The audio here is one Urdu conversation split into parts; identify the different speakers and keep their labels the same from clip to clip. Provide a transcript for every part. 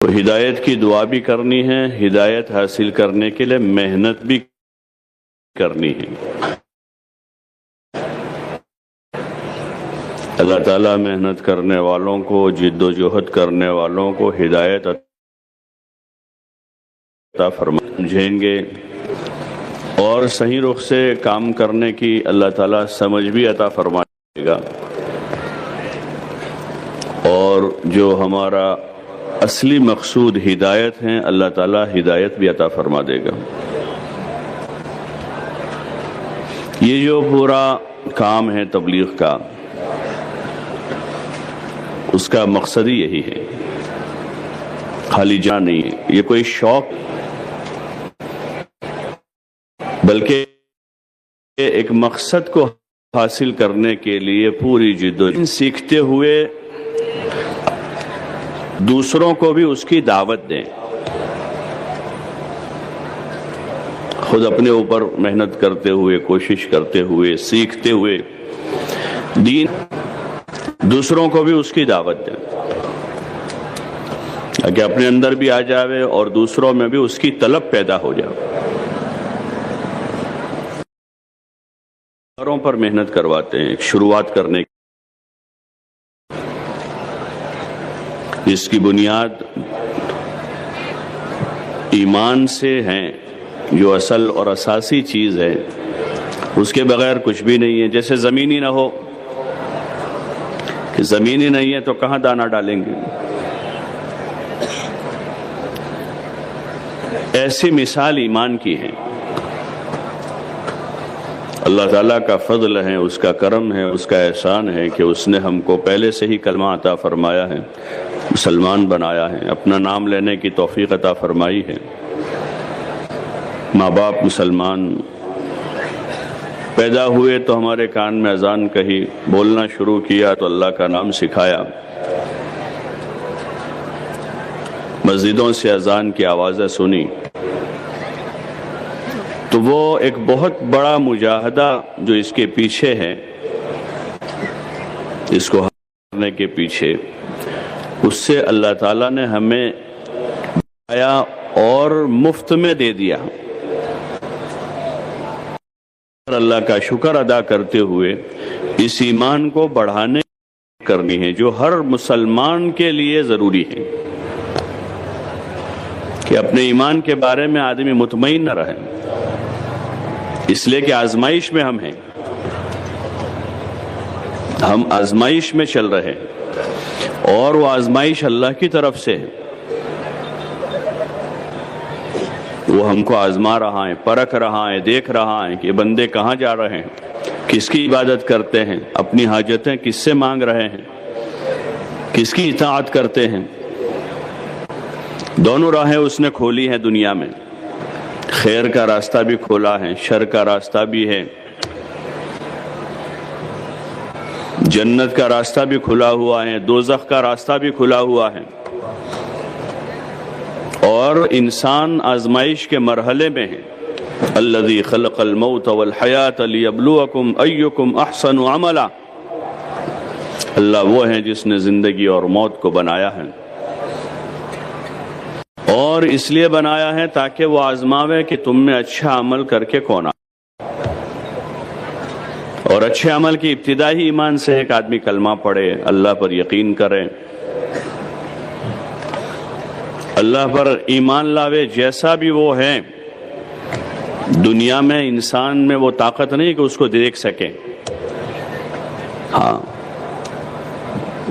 Speaker 1: تو ہدایت کی دعا بھی کرنی ہے، ہدایت حاصل کرنے کے لیے محنت بھی کرنی ہے۔ اللہ تعالیٰ محنت کرنے والوں کو، جد و جہد کرنے والوں کو ہدایت عطا فرمائے، سمجھیں گے اور صحیح رخ سے کام کرنے کی اللہ تعالیٰ سمجھ بھی عطا فرمائے گا، اور جو ہمارا اصلی مقصود ہدایت ہے اللہ تعالیٰ ہدایت بھی عطا فرما دے گا۔ یہ جو پورا کام ہے تبلیغ کا، اس کا مقصد ہی یہی ہے، خالی جان نہیں ہے، یہ کوئی شوق بلکہ ایک مقصد کو حاصل کرنے کے لیے پوری جدوجہد سیکھتے ہوئے دوسروں کو بھی اس کی دعوت دیں، خود اپنے اوپر محنت کرتے ہوئے، کوشش کرتے ہوئے، سیکھتے ہوئے دین، دوسروں کو بھی اس کی دعوت دیں تاکہ اپنے اندر بھی آ جاوے اور دوسروں میں بھی اس کی طلب پیدا ہو جائے۔ گھروں پر محنت کرواتے ہیں ایک شروعات کرنے کی، جس کی بنیاد ایمان سے ہے، جو اصل اور اساسی چیز ہے، اس کے بغیر کچھ بھی نہیں ہے۔ جیسے زمین ہی نہ ہو، کہ زمین ہی نہیں ہے تو کہاں دانہ ڈالیں گے، ایسی مثال ایمان کی ہے۔ اللہ تعالیٰ کا فضل ہے، اس کا کرم ہے، اس کا احسان ہے کہ اس نے ہم کو پہلے سے ہی کلمہ عطا فرمایا ہے، مسلمان بنایا ہے، اپنا نام لینے کی توفیق عطا فرمائی ہے۔ ماں باپ مسلمان پیدا ہوئے تو ہمارے کان میں اذان کہی، بولنا شروع کیا تو اللہ کا نام سکھایا، مسجدوں سے اذان کی آوازیں سنی، تو وہ ایک بہت بڑا مجاہدہ جو اس کے پیچھے ہے، اس کو کرنے کے پیچھے، اس سے اللہ تعالیٰ نے ہمیں آیا اور مفت میں دے دیا۔ اللہ کا شکر ادا کرتے ہوئے اس ایمان کو بڑھانے کرنی ہے جو ہر مسلمان کے لیے ضروری ہے، کہ اپنے ایمان کے بارے میں آدمی مطمئن نہ رہے، اس لیے کہ آزمائش میں ہم ہیں، ہم آزمائش میں چل رہے ہیں، اور وہ آزمائش اللہ کی طرف سے ہے، وہ ہم کو آزما رہا ہے، پرکھ رہا ہے، دیکھ رہا ہے کہ یہ بندے کہاں جا رہے ہیں، کس کی عبادت کرتے ہیں، اپنی حاجتیں کس سے مانگ رہے ہیں، کس کی اطاعت کرتے ہیں۔ دونوں راہیں اس نے کھولی ہیں دنیا میں، خیر کا راستہ بھی کھولا ہے، شر کا راستہ بھی ہے، جنت کا راستہ بھی کھلا ہوا ہے، دوزخ کا راستہ بھی کھلا ہوا ہے، اور انسان آزمائش کے مرحلے میں ہے۔ الذی خلق الموت والحیات لیبلوکم ایکم احسن عملا، اللہ وہ ہے جس نے زندگی اور موت کو بنایا ہے، اور اس لیے بنایا ہے تاکہ وہ آزماوے کہ تم میں اچھا عمل کر کے کون آ، اور اچھے عمل کی ابتدا ہی ایمان سے ایک آدمی کلمہ پڑھے، اللہ پر یقین کرے، اللہ پر ایمان لاوے، جیسا بھی وہ ہے۔ دنیا میں انسان میں وہ طاقت نہیں کہ اس کو دیکھ سکے، ہاں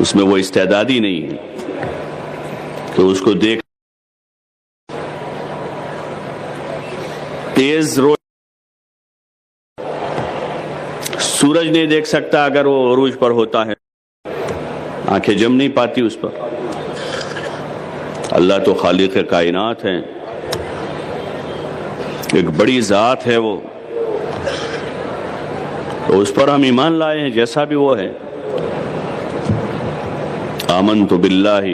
Speaker 1: اس میں وہ استعداد ہی نہیں ہے کہ اس کو دیکھ، تیز روز سورج نہیں دیکھ سکتا اگر وہ عروج پر ہوتا ہے، آنکھیں جم نہیں پاتی اس پر۔ اللہ تو خالق کائنات ہیں، ایک بڑی ذات ہے وہ، تو اس پر ہم ایمان لائے ہیں جیسا بھی وہ ہے۔ آمنت باللہ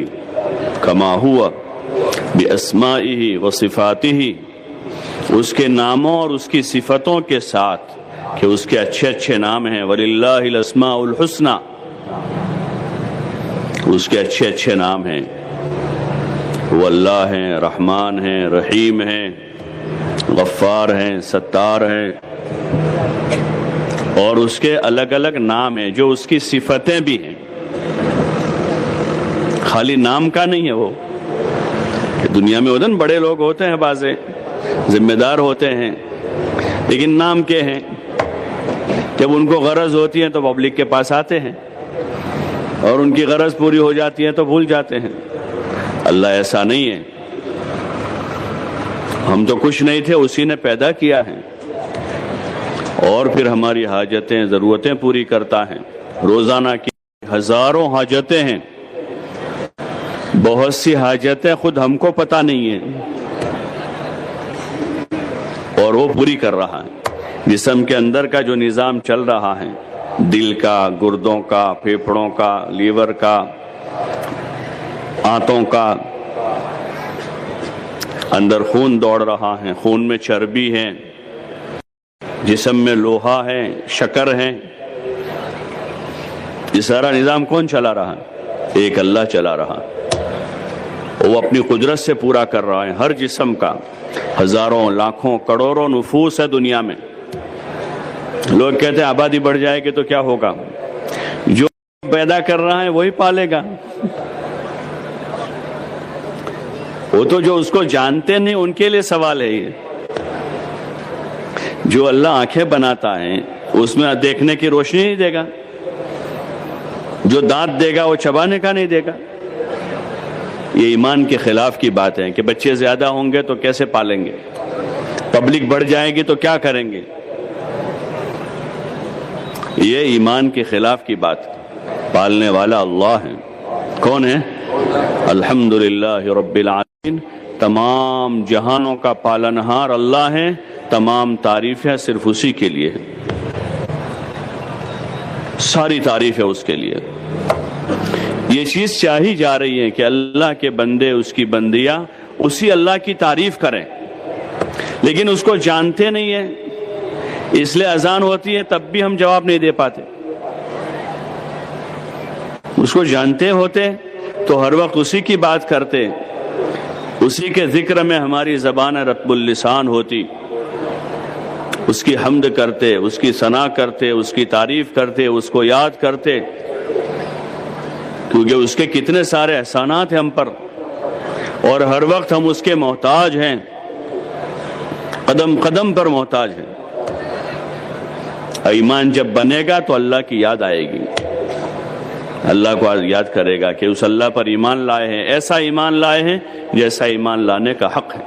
Speaker 1: کما ہوا باسمائہ وصفاتہ، اس کے ناموں اور اس کی صفتوں کے ساتھ کہ اس کے اچھے اچھے نام ہیں، وَلِلَّهِ الْأَسْمَاءُ الْحُسْنَى، اس کے اچھے اچھے نام ہیں، وہ اللہ ہیں، رحمان ہیں، رحیم ہیں، غفار ہیں، ستار ہیں، اور اس کے الگ الگ نام ہیں جو اس کی صفتیں بھی ہیں. خالی نام کا نہیں ہے وہ. دنیا میں ادھر بڑے لوگ ہوتے ہیں، بازے ذمہ دار ہوتے ہیں، لیکن نام کے ہیں. جب ان کو غرض ہوتی ہے تو پبلک کے پاس آتے ہیں، اور ان کی غرض پوری ہو جاتی ہے تو بھول جاتے ہیں. اللہ ایسا نہیں ہے. ہم تو کچھ نہیں تھے، اسی نے پیدا کیا ہے، اور پھر ہماری حاجتیں، ضرورتیں پوری کرتا ہے. روزانہ کی ہزاروں حاجتیں ہیں، بہت سی حاجتیں خود ہم کو پتہ نہیں ہیں، اور وہ پوری کر رہا ہے. جسم کے اندر کا جو نظام چل رہا ہے، دل کا، گردوں کا، پھیپھڑوں کا، لیور کا، آنتوں کا، اندر خون دوڑ رہا ہے، خون میں چربی ہے، جسم میں لوہا ہے، شکر ہے. یہ سارا نظام کون چلا رہا ہے؟ ایک اللہ چلا رہا ہے. وہ اپنی قدرت سے پورا کر رہا ہے. ہر جسم کا ہزاروں، لاکھوں، کروڑوں نفوس ہے دنیا میں. لوگ کہتے ہیں آبادی بڑھ جائے گی تو کیا ہوگا؟ جو پیدا کر رہا ہے وہی پالے گا. وہ تو جو اس کو جانتے نہیں ان کے لیے سوال ہے. یہ جو اللہ آنکھیں بناتا ہے اس میں دیکھنے کی روشنی نہیں دے گا، جو دانت دے گا وہ چبانے کا نہیں دے گا. یہ ایمان کے خلاف کی بات ہے کہ بچے زیادہ ہوں گے تو کیسے پالیں گے، پبلک بڑھ جائے گی تو کیا کریں گے. یہ ایمان کے خلاف کی بات. پالنے والا اللہ ہے. کون ہے؟ الحمدللہ رب العالمین. تمام جہانوں کا پالنہار اللہ ہے. تمام تعریفیں صرف اسی کے لیے ہیں. ساری تعریفیں اس کے لیے. یہ چیز چاہی جا رہی ہے کہ اللہ کے بندے، اس کی بندیاں اسی اللہ کی تعریف کریں، لیکن اس کو جانتے نہیں ہیں. اس لیے اذان ہوتی ہے تب بھی ہم جواب نہیں دے پاتے. اس کو جانتے ہوتے تو ہر وقت اسی کی بات کرتے، اسی کے ذکر میں ہماری زبان رطب اللسان ہوتی، اس کی حمد کرتے، اس کی ثنا کرتے، اس کی تعریف کرتے، اس کو یاد کرتے، کیونکہ اس کے کتنے سارے احسانات ہیں ہم پر، اور ہر وقت ہم اس کے محتاج ہیں، قدم قدم پر محتاج ہیں. ایمان جب بنے گا تو اللہ کی یاد آئے گی. اللہ کو یاد کرے گا کہ اس اللہ پر ایمان لائے ہیں، ایسا ایمان لائے ہیں جیسا ایمان لانے کا حق ہے.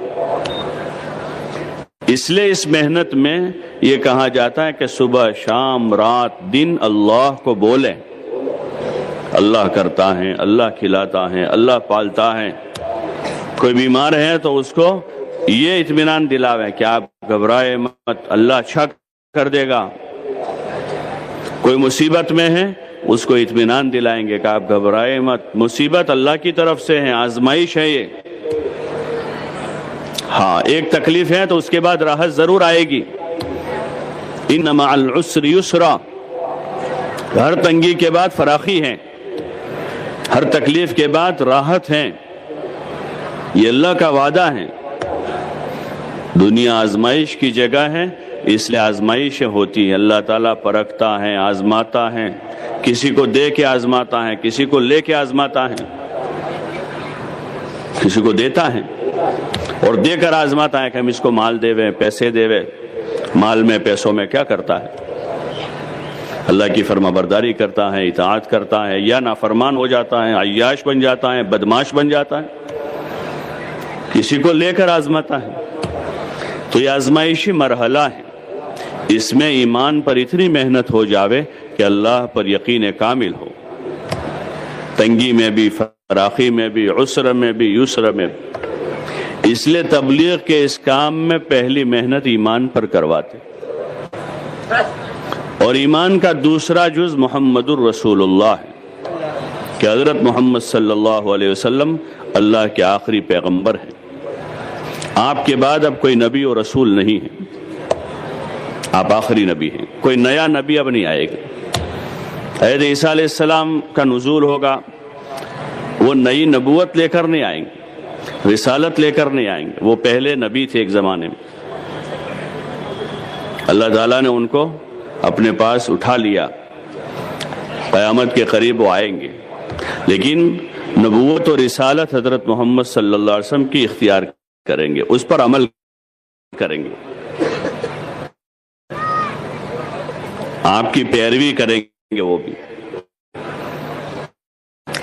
Speaker 1: اس لیے اس محنت میں یہ کہا جاتا ہے کہ صبح، شام، رات، دن اللہ کو بولیں. اللہ کرتا ہے، اللہ کھلاتا ہے، اللہ پالتا ہے. کوئی بیمار ہے تو اس کو یہ اطمینان دلاویں کہ آپ گھبرائے مت، اللہ اچھا کر دے گا. کوئی مصیبت میں ہے اس کو اطمینان دلائیں گے کہ آپ گھبرائے مت، مصیبت اللہ کی طرف سے ہے، آزمائش ہے یہ. ہاں ایک تکلیف ہے تو اس کے بعد راحت ضرور آئے گی. ان مع العسر یسرا. ہر تنگی کے بعد فراخی ہے، ہر تکلیف کے بعد راحت ہے. یہ اللہ کا وعدہ ہے. دنیا آزمائش کی جگہ ہے، اس لیے آزمائشیں ہوتی ہیں. اللہ تعالیٰ پرکھتا ہے، آزماتا ہے. کسی کو دے کے آزماتا ہے، کسی کو لے کے آزماتا ہے، کسی کو دیتا ہے اور دے کر آزماتا ہے کہ ہم اس کو مال دے وے، پیسے دے وے. مال میں، پیسوں میں کیا کرتا ہے؟ اللہ کی فرما برداری کرتا ہے، اطاعت کرتا ہے، یا نافرمان ہو جاتا ہے، عیاش بن جاتا ہے، بدماش بن جاتا ہے. کسی کو لے کر آزماتا ہے. تو یہ آزمائشی مرحلہ ہے. اس میں ایمان پر اتنی محنت ہو جاوے کہ اللہ پر یقین کامل ہو. تنگی میں بھی، فراخی میں بھی، عسر میں بھی، یسر میں بھی. اس لیے تبلیغ کے اس کام میں پہلی محنت ایمان پر کرواتے. اور ایمان کا دوسرا جز محمد الرسول اللہ ہے کہ حضرت محمد صلی اللہ علیہ وسلم اللہ کے آخری پیغمبر ہیں. آپ کے بعد اب کوئی نبی اور رسول نہیں ہے، آپ آخری نبی ہیں. کوئی نیا نبی اب نہیں آئے گا. حضرت عیسیٰ علیہ السلام کا نزول ہوگا، وہ نئی نبوت لے کر نہیں آئیں گے. رسالت لے کر نہیں آئیں گے. وہ پہلے نبی تھے ایک زمانے میں، اللہ تعالیٰ نے ان کو اپنے پاس اٹھا لیا، قیامت کے قریب وہ آئیں گے، لیکن نبوت و رسالت حضرت محمد صلی اللہ علیہ وسلم کی اختیار کریں گے، اس پر عمل کریں گے، آپ کی پیروی کریں گے. وہ بھی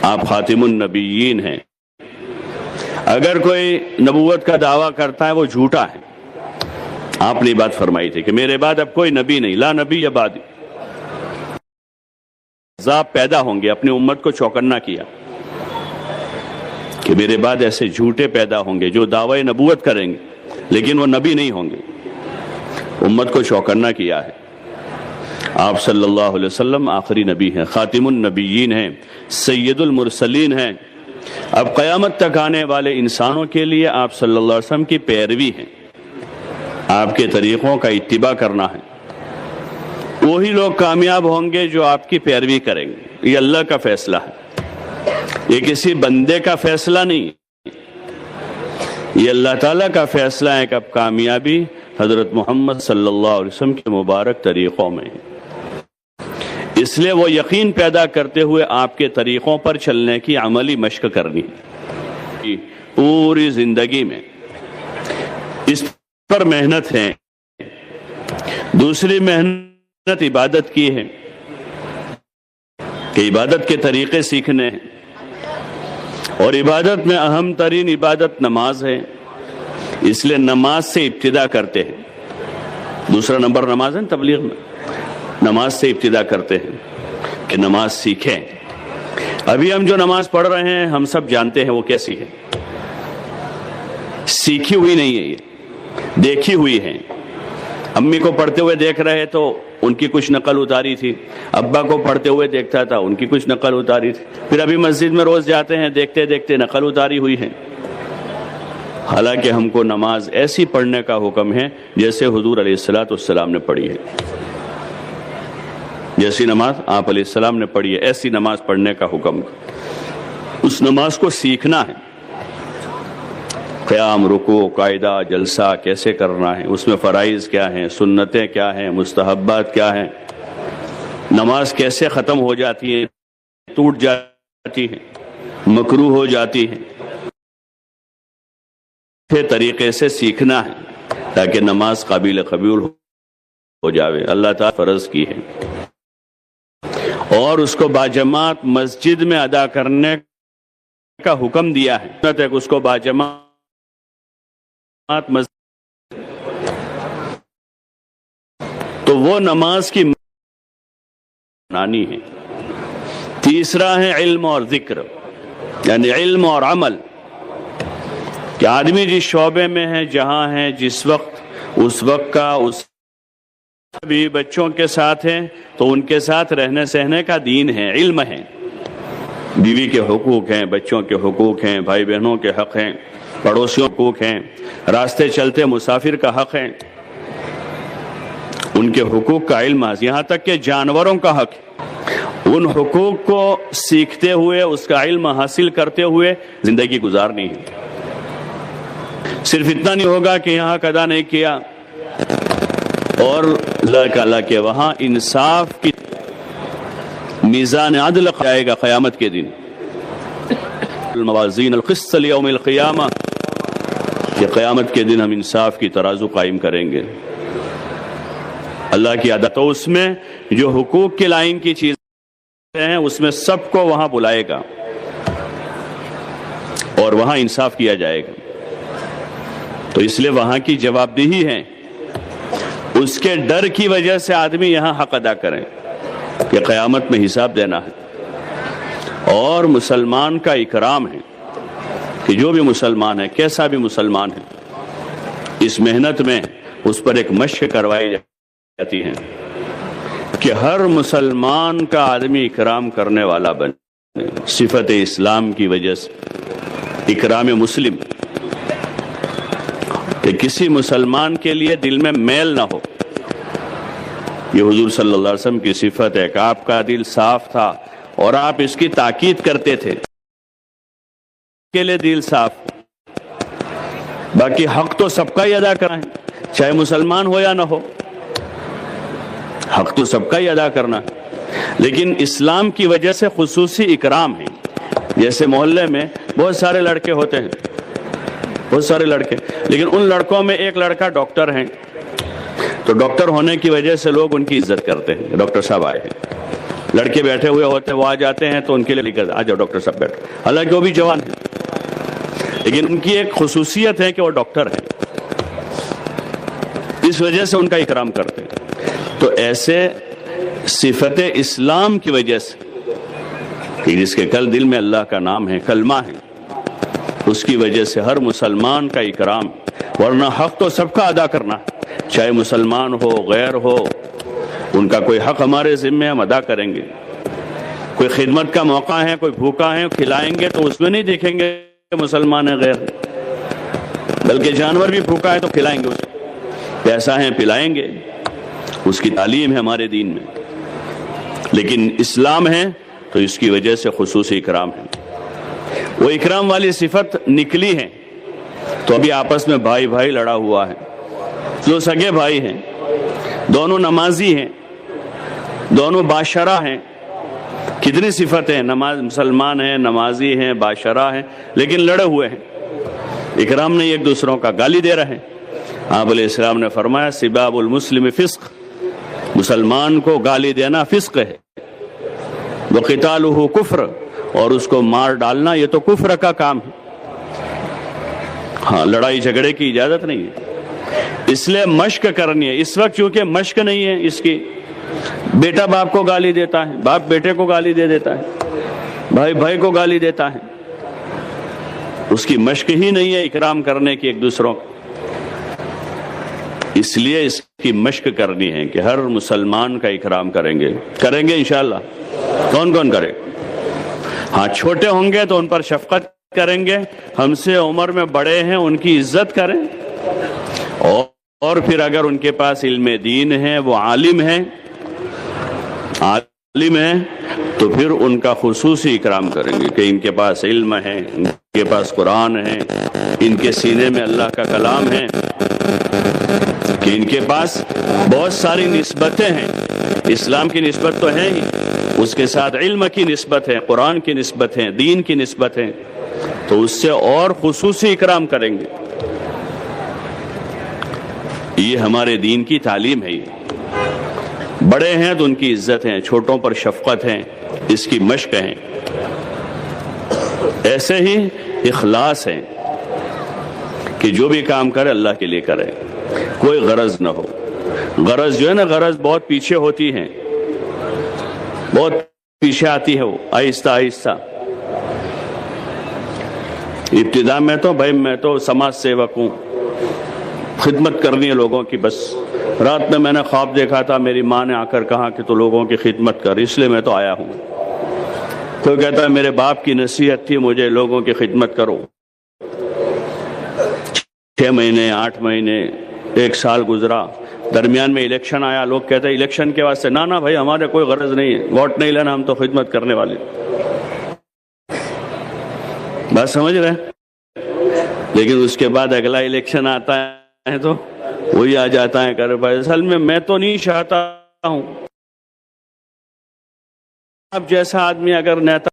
Speaker 1: آپ خاتم النبیین ہیں. اگر کوئی نبوت کا دعویٰ کرتا ہے وہ جھوٹا ہے. آپ نے بات فرمائی تھی کہ میرے بعد اب کوئی نبی نہیں، لا نبی بعد. عذاب پیدا ہوں گے، اپنی امت کو چوکنا کیا کہ میرے بعد ایسے جھوٹے پیدا ہوں گے جو دعوی نبوت کریں گے لیکن وہ نبی نہیں ہوں گے. امت کو چوکنا کیا ہے. آپ صلی اللہ علیہ وسلم آخری نبی ہیں، خاتم النبیین ہیں، سید المرسلین ہیں. اب قیامت تک آنے والے انسانوں کے لیے آپ صلی اللہ علیہ وسلم کی پیروی ہے، آپ کے طریقوں کا اتباع کرنا ہے. وہی لوگ کامیاب ہوں گے جو آپ کی پیروی کریں گے. یہ اللہ کا فیصلہ ہے، یہ کسی بندے کا فیصلہ نہیں، یہ اللہ تعالیٰ کا فیصلہ ہے کہ اب کامیابی حضرت محمد صلی اللہ علیہ وسلم کے مبارک طریقوں میں ہے. اس لیے وہ یقین پیدا کرتے ہوئے آپ کے طریقوں پر چلنے کی عملی مشق کرنی ہے. پوری زندگی میں اس پر محنت ہے. دوسری محنت عبادت کی ہے کہ عبادت کے طریقے سیکھنے ہیں، اور عبادت میں اہم ترین عبادت نماز ہے. اس لیے نماز سے ابتدا کرتے ہیں. دوسرا نمبر نماز ہے تبلیغ میں، نماز سے ابتدا کرتے ہیں کہ نماز سیکھیں. ابھی ہم جو نماز پڑھ رہے ہیں ہم سب جانتے ہیں وہ کیسی ہے. سیکھی ہوئی نہیں ہے، یہ دیکھی ہوئی ہے. امی کو پڑھتے ہوئے دیکھ رہے تو ان کی کچھ نقل اتاری تھی، ابا کو پڑھتے ہوئے دیکھتا تھا، ان کی کچھ نقل اتاری تھی. پھر ابھی مسجد میں روز جاتے ہیں، دیکھتے دیکھتے نقل اتاری ہوئی ہے. حالانکہ ہم کو نماز ایسی پڑھنے کا حکم ہے جیسے حضور علیہ الصلوۃ والسلام نے پڑھی ہے. جیسی نماز آپ علیہ السلام نے پڑھی ہے ایسی نماز پڑھنے کا حکم. اس نماز کو سیکھنا ہے. قیام، رکوع، قاعدہ، جلسہ کیسے کرنا ہے، اس میں فرائض کیا ہیں، سنتیں کیا ہیں، مستحبات کیا ہیں، نماز کیسے ختم ہو جاتی ہے، ٹوٹ جاتی ہے، مکروہ ہو جاتی ہے. طریقے سے سیکھنا ہے تاکہ نماز قابل قبول ہو جاوے. اللہ تعالیٰ فرض کی ہے اور اس کو باجماعت مسجد میں ادا کرنے کا حکم دیا ہے. اس کو باجماعت مسجد، تو وہ نماز کی معنی ہے. تیسرا ہے علم اور ذکر، یعنی علم اور عمل، کہ آدمی جس شعبے میں ہے، جہاں ہے، جس وقت، اس وقت کا، اس بھی بچوں کے ساتھ ہے تو ان کے ساتھ رہنے سہنے کا دین ہے، علم ہے. بیوی کے حقوق ہیں، بچوں کے حقوق ہیں، بھائی بہنوں کے حق ہیں، پڑوسیوں کے حقوق ہیں، راستے چلتے مسافر کا حق ہے، ان کے حقوق کا علم ہے. یہاں تک کہ جانوروں کا حق ہے. ان حقوق کو سیکھتے ہوئے، اس کا علم حاصل کرتے ہوئے زندگی گزارنی ہے. صرف اتنا نہیں ہوگا کہ یہاں ادا نہیں کیا، اور اللہ کے وہاں انصاف کی میزان عدل جائے گا قیامت کے دن. الموازین القسط لیوم القیامہ، کہ قیامت کے دن ہم انصاف کی ترازو قائم کریں گے. اللہ کی عدالت، تو اس میں جو حقوق کی لائن کی چیزیں ہیں اس میں سب کو وہاں بلائے گا اور وہاں انصاف کیا جائے گا. تو اس لیے وہاں کی جواب دہی ہے. اس کے ڈر کی وجہ سے آدمی یہاں حق ادا کریں کہ قیامت میں حساب دینا ہے. اور مسلمان کا اکرام ہے کہ جو بھی مسلمان ہے، کیسا بھی مسلمان ہے، اس محنت میں اس پر ایک مشق کروائی جاتی ہے کہ ہر مسلمان کا آدمی اکرام کرنے والا بنے. صفت اسلام کی وجہ سے اکرام مسلم، کہ کسی مسلمان کے لیے دل میں میل نہ ہو. یہ حضور صلی اللہ علیہ وسلم کی صفت ہے کہ آپ کا دل صاف تھا اور آپ اس کی تاکید کرتے تھے کے لیے دل صاف. باقی حق تو سب کا ہی ادا کرنا ہے، چاہے مسلمان ہو یا نہ ہو، حق تو سب کا ہی ادا کرنا ہے۔ لیکن اسلام کی وجہ سے خصوصی اکرام ہے۔ جیسے محلے میں بہت سارے لڑکے ہوتے ہیں، بہت سارے لڑکے، لیکن ان لڑکوں میں ایک لڑکا ڈاکٹر ہے، تو ڈاکٹر ہونے کی وجہ سے لوگ ان کی عزت کرتے ہیں، ڈاکٹر صاحب آئے ہیں۔ لڑکے بیٹھے ہوئے ہوتے ہیں، وہ آ جاتے ہیں تو ان کے لیے آ جاؤ ڈاکٹر صاحب بیٹھو، حالانکہ وہ بھی جوان ہیں، لیکن ان کی ایک خصوصیت ہے کہ وہ ڈاکٹر ہیں، اس وجہ سے ان کا اکرام کرتے ہیں۔ تو ایسے صفت اسلام کی وجہ سے کہ جس کے کل دل میں اللہ کا نام ہے، کلمہ ہے، اس کی وجہ سے ہر مسلمان کا اکرام، ورنہ حق تو سب کا ادا کرنا، چاہے مسلمان ہو غیر ہو، ان کا کوئی حق ہمارے ذمہ ہم ادا کریں گے۔ کوئی خدمت کا موقع ہے، کوئی بھوکا ہے، کھلائیں گے تو اس میں نہیں دیکھیں گے کہ مسلمان ہے غیر، بلکہ جانور بھی بھوکا ہے تو کھلائیں گے، اسے پیسہ ہے پلائیں گے، اس کی تعلیم ہے ہمارے دین میں۔ لیکن اسلام ہے تو اس کی وجہ سے خصوصی اکرام ہے۔ وہ اکرام والی صفت نکلی ہے تو ابھی آپس میں بھائی بھائی لڑا ہوا ہے، جو سگے بھائی ہیں، دونوں نمازی ہیں، دونوں باشرہ ہیں، کتنی صفتیں ہیں، مسلمان ہیں، نمازی ہیں، باشرہ ہیں، لیکن لڑے ہوئے ہیں، اکرام نہیں، ایک دوسروں کا گالی دے رہے ہیں۔ آپ علیہ السلام نے فرمایا سباب المسلم فسق، مسلمان کو گالی دینا فسق ہے، وقتالہ کفر، اور اس کو مار ڈالنا یہ تو کفر کا کام ہے۔ ہاں، لڑائی جھگڑے کی اجازت نہیں ہے، اس لیے مشق کرنی ہے۔ اس وقت چونکہ مشق نہیں ہے اس کی، بیٹا باپ کو گالی دیتا ہے، باپ بیٹے کو گالی دے دیتا ہے، بھائی بھائی کو گالی دیتا ہے، اس کی مشق ہی نہیں ہے اکرام کرنے کی ایک دوسروں کو۔ اس لیے اس کی مشق کرنی ہے کہ ہر مسلمان کا اکرام کریں گے انشاءاللہ۔ کون کون کرے؟ ہاں، چھوٹے ہوں گے تو ان پر شفقت کریں گے، ہم سے عمر میں بڑے ہیں ان کی عزت کریں، اور پھر اگر ان کے پاس علم دین ہے، وہ عالم ہیں تو پھر ان کا خصوصی اکرام کریں گے کہ ان کے پاس علم ہے، ان کے پاس قرآن ہے، ان کے سینے میں اللہ کا کلام ہے، کہ ان کے پاس بہت ساری نسبتیں ہیں، اسلام کی نسبت تو ہے ہی، اس کے ساتھ علم کی نسبت ہے، قرآن کی نسبت ہے، دین کی نسبت ہے، تو اس سے اور خصوصی اکرام کریں گے۔ یہ ہمارے دین کی تعلیم ہے۔ یہ بڑے ہیں تو ان کی عزت ہے، چھوٹوں پر شفقت ہے، اس کی مشق ہے۔ ایسے ہی اخلاص ہے کہ جو بھی کام کرے اللہ کے لیے کرے، کوئی غرض نہ ہو۔ غرض جو ہے نا، غرض بہت پیچھے ہوتی ہے، بہت پیچھے آتی ہے، وہ آہستہ آہستہ۔ ابتدا میں تو بھائی میں تو سماج سیوک ہوں، خدمت کرنی ہے لوگوں کی، بس رات میں نے خواب دیکھا تھا، میری ماں نے آ کر کہا کہ تو لوگوں کی خدمت کر، اس لیے میں تو آیا ہوں۔ کوئی کہتا ہے میرے باپ کی نصیحت تھی مجھے لوگوں کی خدمت کرو۔ 6 مہینے 8 مہینے 1 سال گزرا، درمیان میں الیکشن آیا، لوگ کہتے ہیں الیکشن کے واسطے نہ بھائی ہمارے کوئی غرض نہیں ہے، ووٹ نہیں لینا، ہم تو خدمت کرنے والے۔ بات سمجھ رہے؟ لیکن اس کے بعد اگلا الیکشن آتا ہے تو وہی آ جاتا ہے کہ بھائی اصل میں تو نہیں چاہتا ہوں، اب جیسا آدمی اگر نیتا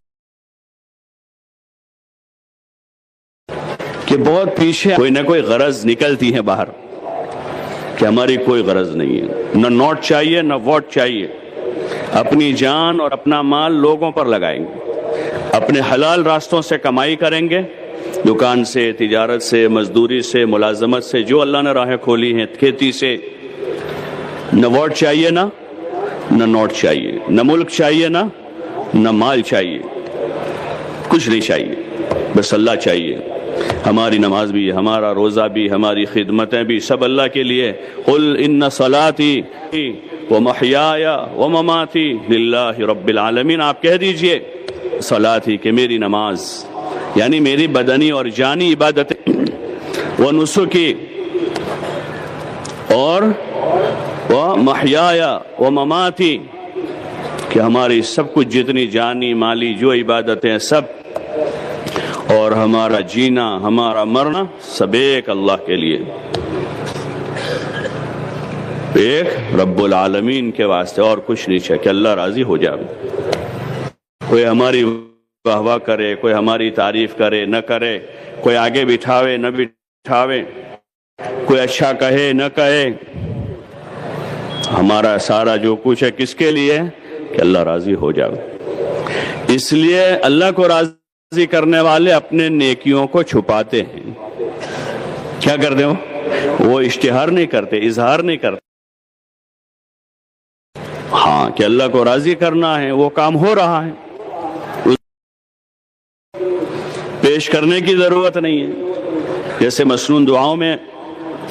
Speaker 1: کہ بہت پیچھے، کوئی نہ کوئی غرض نکلتی ہے باہر کہ ہماری کوئی غرض نہیں ہے، نہ نوٹ چاہیے نہ ووٹ چاہیے، اپنی جان اور اپنا مال لوگوں پر لگائیں گے، اپنے حلال راستوں سے کمائی کریں گے، دکان سے، تجارت سے، مزدوری سے، ملازمت سے، جو اللہ نے راہیں کھولی ہیں، کھیتی سے۔ نہ ووٹ چاہیے نہ نوٹ چاہیے، نہ ملک چاہیے نہ مال چاہیے، کچھ نہیں چاہیے، بس اللہ چاہیے۔ ہماری نماز بھی، ہمارا روزہ بھی، ہماری خدمتیں بھی سب اللہ کے لیے۔ قل ان صلاتی ومحیای ومماتی للہ رب العالمین، آپ کہہ دیجئے صلاتی کہ میری نماز یعنی میری بدنی اور جانی عبادتیں، ونسکی اور ومحیای ومماتی کہ ہماری سب کچھ جتنی جانی مالی جو عبادتیں سب، اور ہمارا جینا ہمارا مرنا سب ایک اللہ کے لیے، ایک رب العالمین کے واسطے، اور کچھ نہیں چاہیے کہ اللہ راضی ہو جائے۔ کوئی ہماری واہ واہ کرے، کوئی ہماری تعریف کرے نہ کرے، کوئی آگے بٹھاوے نہ بٹھاوے، کوئی اچھا کہے نہ کہے، ہمارا سارا جو کچھ ہے کس کے لیے؟ کہ اللہ راضی ہو جائے۔ اس لیے اللہ کو راضی کرنے والے اپنے نیکیوں کو چھپاتے ہیں۔ کیا کرتے ہو؟ وہ اشتہار نہیں کرتے، اظہار نہیں کرتے۔ ہاں کہ اللہ کو راضی کرنا ہے، وہ کام ہو رہا ہے، پیش کرنے کی ضرورت نہیں ہے۔ جیسے مسنون دعاؤں میں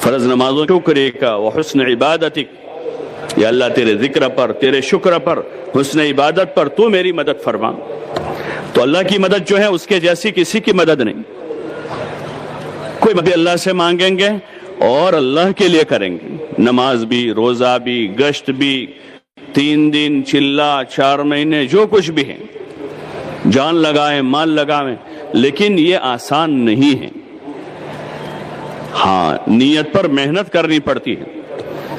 Speaker 1: فرض نمازوں شکر کا وحسن عبادتک، یا اللہ تیرے ذکر پر، تیرے شکر پر، حسن عبادت پر تو میری مدد فرما۔ تو اللہ کی مدد جو ہے اس کے جیسی کسی کی مدد نہیں۔ کوئی مدد اللہ سے مانگیں گے اور اللہ کے لیے کریں گے، نماز بھی، روزہ بھی، گشت بھی، 3 دن، چلہ، 4 مہینے، جو کچھ بھی ہے، جان لگائیں، مال لگائیں، لیکن یہ آسان نہیں ہے۔ ہاں نیت پر محنت کرنی پڑتی ہے،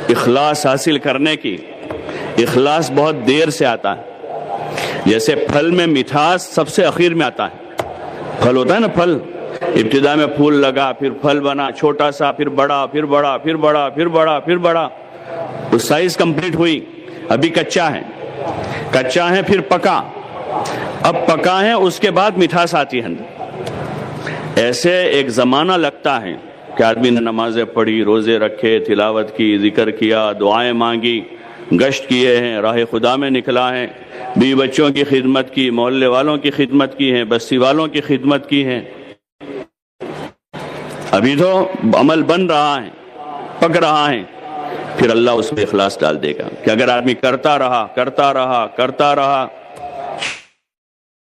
Speaker 1: اخلاص حاصل کرنے کی۔ اخلاص بہت دیر سے آتا ہے، جیسے پھل میں مٹھاس سب سے اخیر میں آتا ہے۔ پھل ہوتا ہے نا، پھل ابتدا میں پھول لگا، پھر پھل بنا چھوٹا سا، پھر بڑا، پھر بڑا، پھر بڑا، پھر بڑا، پھر بڑا، اس سائز کمپلیٹ ہوئی، ابھی کچا ہے، کچا ہے پھر پکا، اب پکا ہے، اس کے بعد مٹھاس آتی ہے۔ ایسے ایک زمانہ لگتا ہے کہ آدمی نے نمازیں پڑھی، روزے رکھے، تلاوت کی، ذکر کیا، دعائیں مانگی، گشت کیے ہیں، راہ خدا میں نکلا ہے، بیوی بچوں کی خدمت کی، محلے والوں کی خدمت کی ہے، بستی والوں کی خدمت کی ہے، ابھی تو عمل بن رہا ہے، پک رہا ہے، پھر اللہ اس میں اخلاص ڈال دے گا کہ اگر آدمی کرتا رہا کرتا رہا کرتا رہا،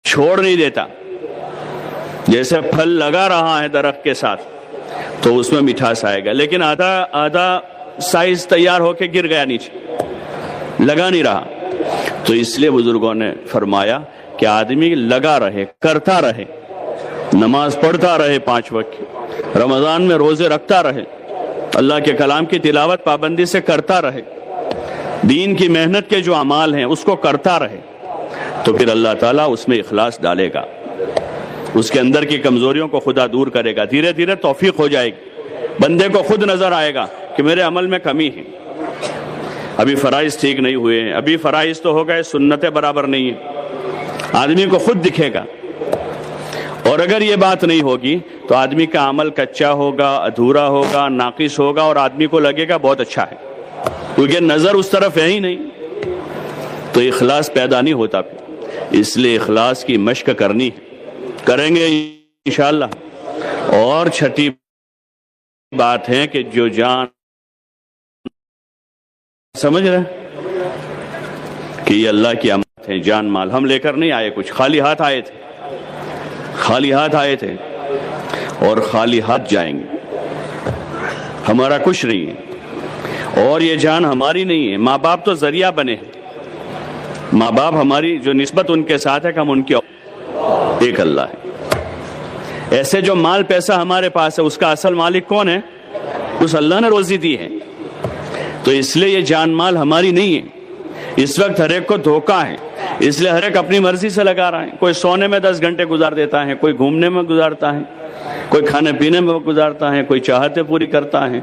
Speaker 1: چھوڑ نہیں دیتا، جیسے پھل لگا رہا ہے درخت کے ساتھ تو اس میں مٹھاس آئے گا، لیکن آدھا سائز تیار ہو کے گر گیا نیچے، لگا نہیں رہا۔ تو اس لیے بزرگوں نے فرمایا کہ آدمی لگا رہے، کرتا رہے، نماز پڑھتا رہے 5 وقت، رمضان میں روزے رکھتا رہے، اللہ کے کلام کی تلاوت پابندی سے کرتا رہے، دین کی محنت کے جو اعمال ہیں اس کو کرتا رہے، تو پھر اللہ تعالیٰ اس میں اخلاص ڈالے گا، اس کے اندر کی کمزوریوں کو خدا دور کرے گا، دھیرے دھیرے توفیق ہو جائے گی، بندے کو خود نظر آئے گا کہ میرے عمل میں کمی ہے، ابھی فرائض ٹھیک نہیں ہوئے ہیں، ابھی فرائض تو ہو گئے، سنتیں برابر نہیں ہیں، آدمی کو خود دکھے گا۔ اور اگر یہ بات نہیں ہوگی تو آدمی کا عمل کچا ہوگا، ادھورا ہوگا، ناقص ہوگا، اور آدمی کو لگے گا بہت اچھا ہے، کیونکہ نظر اس طرف ہے ہی نہیں، تو اخلاص پیدا نہیں ہوتا۔ اس لیے اخلاص کی مشق کرنی ہے، کریں گے انشاءاللہ۔ اور چھٹی بات ہے کہ جو جان، سمجھ رہے کہ یہ اللہ کی امانت ہے، جان مال ہم لے کر نہیں آئے، کچھ خالی ہاتھ آئے تھے، خالی ہاتھ آئے تھے اور خالی ہاتھ جائیں گے، ہمارا کچھ نہیں ہے، اور یہ جان ہماری نہیں ہے، ماں باپ تو ذریعہ بنے ہیں، ماں باپ ہماری جو نسبت ان کے ساتھ ہے کہ ہم ان کی ایک اللہ ہے۔ ایسے جو مال پیسہ ہمارے پاس ہے اس کا اصل مالک کون ہے؟ اس اللہ نے روزی دی ہے، تو اس لیے یہ جان مال ہماری نہیں ہے۔ اس وقت ہر ایک کو دھوکہ ہے، اس لیے ہر ایک اپنی مرضی سے لگا رہا ہے، کوئی سونے میں 10 گھنٹے گزار دیتا ہے، کوئی گھومنے میں گزارتا ہے، کوئی کھانے پینے میں گزارتا ہے، کوئی چاہتے پوری کرتا ہے،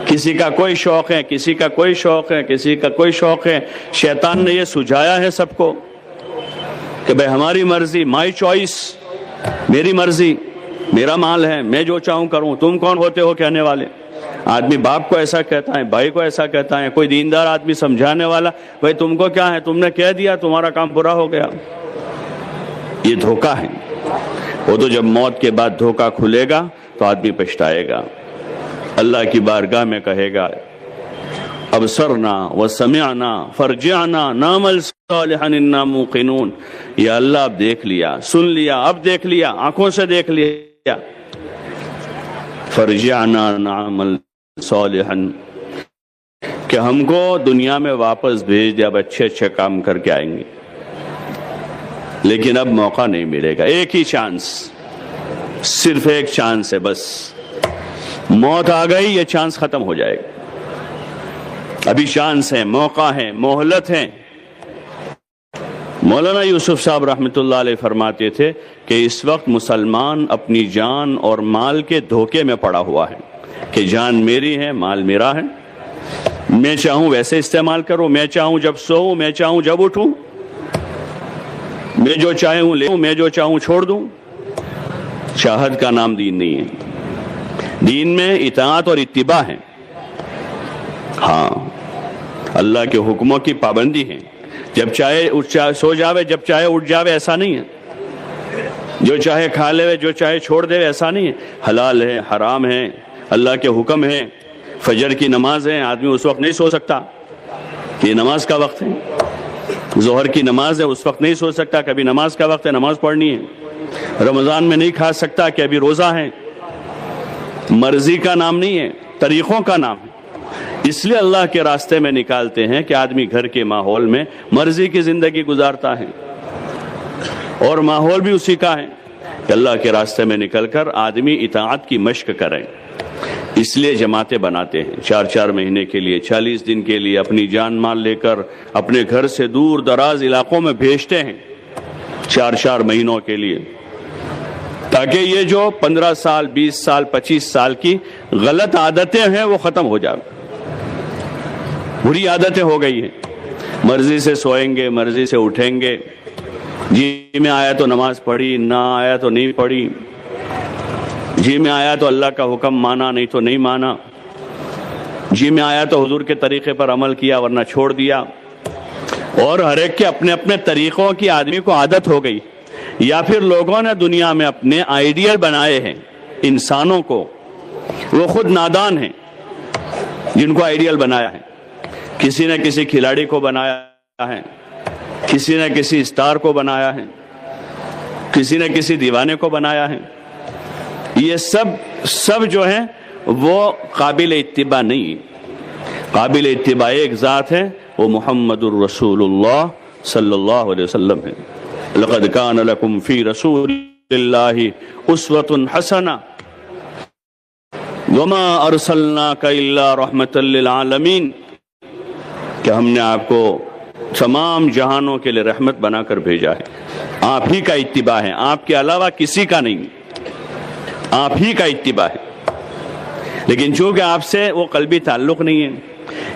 Speaker 1: کسی کا کوئی شوق ہے، کسی کا کوئی شوق ہے، کسی کا کوئی شوق ہے۔ شیطان نے یہ سجایا ہے سب کو کہ بھئی ہماری مرضی، مائی چوائس، میری مرضی، میرا مال ہے، میں جو چاہوں کروں، تم کون ہوتے ہو کہنے والے؟ آدمی باپ کو ایسا کہتا ہے، بھائی کو ایسا کہتا ہے، کوئی دیندار آدمی سمجھانے والا، بھئی تم کو کیا ہے، تم نے کہہ دیا، تمہارا کام پورا ہو گیا۔ یہ دھوکہ ہے، وہ تو جب موت کے بعد دھوکہ کھلے گا تو آدمی پچھتائے گا، اللہ کی بارگاہ میں کہے گا ابصرنا وسمعنا فرجعنا نعمل صالحا انا موقنون، یا اللہ اب دیکھ لیا، سن لیا، اب دیکھ لیا، آنکھوں سے دیکھ لیا، فرجعنا نعمل صالحا، کہ ہم کو دنیا میں واپس بھیج دیا، اب اچھے اچھے کام کر کے آئیں گے، لیکن اب موقع نہیں ملے گا، ایک ہی چانس، صرف ایک چانس ہے بس، موت آ گئی یہ چانس ختم ہو جائے گا، ابھی چانس ہے، موقع ہے، مہلت ہے۔ مولانا یوسف صاحب رحمۃ اللہ علیہ فرماتے تھے کہ اس وقت مسلمان اپنی جان اور مال کے دھوکے میں پڑا ہوا ہے کہ جان میری ہے، مال میرا ہے، میں چاہوں ویسے استعمال کروں، میں چاہوں جب سوؤں، میں چاہوں جب اٹھوں، میں جو چاہوں لے، میں جو چاہوں چھوڑ دوں۔ چاہت کا نام دین نہیں ہے، دین میں اطاعت اور اتباع ہے۔ ہاں، اللہ کے حکموں کی پابندی ہے، جب چاہے سو جاوے، جب چاہے اٹھ جاوے، ایسا نہیں ہے، جو چاہے کھا لے، جو چاہے چھوڑ دے، ایسا نہیں ہے۔ حلال ہے، حرام ہے، اللہ کے حکم ہے۔ فجر کی نماز ہے، آدمی اس وقت نہیں سو سکتا، یہ نماز کا وقت ہے۔ ظہر کی نماز ہے، اس وقت نہیں سو سکتا، کبھی نماز کا وقت ہے، نماز پڑھنی ہے۔ رمضان میں نہیں کھا سکتا کہ ابھی روزہ ہے۔ مرضی کا نام نہیں ہے، طریقوں کا نام ہے۔ اس لیے اللہ کے راستے میں نکالتے ہیں کہ آدمی گھر کے ماحول میں مرضی کی زندگی گزارتا ہے، اور ماحول بھی اسی کا ہے کہ اللہ کے راستے میں نکل کر آدمی اطاعت کی مشق کرے۔ اس لیے جماعتیں بناتے ہیں، 4 مہینے کے لیے، 40 دن کے لیے اپنی جان مال لے کر اپنے گھر سے دور دراز علاقوں میں بھیجتے ہیں، 4 مہینوں کے لیے، تاکہ یہ جو 15 سال 20 سال 25 سال کی غلط عادتیں ہیں وہ ختم ہو جائیں۔ بری عادتیں ہو گئی ہیں، مرضی سے سوئیں گے، مرضی سے اٹھیں گے، جی میں آیا تو نماز پڑھی، نہ آیا تو نہیں پڑھی، جی میں آیا تو اللہ کا حکم مانا، نہیں تو نہیں مانا، جی میں آیا تو حضور کے طریقے پر عمل کیا ورنہ چھوڑ دیا۔ اور ہر ایک کے اپنے اپنے طریقوں کی آدمی کو عادت ہو گئی، یا پھر لوگوں نے دنیا میں اپنے آئیڈیل بنائے ہیں انسانوں کو، وہ خود نادان ہیں جن کو آئیڈیل بنایا ہے۔ کسی نے کسی کھلاڑی کو بنایا ہے، کسی نے کسی اسٹار کو بنایا ہے، کسی نے کسی دیوانے کو بنایا ہے۔ یہ سب جو ہیں وہ قابل اتباع نہیں، قابل اتباع ایک ذات ہے، وہ محمد الرسول اللہ صلی اللہ علیہ وسلم ہے۔ لقد کان لکم فی رسول اللہ اسوۃ حسنہ وما ارسلناک الا رحمۃ للعالمین، کہ ہم نے آپ کو تمام جہانوں کے لیے رحمت بنا کر بھیجا ہے۔ آپ ہی کا اتباع ہے، آپ کے علاوہ کسی کا نہیں، آپ ہی کا اتباع ہے۔ لیکن چونکہ آپ سے وہ قلبی تعلق نہیں ہے،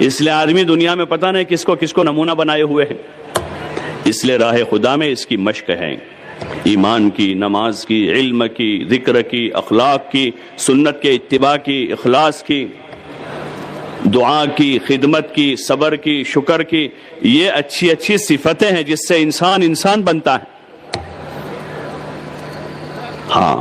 Speaker 1: اس لیے آدمی دنیا میں پتہ نہیں کس کو نمونہ بنائے ہوئے ہیں۔ اس لیے راہ خدا میں اس کی مشق ہے، ایمان کی، نماز کی، علم کی، ذکر کی، اخلاق کی، سنت کے اتباع کی، اخلاص کی، دعا کی، خدمت کی، صبر کی، شکر کی۔ یہ اچھی صفتیں ہیں جس سے انسان بنتا ہے۔ ہاں،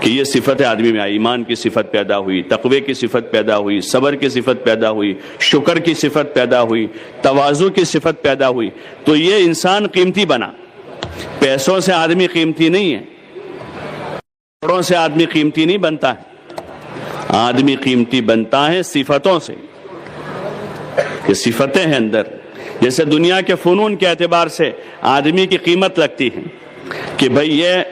Speaker 1: کہ یہ صفت آدمی میں آئی، ایمان کی صفت پیدا ہوئی، تقوی کی صفت پیدا ہوئی، صبر کی صفت پیدا ہوئی، شکر کی صفت پیدا ہوئی، تواضع کی صفت پیدا ہوئی، تو یہ انسان قیمتی بنا۔ پیسوں سے آدمی قیمتی نہیں ہے، کروڑوں سے آدمی قیمتی نہیں بنتا ہے، آدمی قیمتی بنتا ہے صفتوں سے، کہ صفتیں ہیں اندر۔ جیسے دنیا کے فنون کے اعتبار سے آدمی کی قیمت لگتی ہے کہ بھئی یہ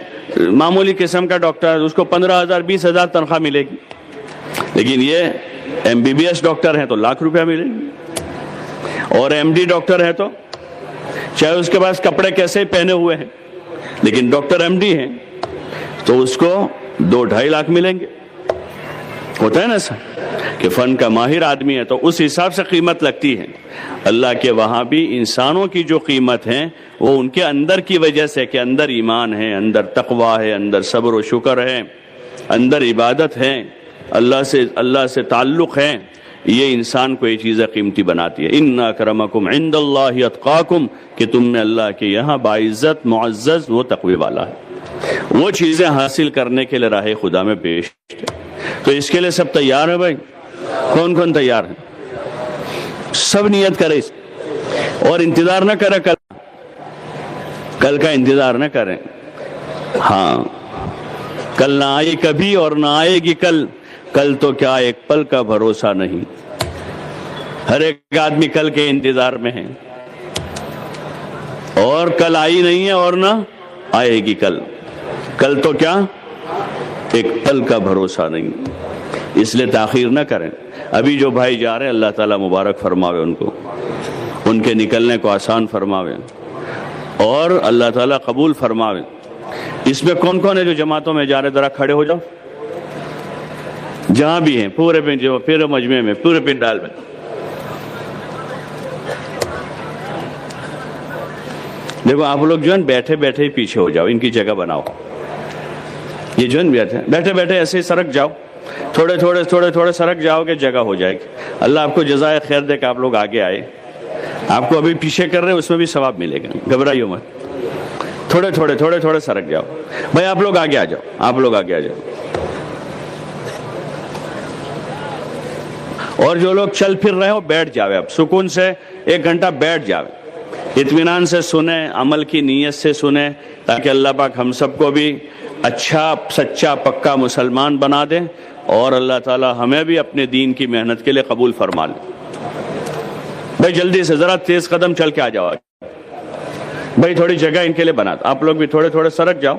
Speaker 1: معمولی قسم کا ڈاکٹر، اس کو 15,000 20,000 تنخواہ ملے گی، لیکن یہ MBBS ڈاکٹر ہیں تو لاکھ روپیہ ملے گی، اور MD ڈاکٹر ہے تو چاہے اس کے پاس کپڑے کیسے پہنے ہوئے ہیں، لیکن ڈاکٹر MD ہیں تو اس کو 2-2.5 لاکھ ملیں گے۔ ہوتا ہے نا ایسا کہ فن کا ماہر آدمی ہے تو اس حساب سے قیمت لگتی ہے۔ اللہ کے وہاں بھی انسانوں کی جو قیمت ہے وہ ان کے اندر کی وجہ سے، کہ اندر ایمان ہے، اندر تقوی ہے، اندر صبر و شکر ہے، اندر عبادت ہے، اللہ سے تعلق ہے، یہ انسان کو یہ چیزیں قیمتی بناتی ہے۔ ان اکرمکم عند اللہ اتقاکم، کہ تم میں اللہ کے یہاں باعزت معزز وہ تقوی والا ہے۔ وہ چیزیں حاصل کرنے کے لیے راہ خدا میں پیش ہے۔ تو اس کے لیے سب تیار ہیں بھائی؟ کون تیار ہیں؟ سب نیت کرے اور انتظار نہ کرے، کل کا انتظار نہ کریں۔ ہاں، کل نہ آئی کبھی اور نہ آئے گی کل تو کیا ایک پل کا بھروسہ نہیں۔ ہر ایک آدمی کل کے انتظار میں ہے، اور کل آئی نہیں ہے اور نہ آئے گی کل تو کیا ایک پل کا بھروسہ نہیں، اس لیے تاخیر نہ کریں۔ ابھی جو بھائی جا رہے ہیں اللہ تعالیٰ مبارک فرماوے ان کو، ان کے نکلنے کو آسان فرماوے اور اللہ تعالیٰ قبول فرماوے۔ اس میں کون کون ہے جو جماعتوں میں جا رہے؟ ذرا کھڑے ہو جاؤ، جہاں بھی ہیں پورے پورے مجمع میں، پورے پنڈال میں۔ دیکھو آپ لوگ جو ہے بیٹھے بیٹھے ہی پیچھے ہو جاؤ، ان کی جگہ بناؤ۔ یہ جو ہے بیٹھے بیٹھے ایسے ہی سرک جاؤ، تھوڑے تھوڑے سرک جاؤ کہ جگہ ہو جائے گی۔ اللہ آپ کو جزائے خیر دے کہ آپ لوگ آگے آئے۔ آپ کو ابھی پیچھے کر رہے ہیں اس میں بھی ثواب ملے گا، گھبرائیو مت۔ تھوڑے سرک جاؤ بھائی، آپ لوگ آگے آ جاؤ، آپ لوگ آگے آ جاؤ۔ اور جو لوگ چل پھر رہے ہو بیٹھ جاوے، اب سکون سے 1 گھنٹہ بیٹھ جاوے، اطمینان سے سنیں، عمل کی نیت سے سنیں، تاکہ اللہ پاک ہم سب کو بھی اچھا سچا پکا مسلمان بنا دے اور اللہ تعالی ہمیں بھی اپنے دین کی محنت کے لیے قبول فرما لے۔ بھائی جلدی سے ذرا تیز قدم چل کے آ جاؤ بھائی، تھوڑی جگہ ان کے لیے بنا دو۔ آپ لوگ بھی تھوڑے سرک جاؤ،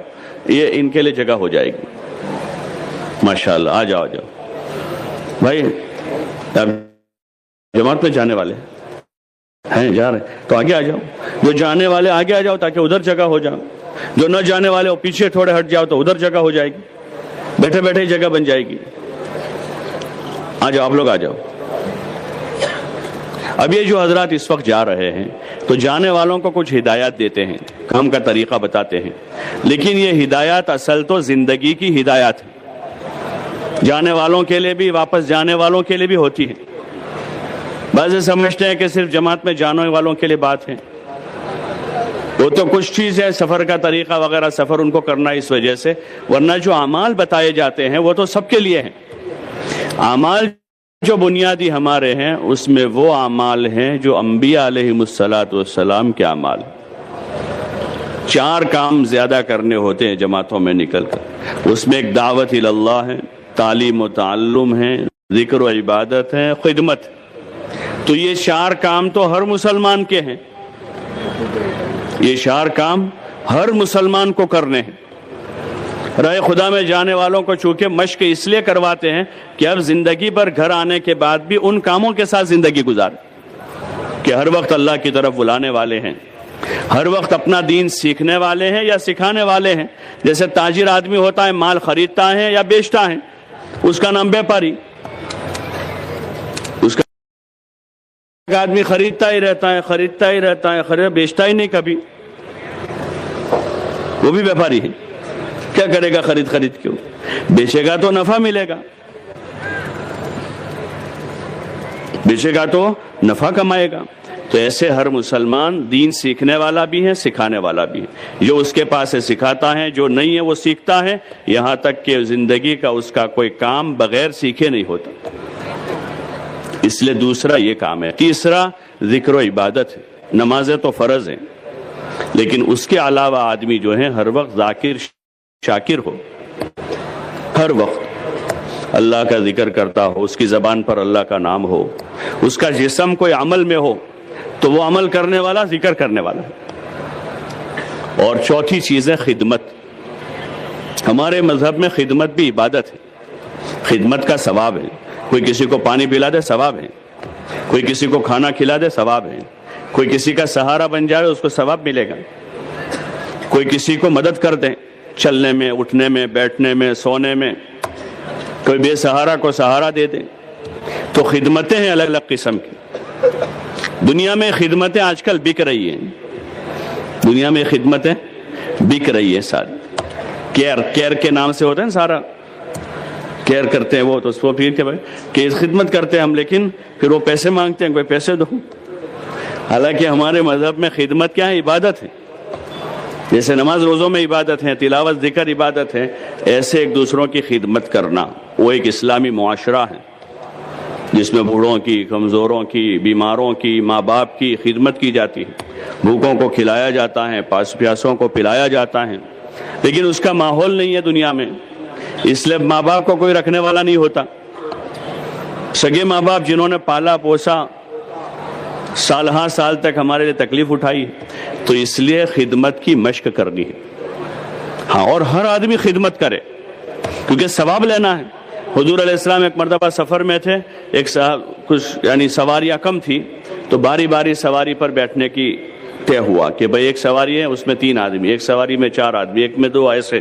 Speaker 1: یہ ان کے لیے جگہ ہو جائے گی۔ ماشاءاللہ، آ جاؤ بھائی۔ آپ جماعت میں جانے والے ہیں، جا رہے ہیں تو آگے آ جاؤ۔ جو جانے والے آگے آ جاؤ تاکہ ادھر جگہ ہو جاؤ، جو نہ جانے والے وہ پیچھے تھوڑے ہٹ جاؤ تو ادھر جگہ ہو جائے گی، بیٹھے بیٹھے ہی جگہ بن جائے گی۔ آ جاؤ، آپ لوگ آ جاؤ۔ اب یہ جو حضرات اس وقت جا رہے ہیں تو جانے والوں کو کچھ ہدایات دیتے ہیں، کام کا طریقہ بتاتے ہیں، لیکن یہ ہدایات اصل تو زندگی کی ہدایات ہیں، جانے والوں کے لیے بھی، واپس جانے والوں کے لیے بھی ہوتی ہے۔ بعض سمجھتے ہیں کہ صرف جماعت میں جانے والوں کے لیے بات ہے، وہ تو کچھ چیز ہے، سفر کا طریقہ وغیرہ، سفر ان کو کرنا اس وجہ سے، ورنہ جو اعمال بتائے جاتے ہیں وہ تو سب کے لیے ہیں۔ اعمال جو بنیادی ہمارے ہیں اس میں وہ اعمال ہیں جو انبیاء علیہم السلام کے اعمال۔ 4 کام زیادہ کرنے ہوتے ہیں جماعتوں میں نکل کر، اس میں ایک دعوت اللہ ہے، تعلیم و تعلم ہے، ذکر و عبادت ہے، خدمت۔ تو یہ 4 کام تو ہر مسلمان کے ہیں، یہ 4 کام ہر مسلمان کو کرنے ہیں۔ راہ خدا میں جانے والوں کو چونکہ مشق اس لیے کرواتے ہیں کہ اب زندگی پر گھر آنے کے بعد بھی ان کاموں کے ساتھ زندگی گزارے، کہ ہر وقت اللہ کی طرف بلانے والے ہیں، ہر وقت اپنا دین سیکھنے والے ہیں یا سکھانے والے ہیں۔ جیسے تاجر آدمی ہوتا ہے، مال خریدتا ہے یا بیچتا ہے، اس کا نام بیپاری۔ اس کا آدمی خریدتا ہی رہتا ہے، بیچتا ہی نہیں کبھی، وہ بھی بیپاری ہے۔ کیا کرے گا خرید کیوں؟ بیچے گا تو نفع ملے گا، بیچے گا تو نفع کمائے گا۔ تو ایسے ہر مسلمان دین سیکھنے والا بھی ہے، سکھانے والا بھی ہے، جو اس کے پاس ہے سکھاتا ہے، جو نہیں ہے وہ سیکھتا ہے، یہاں تک کہ زندگی کا اس کا کوئی کام بغیر سیکھے نہیں ہوتا۔ اس لیے دوسرا یہ کام ہے۔ تیسرا ذکر و عبادت ہے۔ نمازیں تو فرض ہیں، لیکن اس کے علاوہ آدمی جو ہے ہر وقت ذاکر شاکر ہو، ہر وقت اللہ کا ذکر کرتا ہو، اس کی زبان پر اللہ کا نام ہو، اس کا جسم کوئی عمل میں ہو تو وہ عمل کرنے والا ذکر کرنے والا ہے۔ اور چوتھی چیز ہے خدمت۔ ہمارے مذہب میں خدمت بھی عبادت ہے، خدمت کا ثواب ہے۔ کوئی کسی کو پانی پلا دے ثواب ہے، کوئی کسی کو کھانا کھلا دے ثواب ہے، کوئی کسی کا سہارا بن جائے اس کو ثواب ملے گا، کوئی کسی کو مدد کر دے چلنے میں، اٹھنے میں، بیٹھنے میں، سونے میں، کوئی بے سہارا کو سہارا دے دے۔ تو خدمتیں ہیں الگ الگ قسم کی۔ دنیا میں خدمتیں آج کل بک رہی ہیں، دنیا میں خدمتیں بک رہی ہے ساری۔ کیئر کے نام سے ہوتا ہے نا، سارا کیئر کرتے ہیں وہ، تو اس کو پھر کہ خدمت کرتے ہیں ہم، لیکن پھر وہ پیسے مانگتے ہیں، کوئی پیسے دو۔ حالانکہ ہمارے مذہب میں خدمت کیا ہے؟ عبادت ہے۔ جیسے نماز روزوں میں عبادت ہے، تلاوت ذکر عبادت ہے، ایسے ایک دوسروں کی خدمت کرنا وہ ایک اسلامی معاشرہ ہے جس میں بوڑھوں کی، کمزوروں کی، بیماروں کی، ماں باپ کی خدمت کی جاتی ہے، بھوکوں کو کھلایا جاتا ہے، پیاسوں کو پلایا جاتا ہے۔ لیکن اس کا ماحول نہیں ہے دنیا میں، اس لیے ماں باپ کو کوئی رکھنے والا نہیں ہوتا۔ سگے ماں باپ جنہوں نے پالا پوسا، سال ہاں سال تک ہمارے لیے تکلیف اٹھائی، تو اس لیے خدمت کی مشق کرنی ہے۔ ہاں، اور ہر آدمی خدمت کرے، کیونکہ ثواب لینا ہے۔ حضور علیہ السلام ایک مرتبہ سفر میں تھے، ایک کچھ یعنی سواریاں کم تھی، تو باری باری سواری پر بیٹھنے کی طے ہوا کہ بھئی ایک سواری ہے اس میں 3 آدمی، ایک سواری میں 4 آدمی، ایک میں 2، ایسے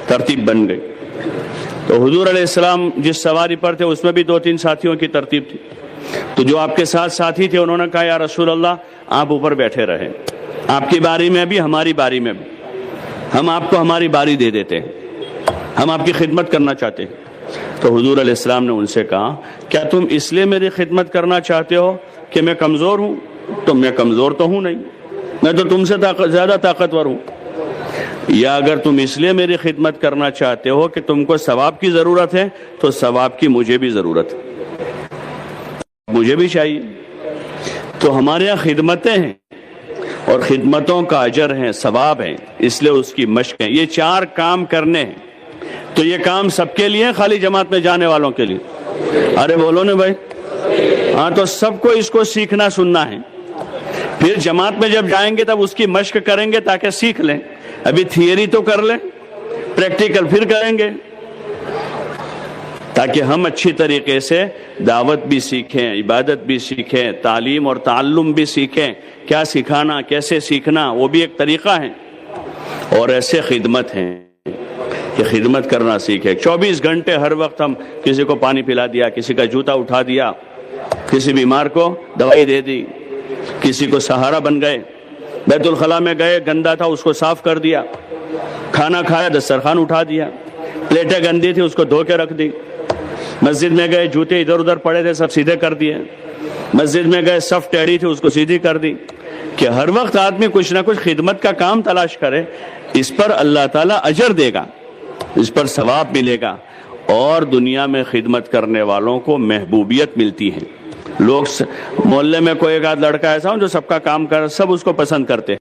Speaker 1: ترتیب بن گئی۔ تو حضور علیہ السلام جس سواری پر تھے اس میں بھی 2-3 ساتھیوں کی ترتیب تھی، تو جو آپ کے ساتھ ساتھی تھے انہوں نے کہا یا رسول اللہ آپ اوپر بیٹھے رہیں، آپ کی باری میں بھی ہماری باری میں بھی، ہم آپ کو ہماری باری دے دیتے ہیں، ہم آپ کی خدمت کرنا چاہتے ہیں۔ تو حضور علیہ السلام نے ان سے کہا کیا تم اس لیے میری خدمت کرنا چاہتے ہو کہ میں کمزور ہوں؟ تو میں کمزور تو ہوں نہیں، میں تو تم سے زیادہ طاقتور ہوں۔ یا اگر تم اس لیے میری خدمت کرنا چاہتے ہو کہ تم کو ثواب کی ضرورت ہے تو ثواب کی مجھے بھی ضرورت ہے، مجھے بھی چاہیے۔ تو ہمارے یہاں خدمتیں ہیں اور خدمتوں کا اجر ہے، ثواب ہے، اس لیے اس کی مشق ہے۔ یہ 4 کام کرنے ہیں، تو یہ کام سب کے لیے خالی جماعت میں جانے والوں کے لیے؟ ارے بولو نا بھائی، ہاں تو سب کو اس کو سیکھنا سننا ہے، پھر جماعت میں جب جائیں گے تب اس کی مشق کریں گے تاکہ سیکھ لیں۔ ابھی تھیوری تو کر لیں، پریکٹیکل پھر کریں گے، تاکہ ہم اچھی طریقے سے دعوت بھی سیکھیں، عبادت بھی سیکھیں، تعلیم اور تعلم بھی سیکھیں، کیا سکھانا، کیسے سیکھنا، وہ بھی ایک طریقہ ہے۔ اور ایسے خدمت ہیں کہ خدمت کرنا سیکھے۔ 24 گھنٹے ہر وقت ہم کسی کو پانی پلا دیا، کسی کا جوتا اٹھا دیا، کسی بیمار کو دوائی دے دی، کسی کو سہارا بن گئے، بیت الخلاء میں گئے گندا تھا اس کو صاف کر دیا، کھانا کھایا دسترخوان اٹھا دیا، پلیٹیں گندی تھی اس کو دھو کے رکھ دی، مسجد میں گئے جوتے ادھر ادھر پڑے تھے سب سیدھے کر دیے، مسجد میں گئے صف ٹیڑھی تھی اس کو سیدھی کر دی۔ کہ ہر وقت آدمی کچھ نہ کچھ خدمت کا کام تلاش کرے، اس پر اللہ تعالیٰ اجر دے گا، اس پر ثواب ملے گا، اور دنیا میں خدمت کرنے والوں کو محبوبیت ملتی ہے۔ لوگ محلے میں کوئی ایک آدھ لڑکا ایسا ہو جو سب کا کام کر، سب اس کو پسند کرتے ہیں،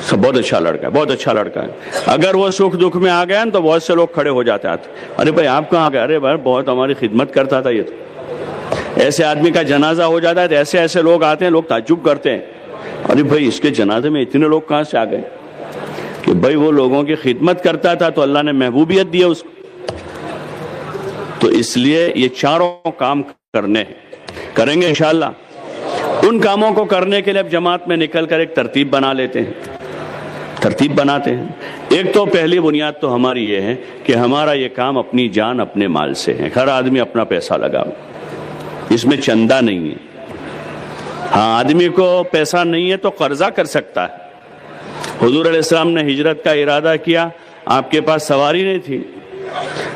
Speaker 1: سب بہت اچھا لڑکا ہے، بہت اچھا لڑکا ہے۔ اگر وہ سکھ دکھ میں آ گیا تو بہت سے لوگ کھڑے ہو جاتے ہیں، ارے بھائی آپ کہاں گئے؟ ارے بھائی بہت ہماری خدمت کرتا تھا یہ تو۔ ایسے آدمی کا جنازہ ہو جاتا ہے تو ایسے ایسے لوگ آتے ہیں، لوگ تعجب کرتے ہیں، ارے بھائی اس کے جنازے میں اتنے لوگ کہاں سے آ گئے؟ کہ بھائی وہ لوگوں کی خدمت کرتا تھا تو اللہ نے محبوبیت دی ہے اس کو۔ تو اس لیے یہ 4 کام کرنے ہیں، کریں گے انشاءاللہ۔ ان کاموں کو کرنے کے لیے اب جماعت میں نکل کر ایک ترتیب بنا لیتے ہیں، ترتیب بناتے ہیں۔ ایک تو پہلی بنیاد تو ہماری یہ ہے کہ ہمارا یہ کام اپنی جان اپنے مال سے ہے، ہر آدمی اپنا پیسہ لگاؤ، اس میں چندہ نہیں ہے۔ ہاں آدمی کو پیسہ نہیں ہے تو قرضہ کر سکتا ہے۔ حضور علیہ السلام نے ہجرت کا ارادہ کیا، آپ کے پاس سواری نہیں تھی،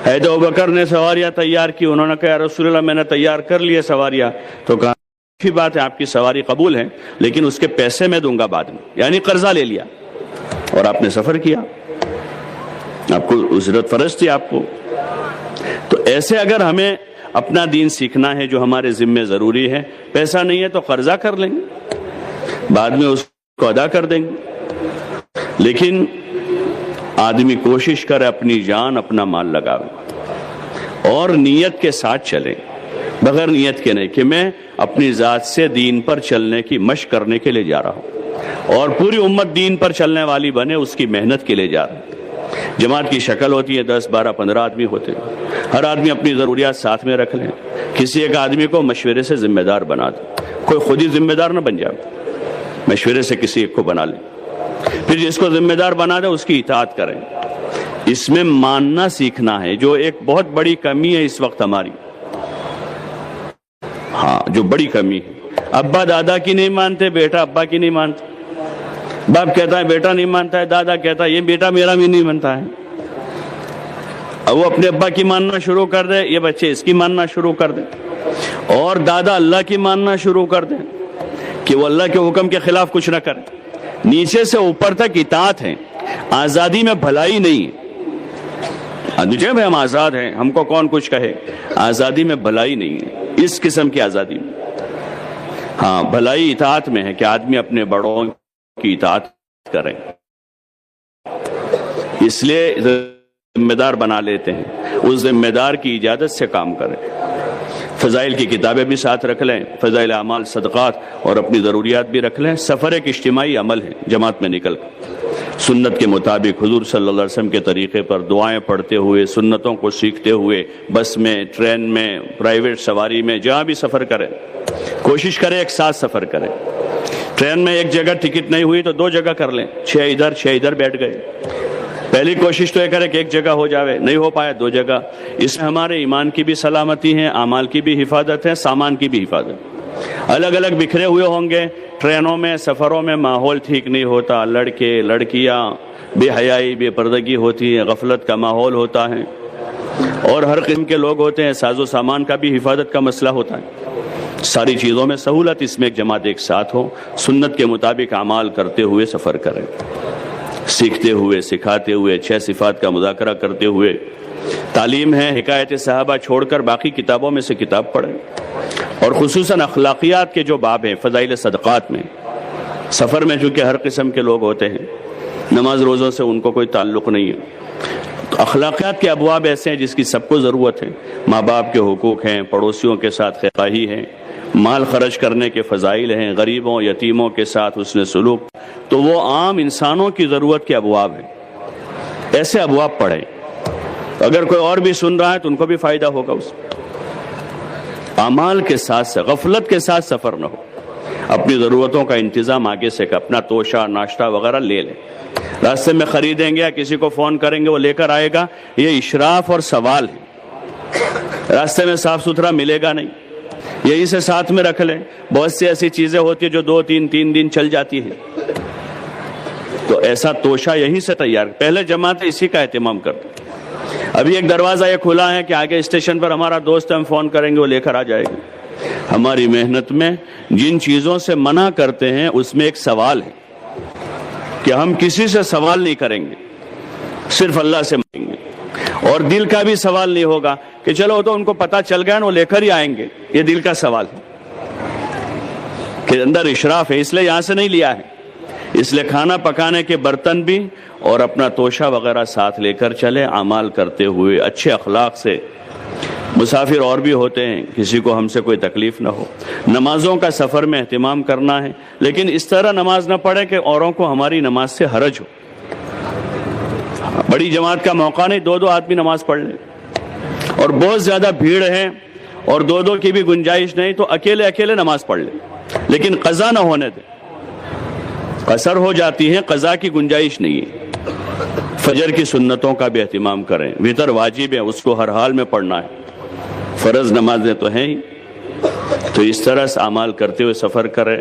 Speaker 1: حضرت ابوبکر نے سواریاں تیار کی، انہوں نے کہا یا رسول اللہ میں نے تیار کر لیے سواریاں، تو کہا اچھی بات ہے آپ کی سواری قبول ہے لیکن اس کے پیسے میں دوں گا بعد میں، یعنی قرضہ لے لیا اور آپ نے سفر کیا، آپ کو اجرت فرض تھی آپ کو۔ تو ایسے اگر ہمیں اپنا دین سیکھنا ہے جو ہمارے ذمے ضروری ہے، پیسہ نہیں ہے تو قرضہ کر لیں گے، بعد میں اس کو ادا کر دیں گے۔ لیکن آدمی کوشش کرے اپنی جان اپنا مال لگاوے اور نیت کے ساتھ چلے، بغیر نیت کے نہیں کہ میں اپنی ذات سے دین پر چلنے کی مشق کرنے کے لیے جا رہا ہوں اور پوری امت دین پر چلنے والی بنے، اس کی محنت کے لیے جا رہا ہے۔ جماعت کی شکل ہوتی ہے 10 12 15 آدمی ہوتے ہیں، ہر آدمی اپنی ضروریات ساتھ میں رکھ لیں، کسی ایک آدمی کو مشورے سے ذمہ دار بنا دیں، کوئی خود ہی ذمہ دار نہ بن جائے، مشورے سے کسی ایک کو بنا لیں، پھر جس کو ذمہ دار بنا دے اس کی اطاعت کریں۔ اس میں ماننا سیکھنا ہے، جو ایک بہت بڑی کمی ہے اس وقت ہماری، ہاں جو بڑی کمی ہے۔ ابا دادا کی نہیں مانتے، بیٹا ابا کی نہیں مانتا، باپ کہتا ہے بیٹا نہیں مانتا ہے، دادا کہتا ہے یہ بیٹا میرا بھی نہیں مانتا ہے، اب وہ اپنے ابا کی ماننا شروع کر دے، یہ بچے اس کی ماننا شروع کر دیں، اور دادا اللہ کی ماننا شروع کر دیں کہ وہ اللہ کے حکم کے خلاف کچھ نہ کرے۔ نیچے سے اوپر تک اطاعت ہے، آزادی میں بھلائی نہیں ہے۔ جب ہم آزاد ہیں، ہم کو کون کچھ کہے، آزادی میں بھلائی نہیں ہے، اس قسم کی آزادی میں۔ ہاں بھلائی اطاعت میں ہے کہ آدمی اپنے بڑوں کی اطاعت کریں، اس لیے ذمہ دار بنا لیتے ہیں، اس ذمہ دار کی اجازت سے کام کریں۔ فضائل کی کتابیں بھی ساتھ رکھ لیں، فضائل اعمال صدقات، اور اپنی ضروریات بھی رکھ لیں۔ سفر ایک اجتماعی عمل ہے، جماعت میں نکل سنت کے مطابق حضور صلی اللہ علیہ وسلم کے طریقے پر دعائیں پڑھتے ہوئے، سنتوں کو سیکھتے ہوئے، بس میں، ٹرین میں، پرائیویٹ سواری میں، جہاں بھی سفر کریں کوشش کریں ایک ساتھ سفر کریں۔ ٹرین میں ایک جگہ ٹکٹ نہیں ہوئی تو 2 جگہ کر لیں، 6 ادھر بیٹھ گئے۔ پہلی کوشش تو یہ کریں کہ ایک جگہ ہو جاوے، نہیں ہو پایا 2 جگہ۔ اس میں ہمارے ایمان کی بھی سلامتی ہے، اعمال کی بھی حفاظت ہے، سامان کی بھی حفاظت۔ الگ الگ بکھرے ہوئے ہوں گے ٹرینوں میں، سفروں میں، ماحول ٹھیک نہیں ہوتا، لڑکے لڑکیاں بے حیائی بے پردگی ہوتی ہے، غفلت کا ماحول ہوتا ہے، اور ہر قسم کے لوگ ہوتے ہیں، ساز و سامان کا بھی حفاظت کا مسئلہ ہوتا ہے۔ ساری چیزوں میں سہولت، اس میں ایک جماعت ایک ساتھ ہو، سنت کے مطابق اعمال کرتے ہوئے سفر کریں، سیکھتے ہوئے، سکھاتے ہوئے، 6 صفات کا مذاکرہ کرتے ہوئے۔ تعلیم ہے، حکایت صحابہ چھوڑ کر باقی کتابوں میں سے کتاب پڑھیں، اور خصوصاً اخلاقیات کے جو باب ہیں فضائل صدقات میں۔ سفر میں چونکہ ہر قسم کے لوگ ہوتے ہیں، نماز روزوں سے ان کو کوئی تعلق نہیں ہے، تو اخلاقیات کے ابواب ایسے ہیں جس کی سب کو ضرورت ہے۔ ماں باپ کے حقوق ہیں، پڑوسیوں کے ساتھ خیرخواہی ہے، مال خرچ کرنے کے فضائل ہیں، غریبوں یتیموں کے ساتھ حسن سلوک، تو وہ عام انسانوں کی ضرورت کے ابواب ہیں۔ ایسے ابواب پڑھیں، اگر کوئی اور بھی سن رہا ہے تو ان کو بھی فائدہ ہوگا اس میں۔ اعمال کے ساتھ غفلت کے ساتھ سفر نہ ہو، اپنی ضرورتوں کا انتظام آگے سے اپنا توشہ ناشتہ وغیرہ لے لیں، راستے میں خریدیں گے یا کسی کو فون کریں گے وہ لے کر آئے گا، یہ اشراف اور سوال ہے۔ راستے میں صاف ستھرا ملے گا نہیں، یہی سے ساتھ میں رکھ لیں۔ بہت سی ایسی چیزیں ہوتی ہیں جو 2-3 دن چل جاتی ہیں، تو ایسا توشہ یہیں سے تیار، پہلے جماعت اسی کا اہتمام کرتے۔ ابھی ایک دروازہ یہ کھلا ہے کہ آگے اسٹیشن پر ہمارا دوست ہے، ہم فون کریں گے وہ لے کر آ جائے گا۔ ہماری محنت میں جن چیزوں سے منع کرتے ہیں اس میں ایک سوال ہے کہ ہم کسی سے سوال نہیں کریں گے، صرف اللہ سے مانگیں گے، اور دل کا بھی سوال نہیں ہوگا کہ چلو تو ان کو پتہ چل گیا نا وہ لے کر ہی آئیں گے، یہ دل کا سوال ہے کہ اندر اشراف ہے، اس لیے یہاں سے نہیں لیا ہے، اس لیے کھانا پکانے کے برتن بھی اور اپنا توشہ وغیرہ ساتھ لے کر چلے، اعمال کرتے ہوئے اچھے اخلاق سے۔ مسافر اور بھی ہوتے ہیں، کسی کو ہم سے کوئی تکلیف نہ ہو۔ نمازوں کا سفر میں اہتمام کرنا ہے، لیکن اس طرح نماز نہ پڑھے کہ اوروں کو ہماری نماز سے حرج ہو۔ بڑی جماعت کا موقع نہیں، 2 آدمی نماز پڑھ لیں، اور بہت زیادہ بھیڑ ہے اور 2 کی بھی گنجائش نہیں تو اکیلے نماز پڑھ لیں، لیکن قضا نہ ہونے دیں۔ قصر ہو جاتی ہے، قضا کی گنجائش نہیں ہے۔ فجر کی سنتوں کا بھی اہتمام کریں، وتر واجب ہے، اس کو ہر حال میں پڑھنا ہے، فرض نمازیں تو ہیں ہی۔ تو اس طرح سے اعمال کرتے ہوئے سفر کریں،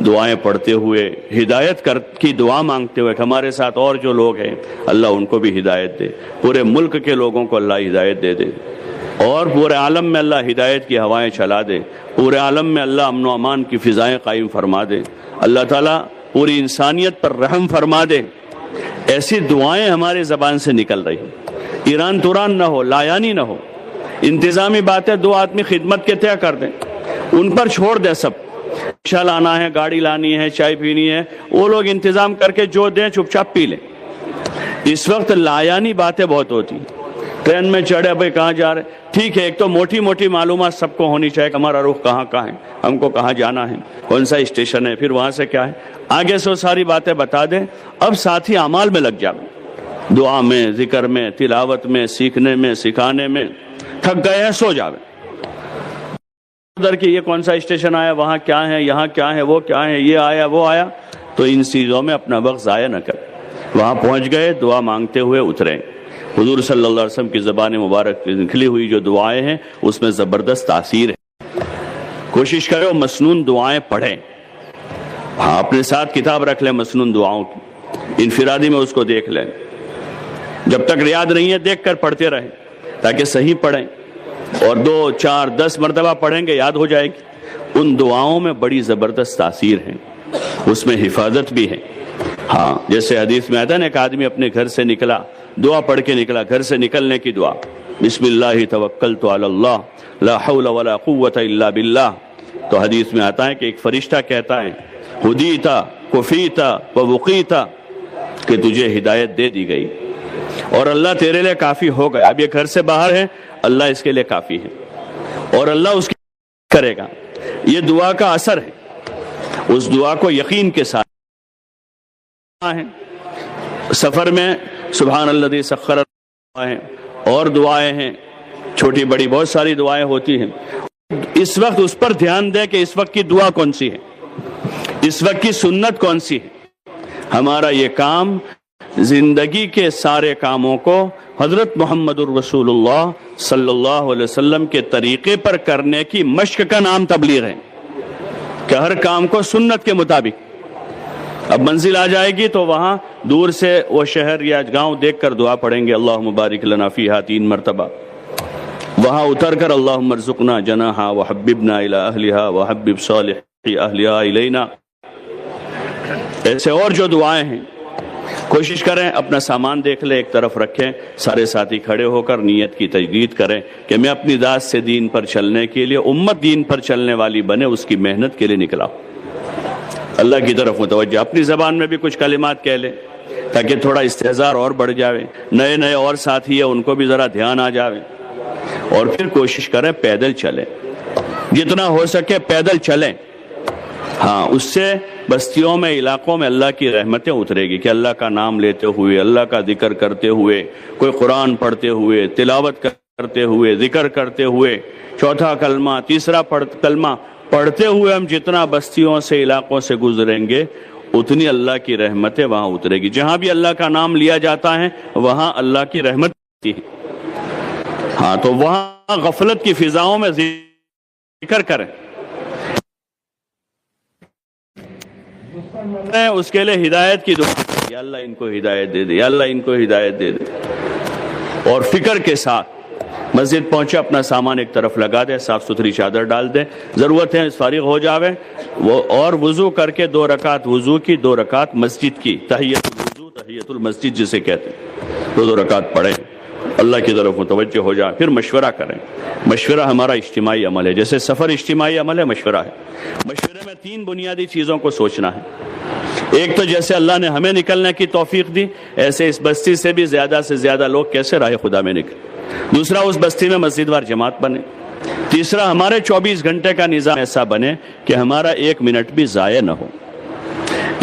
Speaker 1: دعائیں پڑھتے ہوئے، ہدایت کی دعا مانگتے ہوئے کہ ہمارے ساتھ اور جو لوگ ہیں اللہ ان کو بھی ہدایت دے، پورے ملک کے لوگوں کو اللہ ہدایت دے دے، اور پورے عالم میں اللہ ہدایت کی ہوائیں چلا دے، پورے عالم میں اللہ امن و امان کی فضائیں قائم فرما دے، اللہ تعالیٰ پوری انسانیت پر رحم فرما دے۔ ایسی دعائیں ہماری زبان سے نکل رہی ہیں، ایران توران نہ ہو، لایانی نہ ہو، انتظامی باتیں 2 آدمی خدمت کے طے کر دیں، ان پر چھوڑ دیں سب، رکشہ لانا ہے، گاڑی لانی ہے، چائے پینی ہے، وہ لوگ انتظام کر کے جو دیں چپ چاپ پی لیں۔ اس وقت لایانی باتیں بہت ہوتی ہیں، ٹرین میں چڑھے بھائی کہاں جا رہے، ٹھیک ہے، ایک تو موٹی موٹی معلومات سب کو ہونی چاہیے کہ ہمارا رخ کہاں ہے، ہم کو کہاں جانا ہے، کون سا اسٹیشن ہے، پھر وہاں سے کیا ہے، آگے سے وہ ساری باتیں بتا دیں۔ اب ساتھی اعمال میں لگ جائیں، دعا میں، ذکر میں، تلاوت میں، سیکھنے میں، سکھانے میں۔ تھک گئے ہیں سو جاوے، ادھر کہ یہ کون سا اسٹیشن آیا، وہاں کیا ہے، یہاں کیا ہے، وہ کیا ہے، یہ آیا وہ آیا، تو ان چیزوں میں اپنا وقت ضائع نہ کریں۔ وہاں پہنچ گئے، دعا مانگتے ہوئے اتریں۔ حضور صلی اللہ علیہ وسلم کی زبان مبارک نکلی ہوئی جو دعائیں ہیں اس میں زبردست تاثیر ہے۔ کوشش کرو مسنون دعائیں پڑھیں، ہاں اپنے ساتھ کتاب رکھ لیں مسنون دعاؤں کی، انفرادی میں اس کو دیکھ لیں، جب تک یاد نہیں ہے دیکھ کر پڑھتے رہیں تاکہ صحیح پڑھیں، اور 2 4 10 مرتبہ پڑھیں گے یاد ہو جائے گی۔ ان دعاؤں میں بڑی زبردست تاثیر ہے، اس میں حفاظت بھی ہے۔ ہاں جیسے حدیث میں آتا ہے نا، ایک آدمی اپنے گھر سے نکلا، دعا پڑھ کے نکلا، گھر سے نکلنے کی دعا، بسم اللہ توکلت علی اللہ لا حول ولا قوت الا باللہ، تو حدیث میں آتا ہے کہ ایک فرشتہ کہتا ہے ہدیتا کفیتا ووقیتا، کہ تجھے ہدایت دے دی گئی اور اللہ تیرے لئے کافی ہو گیا۔ اب یہ گھر سے باہر ہے، اللہ اس کے لئے کافی ہے اور اللہ اس کی کرے گا۔ یہ دعا کا اثر ہے، اس دعا کو یقین کے ساتھ ہے۔ سفر میں سبحان الذی سخر ہیں اور دعائیں ہیں، چھوٹی بڑی بہت ساری دعائیں ہوتی ہیں. اس وقت اس پر دھیان دیں کہ اس وقت کی دعا کون سی ہے، اس وقت کی سنت کون سی ہے. ہمارا یہ کام زندگی کے سارے کاموں کو حضرت محمد الرسول اللہ صلی اللہ علیہ وسلم کے طریقے پر کرنے کی مشق کا نام تبلیغ ہے، کہ ہر کام کو سنت کے مطابق. اب منزل آ جائے گی تو وہاں دور سے وہ شہر یا گاؤں دیکھ کر دعا پڑھیں گے اللہم بارک لنا فیہا 3 مرتبہ. وہاں اتر کر اللہم ارزقنا جناحا وحببنا الی اہلہا وحبب صالحی اہلہا الینا. ایسے اور جو دعائیں ہیں کوشش کریں اپنا سامان دیکھ لیں، ایک طرف رکھیں، سارے ساتھی کھڑے ہو کر نیت کی تجدید کریں کہ میں اپنی ذات سے دین پر چلنے کے لیے، امت دین پر چلنے والی بنے، اس کی محنت کے لیے نکلا. اللہ کی طرف متوجہ، اپنی زبان میں بھی کچھ کلمات کہہ لیں تاکہ تھوڑا استحضار اور بڑھ جاوے، نئے نئے اور ساتھی ہیں ان کو بھی ذرا دھیان آ جاوے. اور پھر کوشش کریں پیدل چلیں، جتنا ہو سکے پیدل چلیں. ہاں، اس سے بستیوں میں، علاقوں میں اللہ کی رحمتیں اترے گی کہ اللہ کا نام لیتے ہوئے، اللہ کا ذکر کرتے ہوئے، کوئی قرآن پڑھتے ہوئے، تلاوت کرتے ہوئے، ذکر کرتے ہوئے، چوتھا کلمہ، تیسرا کلمہ پڑھتے ہوئے ہم جتنا بستیوں سے، علاقوں سے گزریں گے اتنی اللہ کی رحمتیں وہاں اترے گی. جہاں بھی اللہ کا نام لیا جاتا ہے وہاں اللہ کی رحمت ہوتی ہے. ہاں، تو وہاں غفلت کی فضاؤں میں ذکر کریں، اس کے لئے ہدایت کی دعا، یا اللہ ان کو ہدایت دے دے، یا اللہ ان کو ہدایت دے دے. اور فکر کے ساتھ مسجد پہنچے، اپنا سامان ایک طرف لگا دے، صاف ستھری چادر ڈال دے، ضرورت ہے فارغ ہو جاوے وہ، اور وضو کر کے 2 رکعت وضو کی، 2 رکعت مسجد کی، تحیت الوضو تحیت المسجد جسے کہتے ہیں، 2 رکعت پڑھیں، اللہ کی طرف متوجہ ہو جائیں. پھر مشورہ کریں. مشورہ ہمارا اجتماعی عمل ہے، جیسے سفر اجتماعی عمل ہے، مشورہ ہے. مشورے میں 3 بنیادی چیزوں کو سوچنا ہے. ایک تو جیسے اللہ نے ہمیں نکلنے کی توفیق دی، ایسے اس بستی سے بھی زیادہ سے زیادہ لوگ کیسے راہ خدا میں نکلیں. دوسرا، اس بستی میں مسجد وار جماعت بنے. تیسرا، ہمارے 24 گھنٹے کا نظام ایسا بنے کہ ہمارا 1 منٹ بھی ضائع نہ ہو.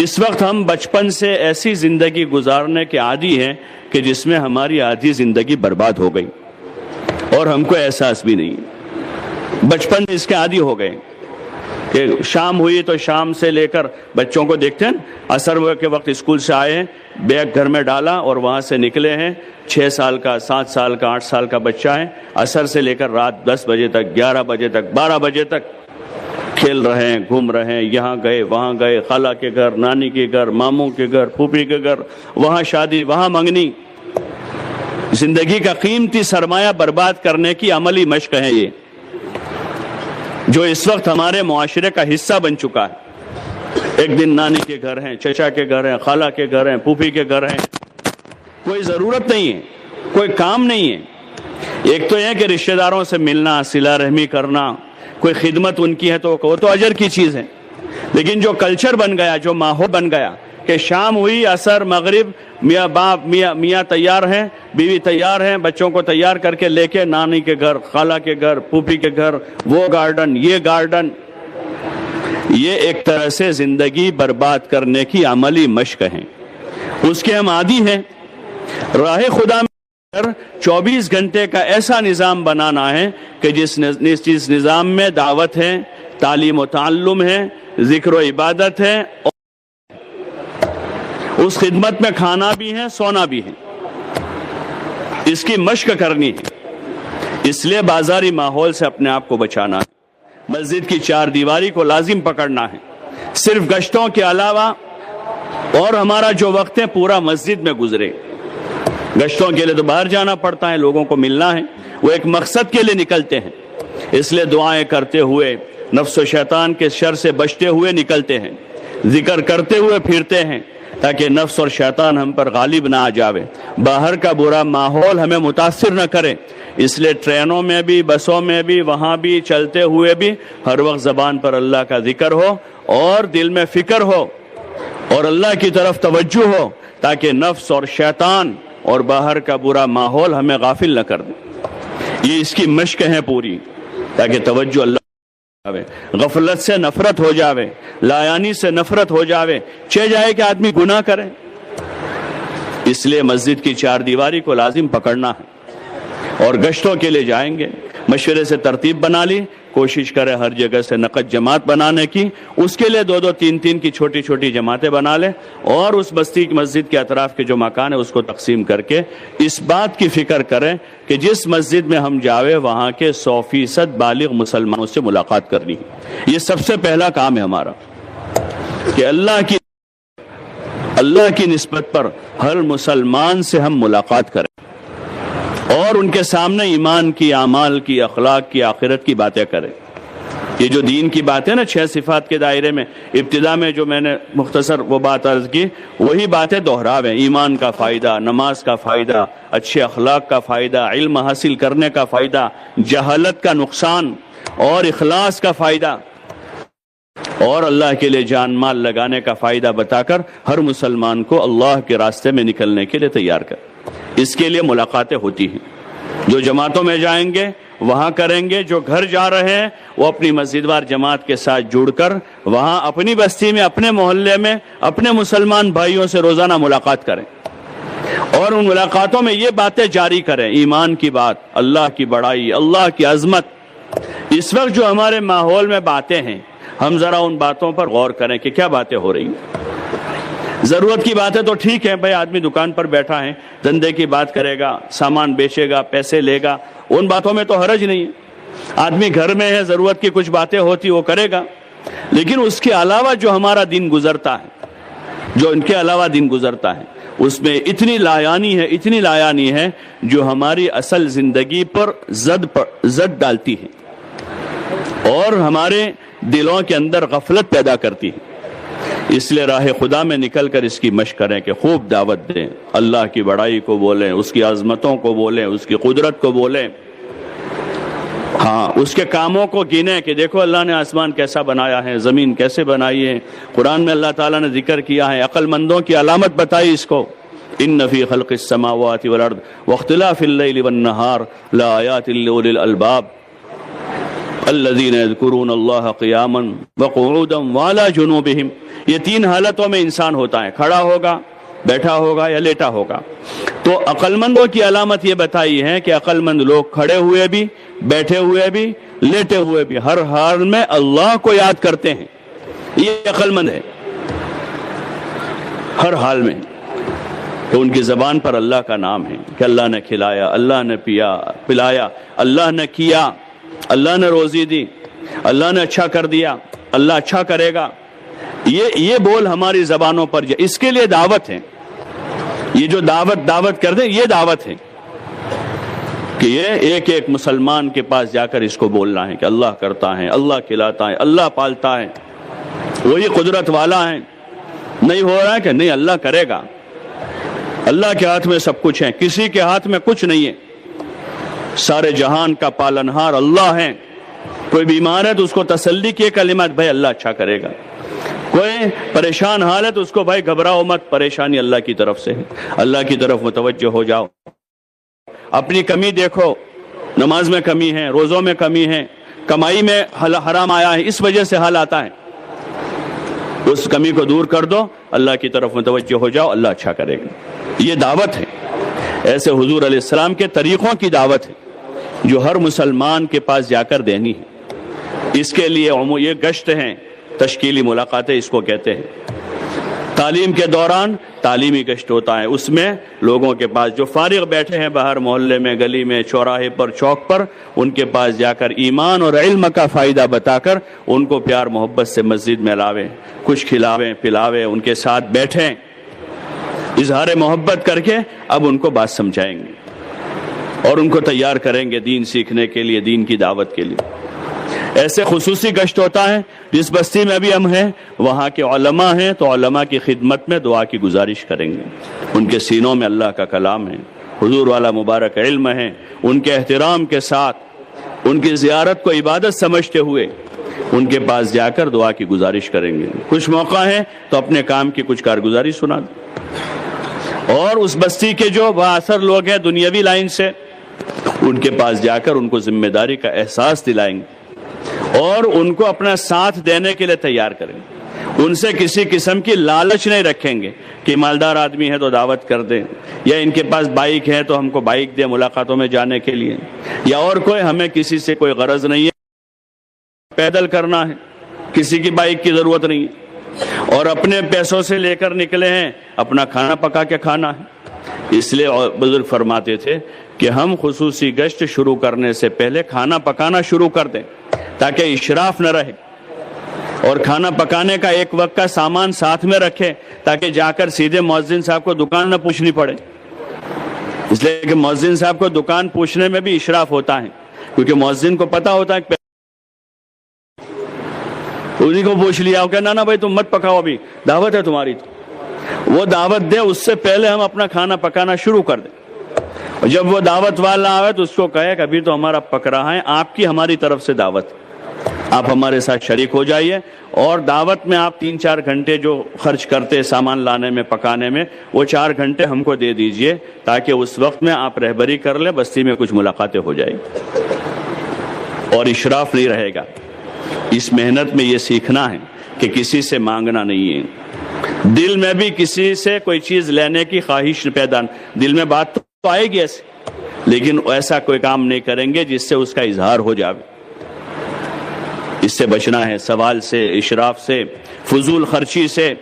Speaker 1: اس وقت ہم بچپن سے ایسی زندگی گزارنے کے عادی ہیں کہ جس میں ہماری آدھی زندگی برباد ہو گئی اور ہم کو احساس بھی نہیں. بچپن میں اس کے عادی ہو گئے کہ شام ہوئی تو شام سے لے کر بچوں کو دیکھتے ہیں، عصر کے وقت اسکول سے آئے ہیں، بیگ گھر میں ڈالا اور وہاں سے نکلے ہیں. 6 سال کا، 7 سال کا، 8 سال کا بچہ ہے، عصر سے لے کر رات 10 بجے تک، 11 بجے تک، 12 بجے تک کھیل رہے ہیں، گھوم رہے ہیں، یہاں گئے وہاں گئے، خالہ کے گھر، نانی کے گھر، ماموں کے گھر، پھوپھی کے گھر، وہاں شادی، وہاں منگنی. زندگی کا قیمتی سرمایہ برباد کرنے کی عملی مشق ہے یہ، جو اس وقت ہمارے معاشرے کا حصہ بن چکا ہے. ایک دن نانی کے گھر ہیں، چچا کے گھر ہیں، خالہ کے گھر ہیں، پھوپھی کے گھر ہیں، کوئی ضرورت نہیں ہے، کوئی کام نہیں ہے. ایک تو یہ کہ رشتہ داروں سے ملنا، صلہ رحمی کرنا، کوئی خدمت ان کی ہے تو وہ تو اجر کی چیز ہے. لیکن جو کلچر بن گیا، جو ماحول بن گیا کہ شام ہوئی، عصر، مغرب، میاں باپ، میاں تیار ہیں، بیوی تیار ہیں، بچوں کو تیار کر کے لے کے نانی کے گھر، خالہ کے گھر، پھوپھی کے گھر، وہ گارڈن، یہ گارڈن. یہ ایک طرح سے زندگی برباد کرنے کی عملی مشق ہے، اس کے ہم عادی ہیں. راہ خدا میں 24 گھنٹے کا ایسا نظام بنانا ہے کہ جس نظام میں دعوت ہے، تعلیم و تعلم ہے، ذکر و عبادت ہے، اور اس خدمت میں کھانا بھی ہے، سونا بھی ہے. اس کی مشق کرنی ہے. اس لیے بازاری ماحول سے اپنے آپ کو بچانا ہے. مسجد کی 4 دیواری کو لازم پکڑنا ہے. صرف گشتوں کے علاوہ اور ہمارا جو وقت ہے پورا مسجد میں گزرے. گشتوں کے لیے تو باہر جانا پڑتا ہے، لوگوں کو ملنا ہے، وہ ایک مقصد کے لیے نکلتے ہیں. اس لیے دعائیں کرتے ہوئے، نفس و شیطان کے شر سے بچتے ہوئے نکلتے ہیں، ذکر کرتے ہوئے پھرتے ہیں تاکہ نفس اور شیطان ہم پر غالب نہ آ جاوے، باہر کا برا ماحول ہمیں متاثر نہ کرے. اس لیے ٹرینوں میں بھی، بسوں میں بھی، وہاں بھی، چلتے ہوئے بھی ہر وقت زبان پر اللہ کا ذکر ہو اور دل میں فکر ہو اور اللہ کی طرف توجہ ہو تاکہ نفس اور شیطان اور باہر کا برا ماحول ہمیں غافل نہ کر دے. یہ اس کی مشق ہے پوری، تاکہ توجہ اللہ جاوے، غفلت سے نفرت ہو جاوے، لایانی سے نفرت ہو جاوے، چہ جائے کہ آدمی گناہ کرے. اس لیے مسجد کی چار دیواری کو لازم پکڑنا ہے، اور گشتوں کے لیے جائیں گے مشورے سے ترتیب بنا لی، کوشش کرے ہر جگہ سے نقد جماعت بنانے کی، اس کے لیے 2-2 3-3 کی چھوٹی چھوٹی جماعتیں بنا لے، اور اس بستی کی مسجد کے اطراف کے جو مکان ہے اس کو تقسیم کر کے اس بات کی فکر کریں کہ جس مسجد میں ہم جاوے وہاں کے 100% بالغ مسلمانوں سے ملاقات کرنی ہے۔ یہ سب سے پہلا کام ہے ہمارا کہ اللہ کی نسبت پر ہر مسلمان سے ہم ملاقات کریں اور ان کے سامنے ایمان کی، اعمال کی، اخلاق کی، آخرت کی باتیں کریں۔ یہ جو دین کی باتیں نا 6 صفات کے دائرے میں ابتدا میں جو میں نے مختصر وہ بات عرض کی، وہی باتیں دہراویں، ایمان کا فائدہ، نماز کا فائدہ، اچھے اخلاق کا فائدہ، علم حاصل کرنے کا فائدہ، جہالت کا نقصان اور اخلاص کا فائدہ، اور اللہ کے لیے جان مال لگانے کا فائدہ بتا کر ہر مسلمان کو اللہ کے راستے میں نکلنے کے لیے تیار کر۔ اس کے لیے ملاقاتیں ہوتی ہیں، جو جماعتوں میں جائیں گے وہاں کریں گے، جو گھر جا رہے ہیں وہ اپنی مسجد وار جماعت کے ساتھ جڑ کر وہاں اپنی بستی میں، اپنے محلے میں، اپنے مسلمان بھائیوں سے روزانہ ملاقات کریں، اور ان ملاقاتوں میں یہ باتیں جاری کریں، ایمان کی بات، اللہ کی بڑائی، اللہ کی عظمت۔ اس وقت جو ہمارے ماحول میں باتیں ہیں، ہم ذرا ان باتوں پر غور کریں کہ کیا باتیں ہو رہی ہیں۔ ضرورت کی باتیں تو ٹھیک ہے، بھائی آدمی دکان پر بیٹھا ہے، دھندے کی بات کرے گا، سامان بیچے گا، پیسے لے گا، ان باتوں میں تو حرج نہیں ہے۔ آدمی گھر میں ہے، ضرورت کی کچھ باتیں ہوتی وہ کرے گا، لیکن اس کے علاوہ جو ہمارا دن گزرتا ہے، جو ان کے علاوہ دن گزرتا ہے، اس میں اتنی لایانی ہے جو ہماری اصل زندگی پر زد ڈالتی ہے اور ہمارے دلوں کے اندر غفلت پیدا کرتی ہے۔ اس لیے راہ خدا میں نکل کر اس کی مشق کریں کہ خوب دعوت دیں، اللہ کی بڑائی کو بولیں، اس کی عظمتوں کو بولیں، اس کی قدرت کو بولیں، ہاں اس کے کاموں کو گنیں کہ دیکھو اللہ نے آسمان کیسا بنایا ہے، زمین کیسے بنائی ہے۔ قرآن میں اللہ تعالیٰ نے ذکر کیا ہے، عقل مندوں کی علامت بتائی اس کو، ان فی خلق السماوات والارض واختلاف اللیل والنہار لآیات لأولی الالباب الذین یذکرون اللہ قیاما وقعودا وعلی جنوبہم۔ یہ 3 حالتوں میں انسان ہوتا ہے، کھڑا ہوگا، بیٹھا ہوگا یا لیٹا ہوگا۔ تو عقل مندوں کی علامت یہ بتائی ہے کہ عقل مند لوگ کھڑے ہوئے بھی، بیٹھے ہوئے بھی، لیٹے ہوئے بھی ہر حال میں اللہ کو یاد کرتے ہیں۔ یہ عقل مند ہے ہر حال میں، تو ان کی زبان پر اللہ کا نام ہے کہ اللہ نے کھلایا، اللہ نے پلایا، اللہ نے کیا، اللہ نے روزی دی، اللہ نے اچھا کر دیا، اللہ اچھا کرے گا۔ یہ بول ہماری زبانوں پر، اس کے لیے دعوت ہے۔ یہ جو دعوت کر دیں، یہ دعوت ہے کہ یہ ایک مسلمان کے پاس جا کر اس کو بولنا ہے کہ اللہ کرتا ہے، اللہ کھلاتا ہے، اللہ پالتا ہے، وہی قدرت والا ہے۔ نہیں ہو رہا ہے کہ نہیں، اللہ کرے گا، اللہ کے ہاتھ میں سب کچھ ہے، کسی کے ہاتھ میں کچھ نہیں ہے، سارے جہان کا پالنہار اللہ ہے۔ کوئی بیمار ہے تو اس کو تسلی کی کلمات، بھائی اللہ اچھا کرے گا۔ کوئی پریشان حال ہے تو اس کو بھائی گھبراؤ مت، پریشانی اللہ کی طرف سے ہے، اللہ کی طرف متوجہ ہو جاؤ۔ اپنی کمی دیکھو، نماز میں کمی ہے، روزوں میں کمی ہے، کمائی میں حرام آیا ہے، اس وجہ سے حال آتا ہے، اس کمی کو دور کر دو، اللہ کی طرف متوجہ ہو جاؤ، اللہ اچھا کرے گا۔ یہ دعوت ہے، ایسے حضور علیہ السلام کے طریقوں کی دعوت ہے جو ہر مسلمان کے پاس جا کر دینی ہے۔ اس کے لیے یہ گشت ہیں، تشکیلی ملاقاتیں اس کو کہتے ہیں۔ تعلیم کے دوران تعلیمی گشت ہوتا ہے، اس میں لوگوں کے پاس جو فارغ بیٹھے ہیں باہر محلے میں، گلی میں، چوراہے پر، چوک پر، ان کے پاس جا کر ایمان اور علم کا فائدہ بتا کر ان کو پیار محبت سے مسجد میں لاویں، کچھ کھلاویں پلاویں، ان کے ساتھ بیٹھیں، اظہار محبت کر کے اب ان کو بات سمجھائیں گے اور ان کو تیار کریں گے دین سیکھنے کے لیے، دین کی دعوت کے لیے۔ ایسے خصوصی گشت ہوتا ہے، جس بستی میں ابھی ہم ہیں وہاں کے علماء ہیں تو علماء کی خدمت میں دعا کی گزارش کریں گے۔ ان کے سینوں میں اللہ کا کلام ہے، حضور والا مبارک علم ہے، ان کے احترام کے ساتھ ان کی زیارت کو عبادت سمجھتے ہوئے ان کے پاس جا کر دعا کی گزارش کریں گے۔ کچھ موقع ہے تو اپنے کام کی کچھ کارگزاری سنا دیں، اور اس بستی کے جو با اثر لوگ ہیں دنیاوی لائن سے، ان کے پاس جا کر ان کو ذمہ داری کا احساس دلائیں گے اور ان کو اپنا ساتھ دینے کے لیے تیار کریں گے۔ ان سے کسی قسم کی لالچ نہیں رکھیں گے کہ مالدار آدمی ہے تو دعوت کر دیں، یا ان کے پاس بائک ہے تو ہم کو بائک دے ملاقاتوں میں جانے کے لیے، یا اور کوئی ہمیں کسی سے کوئی غرض نہیں ہے، پیدل کرنا ہے، کسی کی بائک کی ضرورت نہیں ہے، اور اپنے پیسوں سے لے کر نکلے ہیں، اپنا کھانا پکا کے کھانا ہے۔ اس لیے بزرگ فرماتے تھے کہ ہم خصوصی گشت شروع کرنے سے پہلے کھانا پکانا شروع کر دیں تاکہ اشراف نہ رہے، اور کھانا پکانے کا ایک وقت کا سامان ساتھ میں رکھے تاکہ جا کر سیدھے مؤذن صاحب کو دکان نہ پوچھنی پڑے، اس لیے کہ مؤذن صاحب کو دکان پوچھنے میں بھی اشراف ہوتا ہے، کیونکہ مؤذن کو پتا ہوتا ہے کہ انہیں کو پوچھ لیا کہ نا بھائی تم مت پکاؤ، ابھی دعوت ہے تمہاری، تو وہ دعوت دے اس سے پہلے ہم اپنا کھانا پکانا شروع کر دیں۔ جب وہ دعوت والا آئے تو اس کو کہے کہ ابھی تو ہمارا پک رہا ہے، آپ کی ہماری طرف سے دعوت، آپ ہمارے ساتھ شریک ہو جائیے، اور دعوت میں آپ 3-4 گھنٹے جو خرچ کرتے سامان لانے میں پکانے میں، وہ 4 گھنٹے ہم کو دے دیجئے تاکہ اس وقت میں آپ رہبری کر لیں، بستی میں کچھ ملاقاتیں ہو جائیں اور اشراف نہیں رہے گا۔ اس محنت میں یہ سیکھنا ہے کہ کسی سے مانگنا نہیں ہے، دل میں بھی کسی سے کوئی چیز لینے کی خواہش پیدا، دل میں بات تو آئے گی ایسے، لیکن ایسا کوئی کام نہیں کریں گے جس سے اس کا اظہار ہو جائے۔ اس سے بچنا ہے، سوال سے، اشراف سے، فضول خرچی سے،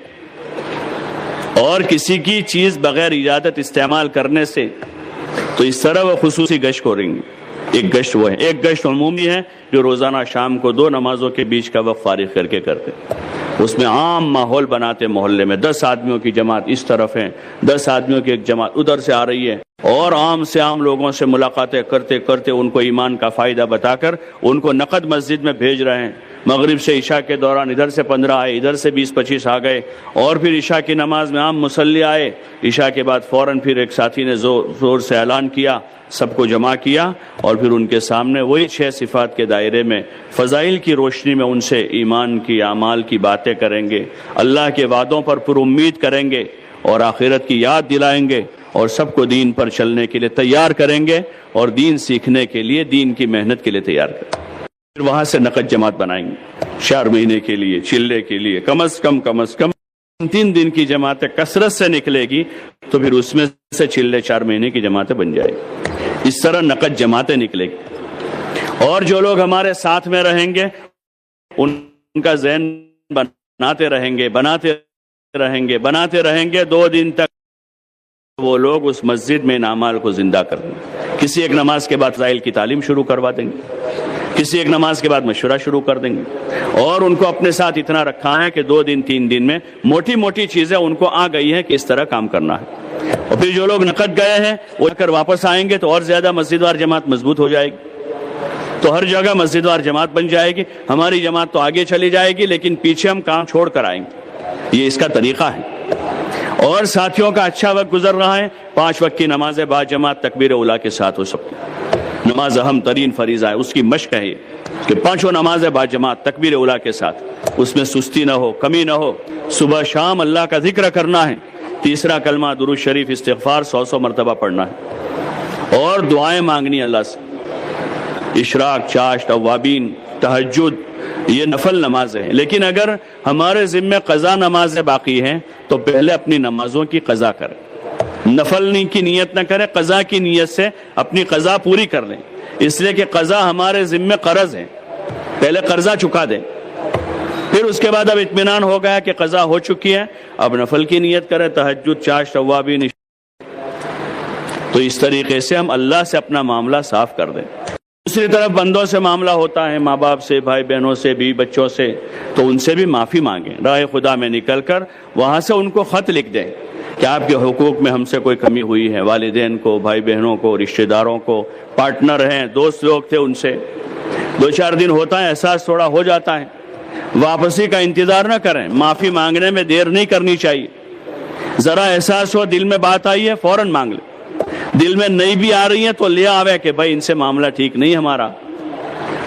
Speaker 1: اور کسی کی چیز بغیر اجازت استعمال کرنے سے۔ تو اس طرح وہ خصوصی گشت کریں گے۔ ایک گشت وہ ہے، ایک گشت عمومی ہے جو روزانہ شام کو 2 نمازوں کے بیچ کا وقت فارغ کر کے کرتے، اس میں عام ماحول بناتے، محلے میں 10 آدمیوں کی جماعت اس طرف ہے، 10 آدمیوں کی ایک جماعت ادھر سے آ رہی ہے، اور عام سے عام لوگوں سے ملاقاتیں کرتے کرتے ان کو ایمان کا فائدہ بتا کر ان کو نقد مسجد میں بھیج رہے ہیں۔ مغرب سے عشاء کے دوران ادھر سے 15 آئے، ادھر سے 20-25 آ گئے، اور پھر عشاء کی نماز میں عام مصلی آئے، عشاء کے بعد فوراً پھر ایک ساتھی نے زور سے اعلان کیا، سب کو جمع کیا، اور پھر ان کے سامنے وہی 6 صفات کے دائرے میں فضائل کی روشنی میں ان سے ایمان کی اعمال کی باتیں کریں گے، اللہ کے وعدوں پر پر امید کریں گے، اور آخرت کی یاد دلائیں گے، اور سب کو دین پر چلنے کے لیے تیار کریں گے، اور دین سیکھنے کے لیے، دین کی محنت کے لیے تیار کریں گے۔ پھر وہاں سے نقد جماعت بنائیں گے 4 مہینے کے لیے، چلے کے لیے، کم از کم 3 دن کی جماعتیں کثرت سے نکلے گی تو پھر اس میں سے چلے 4 مہینے کی جماعتیں بن جائے گی۔ اس طرح نقد جماعتیں نکلے گی، اور جو لوگ ہمارے ساتھ میں رہیں گے ان کا ذہن بناتے رہیں گے 2 دن تک وہ لوگ اس مسجد میں ان اعمال کو زندہ کر دیں گے۔ کسی ایک نماز کے بعد فضائل کی تعلیم شروع کروا دیں گے، کسی ایک نماز کے بعد مشورہ شروع کر دیں گے، اور ان کو اپنے ساتھ اتنا رکھا ہے کہ 2 دن 3 دن میں موٹی چیزیں ان کو آ گئی ہیں کہ اس طرح کام کرنا ہے۔ اور پھر جو لوگ نقد گئے ہیں وہ کر واپس آئیں گے تو اور زیادہ مسجد وار جماعت مضبوط ہو جائے گی، تو ہر جگہ مسجد وار جماعت بن جائے گی، ہماری جماعت تو آگے چلی جائے گی لیکن پیچھے ہم کام چھوڑ کر آئیں گے۔ یہ اس کا طریقہ ہے۔ اور ساتھیوں کا اچھا وقت گزر رہا ہے، 5 وقت کی نمازیں با جماعت تکبیر اولیٰ کے ساتھ ہو سکتی ہے۔ نماز اہم ترین فریضہ ہے، اس کی مشق ہے کہ 5 نمازیں با جماعت تکبیر اولیٰ کے ساتھ، اس میں سستی نہ ہو، کمی نہ ہو، صبح شام اللہ کا ذکر کرنا ہے، تیسرا کلمہ درود شریف استغفار 100 مرتبہ پڑھنا ہے، اور دعائیں مانگنی اللہ سے۔ اشراق، چاشت، اوابین، تہجد یہ نفل نمازیں ہیں، لیکن اگر ہمارے ذمہ قضا نمازیں باقی ہیں تو پہلے اپنی نمازوں کی قضا کریں، نفل کی نیت نہ کریں، قضا کی نیت سے اپنی قضا پوری کر لیں، اس لیے کہ قضا ہمارے ذمہ قرض ہے، پہلے قرضہ چکا دیں، پھر اس کے بعد اب اطمینان ہو گیا کہ قضا ہو چکی ہے، اب نفل کی نیت کریں، تہجد، چاشت، اوابین۔ تو اس طریقے سے ہم اللہ سے اپنا معاملہ صاف کر دیں۔ دوسری طرف بندوں سے معاملہ ہوتا ہے، ماں باپ سے، بھائی بہنوں سے، بیوی بچوں سے، تو ان سے بھی معافی مانگیں، راہ خدا میں نکل کر وہاں سے ان کو خط لکھ دیں کہ آپ کے حقوق میں ہم سے کوئی کمی ہوئی ہے، والدین کو، بھائی بہنوں کو، رشتہ داروں کو، پارٹنر ہیں، دوست لوگ تھے، ان سے 2-4 دن ہوتا ہے، احساس تھوڑا ہو جاتا ہے، واپسی کا انتظار نہ کریں، معافی مانگنے میں دیر نہیں کرنی چاہیے، ذرا احساس ہو دل میں بات آئی ہے فوراً مانگ لیں، دل میں نہیں بھی آ رہی ہے تو لے آوے کہ بھائی ان سے معاملہ ٹھیک نہیں ہمارا،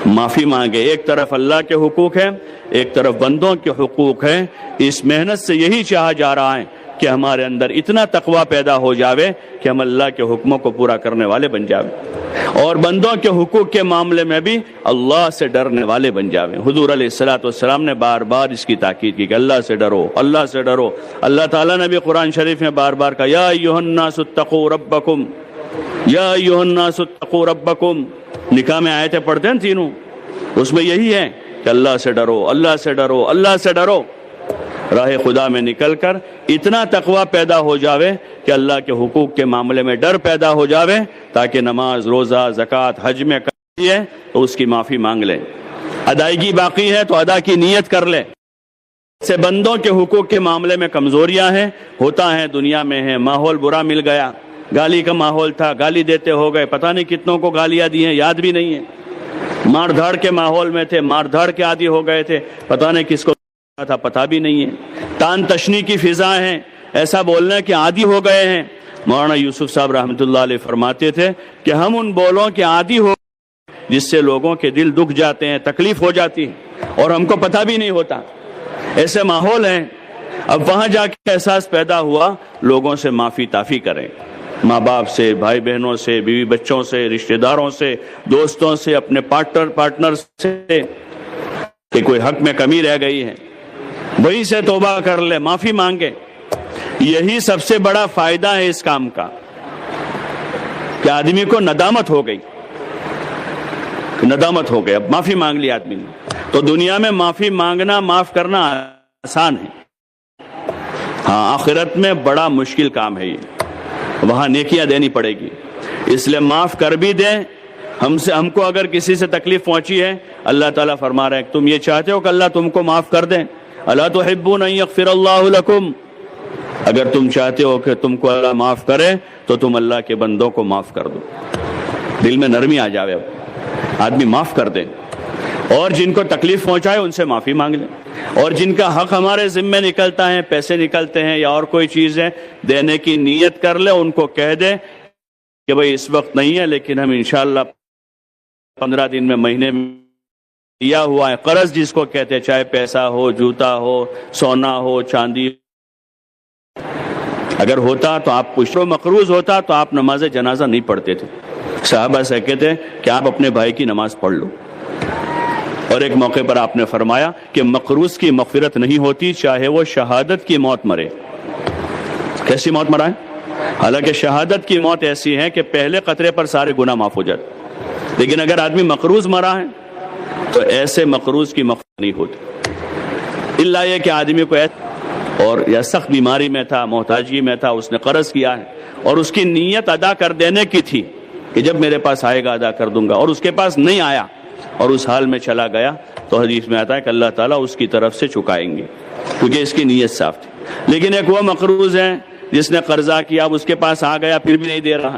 Speaker 1: معافی مانگے۔ ایک طرف اللہ کے حقوق ہیں، ایک طرف بندوں کے حقوق ہیں، اس محنت سے یہی چاہا جا رہا ہے کہ ہمارے اندر اتنا تقوی پیدا ہو جاوے کہ ہم اللہ کے حکموں کو پورا کرنے والے بن جاوے اور بندوں کے حقوق کے معاملے میں بھی اللہ سے ڈرنے والے بن جاوے۔ حضور علیہ الصلوۃ والسلام نے بار بار اس کی تاکید کی کہ اللہ سے ڈرو، اللہ سے ڈرو۔ اللہ تعالیٰ نے بھی قرآن شریف میں بار بار کہا یا ایھا الناس اتقوا ربکم، یا ایھا الناس اتقوا ربکم۔ نکاح میں آیتیں پڑھتے ہیں تینوں، اس میں یہی ہے کہ اللہ سے ڈرو، اللہ سے ڈرو، اللہ سے ڈرو۔ راہ خدا میں نکل کر اتنا تقوی پیدا ہو جاوے کہ اللہ کے حقوق کے معاملے میں ڈر پیدا ہو جاوے، تاکہ نماز، روزہ، زکوٰۃ، حج میں کرنی ہے تو اس کی معافی مانگ لے، ادائیگی باقی ہے تو ادا کی نیت کر لے۔ سے بندوں کے حقوق کے معاملے میں کمزوریاں ہیں، ہوتا ہے دنیا میں ہے، ماحول برا مل گیا، گالی کا ماحول تھا، گالی دیتے ہو گئے، پتہ نہیں کتنوں کو گالیاں دی ہیں، یاد بھی نہیں ہے۔ مار دھاڑ کے ماحول میں تھے، مار دھاڑ کے عادی ہو گئے تھے، پتہ نہیں کس کو تھا، پتہ بھی نہیں ہے۔ تان تشنی کی فضا ہیں، ایسا بولنے کے عادی ہو گئے ہیں۔ مولانا یوسف صاحب رحمۃ اللہ علیہ فرماتے تھے کہ ہم ان بولوں کے عادی ہو جس سے لوگوں کے دل دکھ جاتے ہیں، تکلیف ہو جاتی ہے اور ہم کو پتہ بھی نہیں ہوتا، ایسے ماحول ہیں۔ اب وہاں جا کے احساس پیدا ہوا، لوگوں سے معافی تافی کریں، ماں باپ سے، بھائی بہنوں سے، بیوی بچوں سے، رشتہ داروں سے، دوستوں سے، اپنے پارٹنر سے کہ کوئی حق میں کمی رہ گئی ہے، وہی سے توبہ کر لے، معافی مانگے۔ یہی سب سے بڑا فائدہ ہے اس کام کا کہ آدمی کو ندامت ہو گئی، ندامت ہو گئی، اب معافی مانگ لی آدمی نے تو دنیا میں معافی مانگنا، معاف کرنا آسان ہے، ہاں آخرت میں بڑا مشکل کام ہے یہ، وہاں نیکیاں دینی پڑے گی۔ اس لیے معاف کر بھی دیں، ہم کو اگر کسی سے تکلیف پہنچی ہے، اللہ تعالیٰ فرما رہے ہیں کہ تم یہ چاہتے ہو کہ اللہ تم کو معاف کر دیں، الا تحبون ان یغفر اللہ لکم، اگر تم چاہتے ہو کہ تم کو اللہ معاف کرے تو تم اللہ کے بندوں کو معاف کر دو، دل میں نرمی آ جاوے، اب آدمی معاف کر دے، اور جن کو تکلیف پہنچائے ان سے معافی مانگ لیں، اور جن کا حق ہمارے ذمے نکلتا ہے، پیسے نکلتے ہیں یا اور کوئی چیز ہے، دینے کی نیت کر لے، ان کو کہہ دے کہ بھئی اس وقت نہیں ہے لیکن ہم انشاءاللہ 15 دن میں، مہینے میں دیا ہوا ہے قرض جس کو کہتے ہیں، چاہے پیسہ ہو، جوتا ہو، سونا ہو، چاندی، اگر ہوتا تو آپ پشتو مقروض ہوتا تو آپ نماز جنازہ نہیں پڑھتے تھے۔ صحابہ سے کہتے کہ آپ اپنے بھائی کی نماز پڑھ لو، اور ایک موقع پر آپ نے فرمایا کہ مقروض کی مغفرت نہیں ہوتی چاہے وہ شہادت کی موت مرے۔ کیسی موت مرا ہے؟ حالانکہ شہادت کی موت ایسی ہے کہ پہلے قطرے پر سارے گناہ معاف ہو جاتے، لیکن اگر آدمی مقروض مرا ہے تو ایسے مقروض کی مغفرت نہیں ہوتی، الا یہ کہ آدمی کو اور یا سخت بیماری میں تھا، محتاجی میں تھا، اس نے قرض کیا ہے اور اس کی نیت ادا کر دینے کی تھی کہ جب میرے پاس آئے گا ادا کر دوں گا، اور اس کے پاس نہیں آیا اور اس حال میں چلا گیا، تو حدیث میں آتا ہے کہ اللہ تعالیٰ اس کی طرف سے چکائیں گے کیونکہ اس کی نیت صاف تھی۔ لیکن ایک وہ مقروض ہے جس نے قرضہ کیا، اب اس کے پاس آ گیا پھر بھی نہیں دے رہا،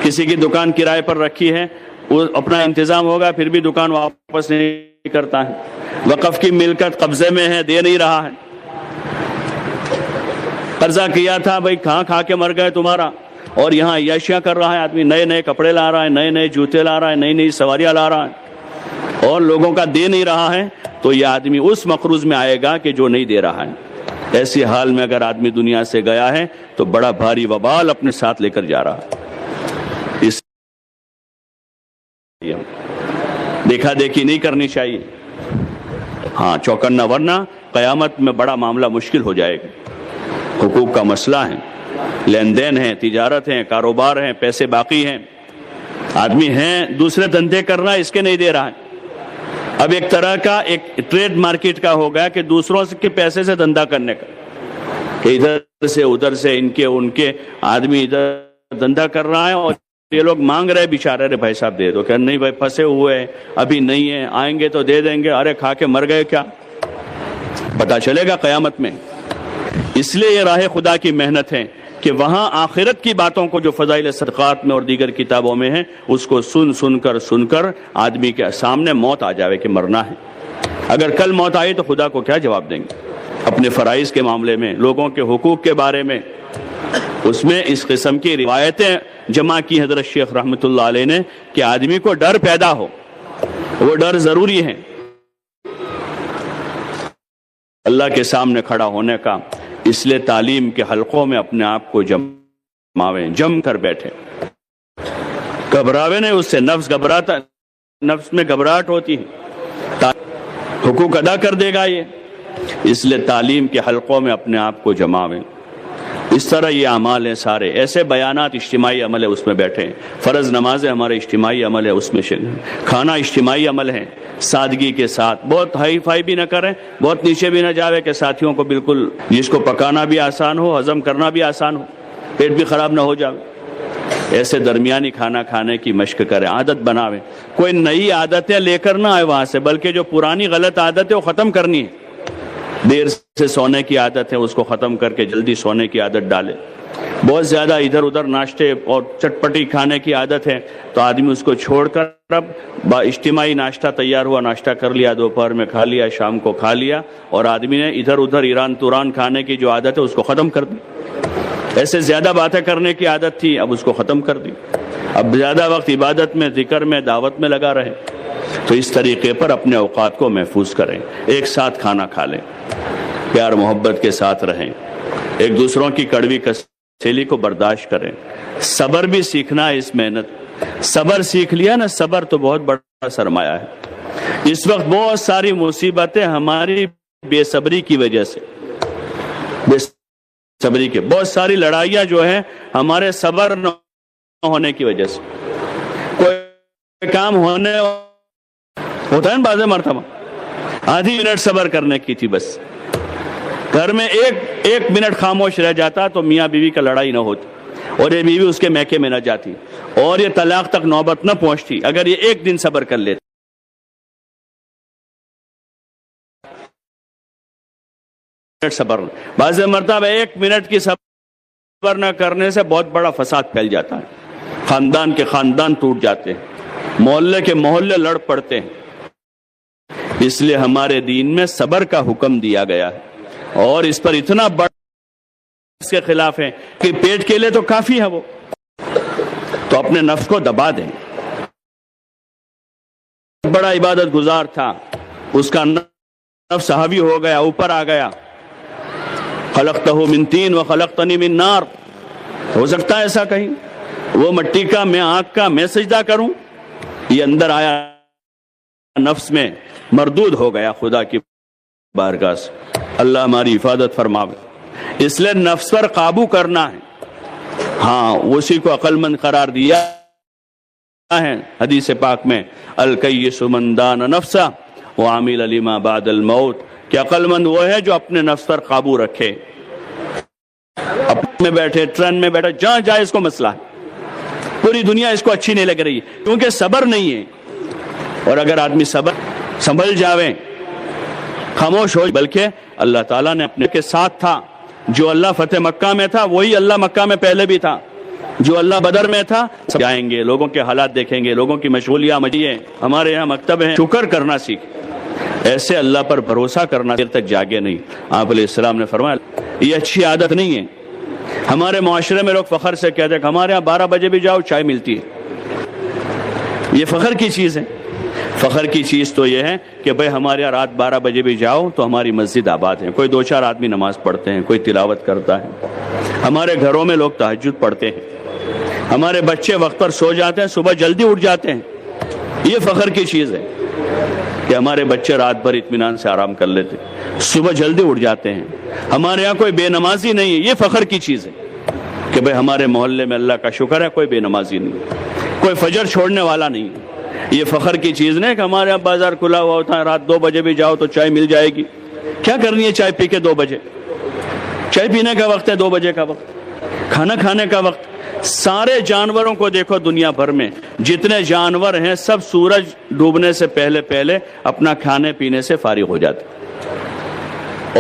Speaker 1: کسی کی دکان کرائے پر رکھی ہے، وہ اپنا انتظام ہوگا پھر بھی دکان واپس نہیں کرتا ہے، وقف کی ملکت قبضے میں ہے، دے نہیں رہا ہے، قرضہ کیا تھا بھائی کھا کے مر گئے تمہارا، اور یہاں عیاشیاں کر رہا ہے آدمی، نئے نئے کپڑے لا رہا ہے، نئے نئے جوتے لا رہا ہے، نئی نئی سواریاں لا رہا ہے، اور لوگوں کا دے نہیں رہا ہے، تو یہ آدمی اس مقروض میں آئے گا کہ جو نہیں دے رہا ہے۔ ایسی حال میں اگر آدمی دنیا سے گیا ہے تو بڑا بھاری وبال اپنے ساتھ لے کر جا رہا ہے۔ اس دیکھا دیکھی نہیں کرنی چاہیے، ہاں چوکنا، ورنہ قیامت میں بڑا معاملہ مشکل ہو جائے گا۔ حقوق کا مسئلہ ہے، لین دین ہے، تجارت ہے، کاروبار ہے، پیسے باقی ہیں، آدمی ہیں دوسرے دھندے کر رہا ہے، اس کے نہیں دے رہا ہے۔ اب ایک طرح کا ایک ٹریڈ مارکیٹ کا ہو گیا کہ دوسروں کے پیسے سے دھندا کرنے کا، کہ ادھر سے ادھر سے ان کے آدمی ادھر دھندا کر رہا ہے اور یہ لوگ مانگ رہے بیچارے، ارے بھائی صاحب دے دو، کہ نہیں بھائی پھنسے ہوئے ابھی نہیں ہے، آئیں گے تو دے دیں گے، ارے کھا کے مر گئے کیا، پتہ چلے گا قیامت میں۔ اس لیے یہ راہ خدا کی محنت ہے کہ وہاں آخرت کی باتوں کو جو فضائل صدقات میں اور دیگر کتابوں میں ہیں اس کو سن کر آدمی کے سامنے موت آ جاوے کہ مرنا ہے۔ اگر کل موت آئی تو خدا کو کیا جواب دیں گے؟ اپنے فرائض کے معاملے میں، لوگوں کے حقوق کے بارے میں، اس میں اس قسم کی روایتیں جمع کی حضرت شیخ رحمۃ اللہ علیہ نے کہ آدمی کو ڈر پیدا ہو، وہ ڈر ضروری ہے اللہ کے سامنے کھڑا ہونے کا۔ اس لیے تعلیم کے حلقوں میں اپنے آپ کو جماویں، جم کر بیٹھے، گھبراوے نہیں، اس سے نفس گھبراتا، نفس میں گھبراہٹ ہوتی ہے، حقوق ادا کر دے گا یہ، اس لیے تعلیم کے حلقوں میں اپنے آپ کو جماویں۔ اس طرح یہ اعمال ہیں سارے، ایسے بیانات اجتماعی عمل ہے اس میں بیٹھے ہیں، فرض نمازیں ہمارے اجتماعی عمل ہے اس میں کھانا اجتماعی عمل ہے، سادگی کے ساتھ، بہت ہائی فائی بھی نہ کریں، بہت نیچے بھی نہ جاوے کہ ساتھیوں کو بالکل جس کو پکانا بھی آسان ہو، ہضم کرنا بھی آسان ہو، پیٹ بھی خراب نہ ہو جاوے، ایسے درمیانی کھانا کھانے کی مشق کریں، عادت بناویں، کوئی نئی عادتیں لے کر نہ آئے وہاں سے، بلکہ جو پرانی غلط عادت ہے وہ ختم کرنی ہے، دیر سے سونے کی عادت ہے اس کو ختم کر کے جلدی سونے کی عادت ڈالے، بہت زیادہ ادھر ادھر ناشتے اور چٹپٹی کھانے کی عادت ہے تو آدمی اس کو چھوڑ کر اب اجتماعی ناشتہ تیار ہوا، ناشتہ کر لیا، دوپہر میں کھا لیا، شام کو کھا لیا، اور آدمی نے ادھر ادھر ایران توران کھانے کی جو عادت ہے اس کو ختم کر دی، ایسے زیادہ باتیں کرنے کی عادت تھی اب اس کو ختم کر دی، اب زیادہ وقت عبادت میں، ذکر میں، دعوت میں لگا رہے، تو اس طریقے پر اپنے اوقات کو محفوظ کریں، ایک ساتھ کھانا کھا لیں، پیار محبت کے ساتھ رہیں، ایک دوسروں کی کڑوی کسیلی کو برداشت کریں، صبر بھی سیکھنا ہے، اس محنت صبر سیکھ لیا نا، صبر تو بہت بڑا سرمایہ ہے، اس وقت بہت ساری مصیبتیں ہماری بے صبری کی وجہ سے، بے صبری کے، بہت ساری لڑائیاں جو ہیں ہمارے صبر نہ ہونے کی وجہ سے، کوئی کام ہونے ہوتا ہے نا بعض مرتبہ، آدھی منٹ صبر کرنے کی تھی بس، گھر میں ایک منٹ خاموش رہ جاتا تو میاں بیوی کا لڑائی نہ ہوتی، اور یہ بیوی اس کے میکے میں نہ جاتی، اور یہ طلاق تک نوبت نہ پہنچتی، اگر یہ ایک دن صبر کر لیتے۔ صبر بعض مرتبہ ایک منٹ کی صبر نہ کرنے سے بہت بڑا فساد پھیل جاتا ہے، خاندان کے خاندان ٹوٹ جاتے ہیں، محلے کے محلے لڑ پڑتے ہیں، اس لیے ہمارے دین میں صبر کا حکم دیا گیا ہے، اور اس پر اتنا بڑا اس کے خلاف ہے کہ پیٹ کے لیے تو کافی ہے وہ، تو اپنے نفس کو دبا دیں، بڑا عبادت گزار تھا، اس کا نفس حاوی ہو گیا، اوپر آ گیا، خلقتہ من طین وخلقتنی من نار، ہو سکتا ہے ایسا کہیں، وہ مٹی کا میں آگ کا، میں سجدہ کروں، یہ اندر آیا نفس میں، مردود ہو گیا خدا کی بارگاہ سے، اللہ ہماری حفاظت فرماوے، اس لیے نفس پر قابو کرنا ہے، ہاں اسی کو عقل مند قرار دیا ہے حدیث پاک میں، الکیس من دان نفسہ وعمل لما بعد الموت، کہ عقل مند وہ ہے جو اپنے نفس پر قابو رکھے، اپنے میں بیٹھے، ٹرین میں بیٹھے، جہاں جائے اس کو مسئلہ ہے، پوری دنیا اس کو اچھی نہیں لگ رہی کیونکہ صبر نہیں ہے، اور اگر آدمی صبر سنبھل جاوے، خاموش ہو، بلکہ اللہ تعالیٰ نے اپنے کے ساتھ تھا، جو اللہ فتح مکہ میں تھا وہی اللہ مکہ میں پہلے بھی تھا، جو اللہ بدر میں تھا، جائیں گے، لوگوں کے حالات دیکھیں گے، لوگوں کی مشغولیاں مجھے، ہمارے یہاں مکتب ہیں، شکر کرنا سیکھ، ایسے اللہ پر بھروسہ کرنا، دیر تک جاگے نہیں، آپ علیہ السلام نے فرمایا یہ اچھی عادت نہیں ہے، ہمارے معاشرے میں لوگ فخر سے کہتے ہیں کہ ہمارے یہاں 12 بجے بھی جاؤ چائے ملتی ہے، یہ فخر کی چیز ہے، فخر کی چیز تو یہ ہے کہ بھئی ہمارے یہاں رات 12 بجے بھی جاؤ تو ہماری مسجد آباد ہے، کوئی 2-4 آدمی نماز پڑھتے ہیں، کوئی تلاوت کرتا ہے، ہمارے گھروں میں لوگ تہجد پڑھتے ہیں، ہمارے بچے وقت پر سو جاتے ہیں، صبح جلدی اٹھ جاتے ہیں، یہ فخر کی چیز ہے کہ ہمارے بچے رات بھر اطمینان سے آرام کر لیتے، صبح جلدی اٹھ جاتے ہیں، ہمارے یہاں کوئی بے نمازی نہیں ہے، یہ فخر کی چیز ہے کہ بھئی ہمارے محلے میں اللہ کا شکر ہے کوئی بے نمازی نہیں، کوئی فجر چھوڑنے والا نہیں، یہ فخر کی چیز نہیں کہ ہمارے یہاں بازار کھلا ہوا ہوتا ہے، رات 2 بجے بھی جاؤ تو چائے مل جائے گی، کیا کرنی ہے چائے پی کے 2 بجے؟ چائے پینے کا وقت ہے 2 بجے کا وقت، کھانا کھانے کا وقت، سارے جانوروں کو دیکھو دنیا بھر میں جتنے جانور ہیں سب سورج ڈوبنے سے پہلے پہلے اپنا کھانے پینے سے فارغ ہو جاتے،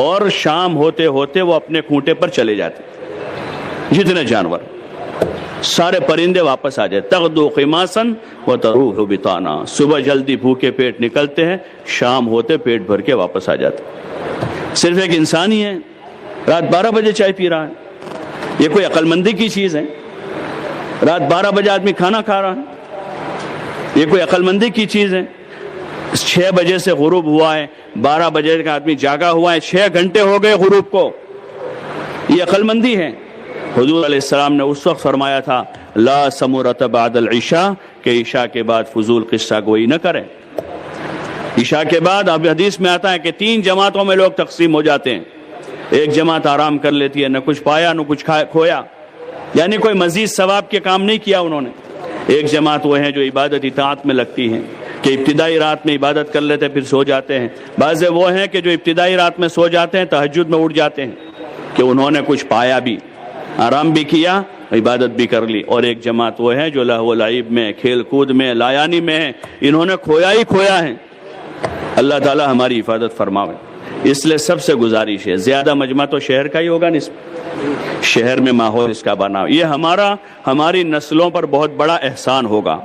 Speaker 1: اور شام ہوتے ہوتے وہ اپنے کھوٹے پر چلے جاتے، جتنے جانور، سارے پرندے واپس آ جائے، تغدو خماسا وتروح بطانا، صبح جلدی بھوکے پیٹ نکلتے ہیں، شام ہوتے پیٹ بھر کے واپس آ جاتے، صرف ایک انسان ہی ہے رات 12 بجے چائے پی رہا ہے، یہ کوئی عقل مندی کی چیز ہے؟ رات 12 بجے آدمی کھانا کھا رہا ہے، یہ کوئی عقل مندی کی چیز ہے؟ 6 بجے سے غروب ہوا ہے، 12 بجے کا آدمی جاگا ہوا ہے، 6 گھنٹے ہو گئے غروب کو، یہ عقل مندی ہے۔ حضور علیہ السلام نے اس وقت فرمایا تھا لا سمرۃ بعد العشاء، کہ عشاء کے بعد فضول قصہ گوئی نہ کریں۔ عشاء کے بعد اب حدیث میں آتا ہے کہ 3 جماعتوں میں لوگ تقسیم ہو جاتے ہیں۔ ایک جماعت آرام کر لیتی ہے، نہ کچھ پایا نہ کچھ کھویا، یعنی کوئی مزید ثواب کے کام نہیں کیا انہوں نے۔ ایک جماعت وہ ہیں جو عبادت اطاعت میں لگتی ہیں، کہ ابتدائی رات میں عبادت کر لیتے پھر سو جاتے ہیں۔ بعض وہ ہیں کہ جو ابتدائی رات میں سو جاتے ہیں، تہجد میں اٹھ جاتے ہیں کہ انہوں نے کچھ پایا بھی، آرام بھی کیا، عبادت بھی کر لی۔ اور ایک جماعت وہ ہے جو لہو و لعب میں، کھیل کود میں، لایانی میں ہے، انہوں نے کھویا ہی کھویا ہے۔ اللہ تعالی ہماری حفاظت فرماوے۔ اس لیے سب سے گزارش ہے، زیادہ مجمع تو شہر کا ہی ہوگا، شہر میں ماحول اس کا بنا، یہ ہماری نسلوں پر بہت بڑا احسان ہوگا۔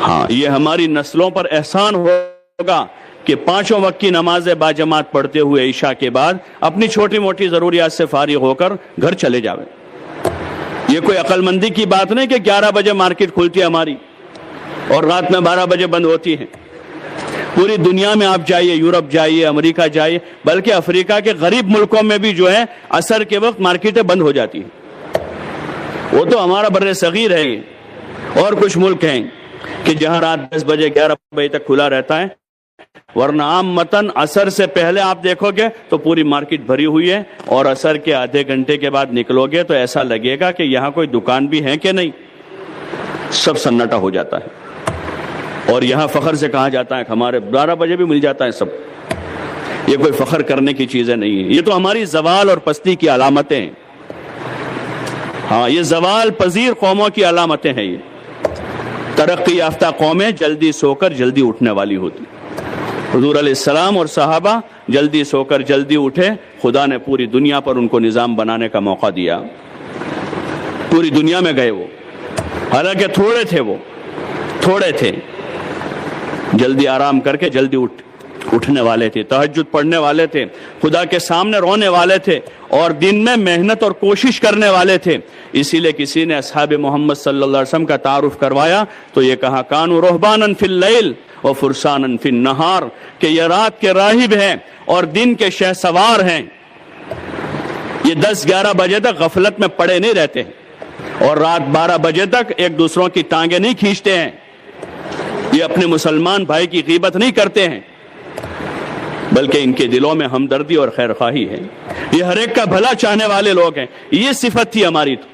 Speaker 1: ہاں، یہ ہماری نسلوں پر احسان ہوگا کہ 5 وقت کی نمازیں باجماعت پڑھتے ہوئے عشاء کے بعد اپنی چھوٹی موٹی ضروریات سے فارغ ہو کر گھر چلے جاویں۔ یہ کوئی عقل مندی کی بات نہیں کہ 11 بجے مارکیٹ کھلتی ہے ہماری اور رات میں 12 بجے بند ہوتی ہے۔ پوری دنیا میں آپ جائیے، یورپ جائیے، امریکہ جائیے، بلکہ افریقہ کے غریب ملکوں میں بھی جو ہے عصر کے وقت مارکیٹیں بند ہو جاتی ہیں۔ وہ تو ہمارا بر صغیر ہے یہ، اور کچھ ملک ہیں کہ جہاں رات 10 بجے 11 بجے تک کھلا رہتا ہے، ورنہ عام متن عصر سے پہلے آپ دیکھو گے تو پوری مارکیٹ بھری ہوئی ہے، اور عصر کے آدھے گھنٹے کے بعد نکلو گے تو ایسا لگے گا کہ یہاں کوئی دکان بھی ہے کہ نہیں، سب سناٹا ہو جاتا ہے۔ اور یہاں فخر سے کہا جاتا ہے کہ ہمارے 12 بجے بھی مل جاتا ہے سب۔ یہ کوئی فخر کرنے کی چیزیں نہیں ہیں، یہ تو ہماری زوال اور پستی کی علامتیں ہیں۔ ہاں، یہ زوال پذیر قوموں کی علامتیں ہیں۔ یہ ترقی یافتہ قومیں جلدی سو کر جلدی اٹھنے والی ہوتی۔ حضور علیہ السلام اور صحابہ جلدی سو کر جلدی اٹھے، خدا نے پوری دنیا پر ان کو نظام بنانے کا موقع دیا۔ پوری دنیا میں گئے وہ، حالانکہ تھوڑے تھے، جلدی آرام کر کے جلدی اٹھنے والے تھے، تہجد پڑھنے والے تھے، خدا کے سامنے رونے والے تھے، اور دن میں محنت اور کوشش کرنے والے تھے۔ اسی لیے کسی نے اصحاب محمد صلی اللہ علیہ وسلم کا تعارف کروایا تو یہ کہا کانوا رہبانا فی اللیل وفرسانا فی النہار، کہ یہ رات کے راہب ہیں اور دن کے شہسوار ہیں۔ یہ 10-11 بجے تک غفلت میں پڑے نہیں رہتے ہیں، اور رات 12 بجے تک ایک دوسروں کی ٹانگیں نہیں کھینچتے ہیں، یہ اپنے مسلمان بھائی کی غیبت نہیں کرتے ہیں، بلکہ ان کے دلوں میں ہمدردی اور خیر خواہی ہے۔ یہ ہر ایک کا بھلا چاہنے والے لوگ ہیں۔ یہ صفت تھی ہماری، تو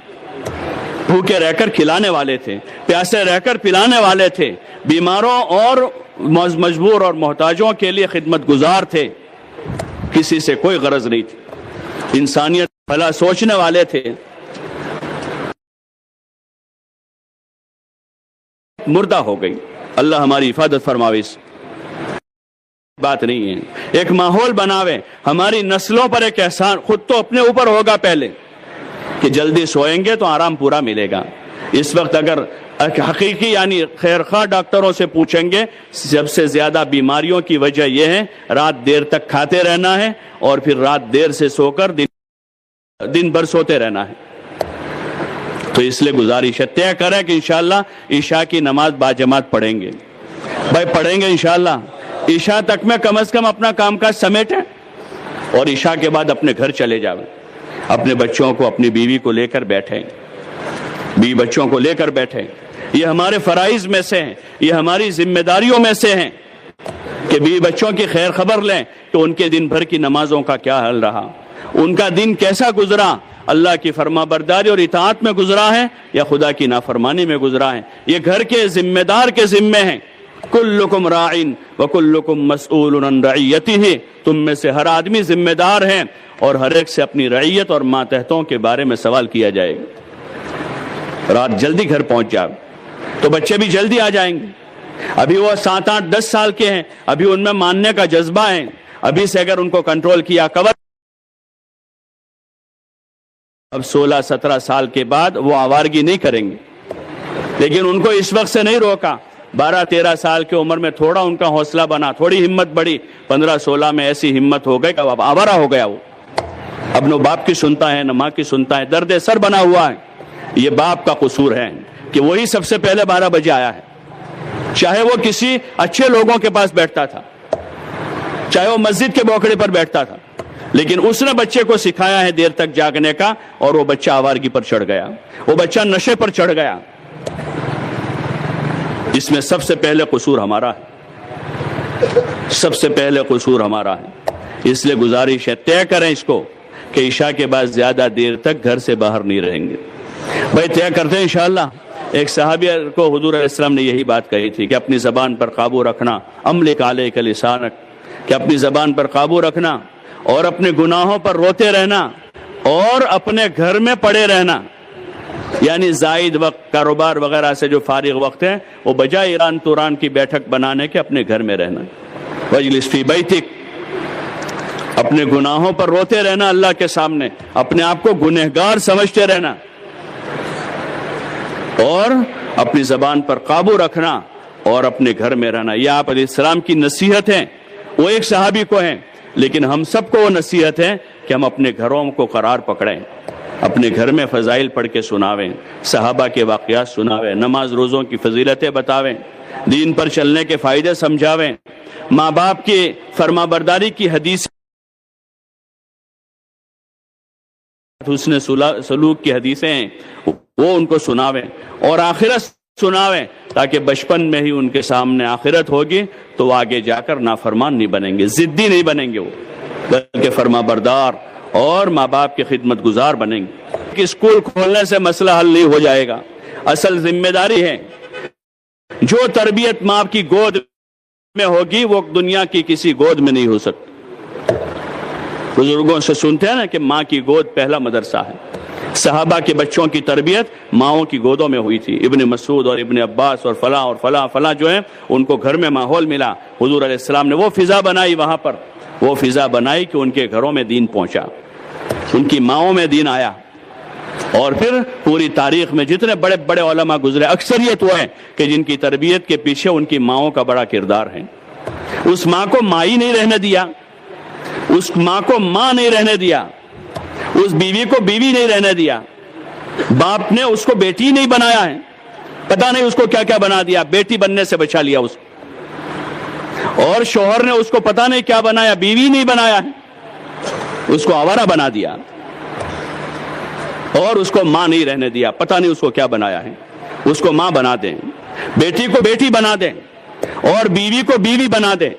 Speaker 1: بھوکے رہ کر کھلانے والے تھے، پیاسے رہ کر پلانے والے تھے، بیماروں اور مجبور اور محتاجوں کے لیے خدمت گزار تھے، کسی سے کوئی غرض نہیں تھی، انسانیت بھلا سوچنے والے تھے۔ مردہ ہو گئی، اللہ ہماری حفاظت فرماوے۔ اس بات نہیں ہے، ایک ماحول بناوے، ہماری نسلوں پر ایک احسان خود تو اپنے اوپر ہوگا پہلے، کہ جلدی سوئیں گے تو آرام پورا ملے گا۔ اس وقت اگر حقیقی یعنی خیرخواہ ڈاکٹروں سے پوچھیں گے، سب سے زیادہ بیماریوں کی وجہ یہ ہے رات دیر تک کھاتے رہنا ہے، اور پھر رات دیر سے سو کر دن بھر سوتے رہنا ہے۔ تو اس لیے گزارش ہے، طے کریں کہ انشاءاللہ عشاء کی نماز باجماعت پڑھیں گے۔ بھائی پڑھیں گے انشاءاللہ، عشاء تک میں کم از کم اپنا کام کاج سمیٹیں، اور عشاء کے بعد اپنے گھر چلے جاؤیں، اپنے بچوں کو، اپنی بیوی کو لے کر بیٹھیں، بیوی بچوں کو لے کر بیٹھیں۔ یہ ہمارے فرائض میں سے ہیں، یہ ہماری ذمہ داریوں میں سے ہیں کہ بیوی بچوں کی خیر خبر لیں کہ ان کے دن بھر کی نمازوں کا کیا حل رہا، ان کا دن کیسا گزرا، اللہ کی فرما برداری اور اطاعت میں گزرا ہے یا خدا کی نافرمانی میں گزرا ہے۔ یہ گھر کے ذمہ دار کے ذمے ہیں۔ کلکم راعٍ وکلکم مسئول عن رعیتہ، تم میں سے ہر آدمی ذمہ دار ہے اور ہر ایک سے اپنی رعیت اور ماتحتوں کے بارے میں سوال کیا جائے گا۔ رات جلدی گھر پہنچ جاؤ تو بچے بھی جلدی آ جائیں گے۔ ابھی وہ 7, 8, 10 سال کے ہیں، ابھی ان میں ماننے کا جذبہ ہے، ابھی سے اگر ان کو کنٹرول کیا اب 16, 17 سال کے بعد وہ آوارگی نہیں کریں گے، لیکن ان کو اس وقت سے نہیں روکا۔ 12, 13 سال کی عمر میں تھوڑا ان کا حوصلہ بنا، تھوڑی ہمت بڑھی، 15, 16 میں ایسی ہمت ہو گئی کہ اب آوارہ ہو گیا وہ، اب نہ باپ کی سنتا ہے نہ ماں کی سنتا ہے، درد سر بنا ہوا ہے۔ یہ باپ کا قصور ہے کہ وہی سب سے پہلے 12 بجے آیا ہے، چاہے وہ کسی اچھے لوگوں کے پاس بیٹھتا تھا، چاہے وہ مسجد کے بوکڑے پر بیٹھتا تھا، لیکن اس نے بچے کو سکھایا ہے دیر تک جاگنے کا، اور وہ بچہ آوارگی پر چڑھ گیا، وہ بچہ نشے پر چڑھ گیا۔ اس میں سب سے پہلے قصور ہمارا ہے، سب سے پہلے قصور ہمارا ہے۔ اس لیے گزارش ہے، طے کریں اس کو کہ عشاء کے بعد زیادہ دیر تک گھر سے باہر نہیں رہیں گے۔ بھائی طے کرتے ہیں انشاءاللہ۔ ایک صحابی کو حضور علیہ السلام نے یہی بات کہی تھی کہ اپنی زبان پر قابو رکھنا، املک علیک لسانک، کہ اپنی زبان پر قابو رکھنا اور اپنے گناہوں پر روتے رہنا اور اپنے گھر میں پڑے رہنا، یعنی زائد وقت کاروبار وغیرہ سے جو فارغ وقت ہے وہ بجائے ایران توران کی بیٹھک بنانے کے اپنے گھر میں رہنا۔ وجلس فی بیتک، اپنے گناہوں پر روتے رہنا اللہ کے سامنے، اپنے آپ کو گنہگار سمجھتے رہنا، اور اپنی زبان پر قابو رکھنا اور اپنے گھر میں رہنا۔ یہ آپ علیہ السلام کی نصیحت ہے، وہ ایک صحابی کو ہے، لیکن ہم سب کو وہ نصیحت ہے کہ ہم اپنے گھروں کو قرار پکڑیں، اپنے گھر میں فضائل پڑھ کے سناویں، صحابہ کے واقعات سناویں، نماز روزوں کی فضیلتیں بتاویں، دین پر چلنے کے فائدے سمجھاویں، ماں باپ کی فرما برداری کی حدیث، حسن سلوک کی حدیثیں ہیں وہ ان کو سناویں، اور آخرت سناویں، تاکہ بچپن میں ہی ان کے سامنے آخرت ہوگی تو وہ آگے جا کر نافرمان نہیں بنیں گے، ضدی نہیں بنیں گے، وہ بلکہ فرما بردار اور ماں باپ کی خدمت گزار بنیں گے۔ کہ اسکول کھولنے سے مسئلہ حل نہیں ہو جائے گا، اصل ذمہ داری ہے جو تربیت ماں کی گود میں ہوگی وہ دنیا کی کسی گود میں نہیں ہو سکتی۔ بزرگوں سے سنتے ہیں نا کہ ماں کی گود پہلا مدرسہ ہے۔ صحابہ کے بچوں کی تربیت ماؤں کی گودوں میں ہوئی تھی، ابن مسعود اور ابن عباس اور فلاں اور فلاں فلاں جو ہیں ان کو گھر میں ماحول ملا، حضور علیہ السلام نے وہ فضا بنائی، وہاں پر وہ فضا بنائی کہ ان کے گھروں میں دین پہنچا، ان کی ماؤں میں دین آیا۔ اور پھر پوری تاریخ میں جتنے بڑے بڑے علماء گزرے، اکثریت وہ ہیں کہ جن کی تربیت کے پیچھے ان کی ماؤں کا بڑا کردار ہے۔ اس ماں کو ماں ہی نہیں رہنے دیا، اس ماں کو ماں نہیں رہنے دیا، اس بیوی کو بیوی نہیں رہنے دیا، باپ نے اس کو بیٹی نہیں بنایا ہے، پتہ نہیں اس کو کیا کیا بنا دیا، بیٹی بننے سے بچا لیا اس کو، اور شوہر نے اس کو پتہ نہیں کیا بنایا، بیوی نہیں بنایا ہے، اس کو آوارہ بنا دیا، اور اس کو ماں نہیں رہنے دیا، پتہ نہیں اس کو کیا بنایا ہے۔ اس کو ماں بنا دیں، بیٹی کو بیٹی بنا دیں، اور بیوی کو بیوی بنا دیں۔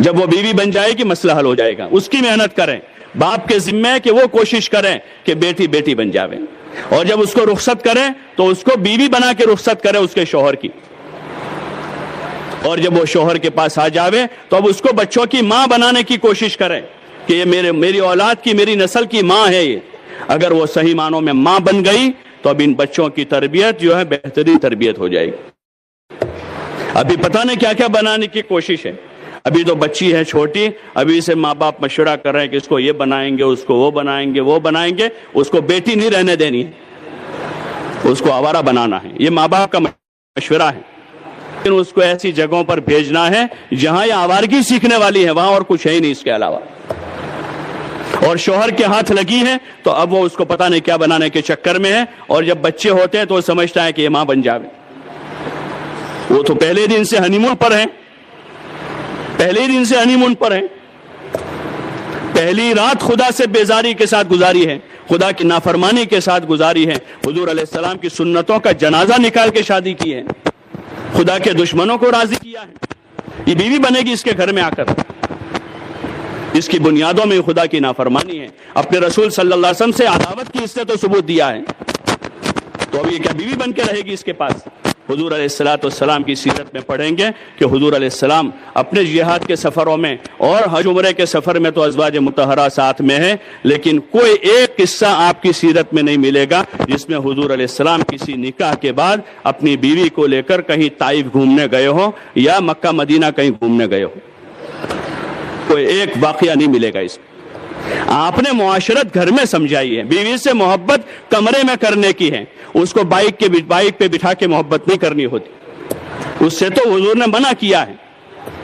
Speaker 1: جب وہ بیوی بن جائے گی مسئلہ حل ہو جائے گا۔ اس کی محنت کریں، باپ کے ذمہ ہے کہ وہ کوشش کریں کہ بیٹی بیٹی بن جاوے، اور جب اس کو رخصت کریں تو اس کو بیوی بنا کے رخصت کریں اس کے شوہر کی، اور جب وہ شوہر کے پاس آ جاوے تو اب اس کو بچوں کی ماں بنانے کی کوشش کریں کہ یہ میری اولاد کی، میری نسل کی ماں ہے یہ۔ اگر وہ صحیح معنوں میں ماں بن گئی تو اب ان بچوں کی تربیت جو ہے بہترین تربیت ہو جائے گی۔ ابھی پتہ نہیں کیا کیا بنانے کی کوشش ہے، ابھی تو بچی ہے چھوٹی، ابھی سے ماں باپ مشورہ کر رہے ہیں کہ اس کو یہ بنائیں گے، اس کو وہ بنائیں گے، وہ بنائیں گے، اس کو بیٹی نہیں رہنے دینی ہے، اس کو آوارہ بنانا ہے۔ یہ ماں باپ کا مشورہ ہے، لیکن اس کو ایسی جگہوں پر بھیجنا ہے جہاں یہ آوارگی سیکھنے والی ہے، وہاں اور کچھ ہے ہی نہیں اس کے علاوہ۔ اور شوہر کے ہاتھ لگی ہے تو اب وہ اس کو پتہ نہیں کیا بنانے کے چکر میں ہے، اور جب بچے ہوتے ہیں تو وہ سمجھتا ہے کہ یہ ماں بن جاوے۔ وہ تو پہلے دن سے ہنی مون پر ہیں، پہلے دن سے ہنی مون پر ہیں، پہلی رات خدا سے بیزاری کے ساتھ گزاری ہے، خدا کی نافرمانی کے ساتھ گزاری ہے، حضور علیہ السلام کی سنتوں کا جنازہ نکال کے شادی کی ہے، خدا کے دشمنوں کو راضی کیا ہے۔ یہ بیوی بنے گی اس کے گھر میں آ کر، اس کی بنیادوں میں خدا کی نافرمانی ہے، اپنے رسول صلی اللہ علیہ وسلم سے عداوت کی اس نے تو ثبوت دیا ہے، تو اب یہ کیا بیوی بن کے رہے گی اس کے پاس؟ حضور علیہ السلام کی سیرت میں پڑھیں گے کہ حضور علیہ السلام اپنے جہاد کے سفروں میں اور حج عمرے کے سفر میں تو ازواج مطہرہ ساتھ میں ہے، لیکن کوئی ایک قصہ آپ کی سیرت میں نہیں ملے گا جس میں حضور علیہ السلام کسی نکاح کے بعد اپنی بیوی کو لے کر کہیں طائف گھومنے گئے ہو یا مکہ مدینہ کہیں گھومنے گئے ہو، کوئی ایک واقعہ نہیں ملے گا اس میں۔ آپ نے معاشرت گھر میں سمجھائی ہے، بیوی سے محبت کمرے میں کرنے کی ہے، اس کو بائک پہ بٹھا کے محبت نہیں کرنی ہوتی، اس سے تو حضور نے منع کیا ہے۔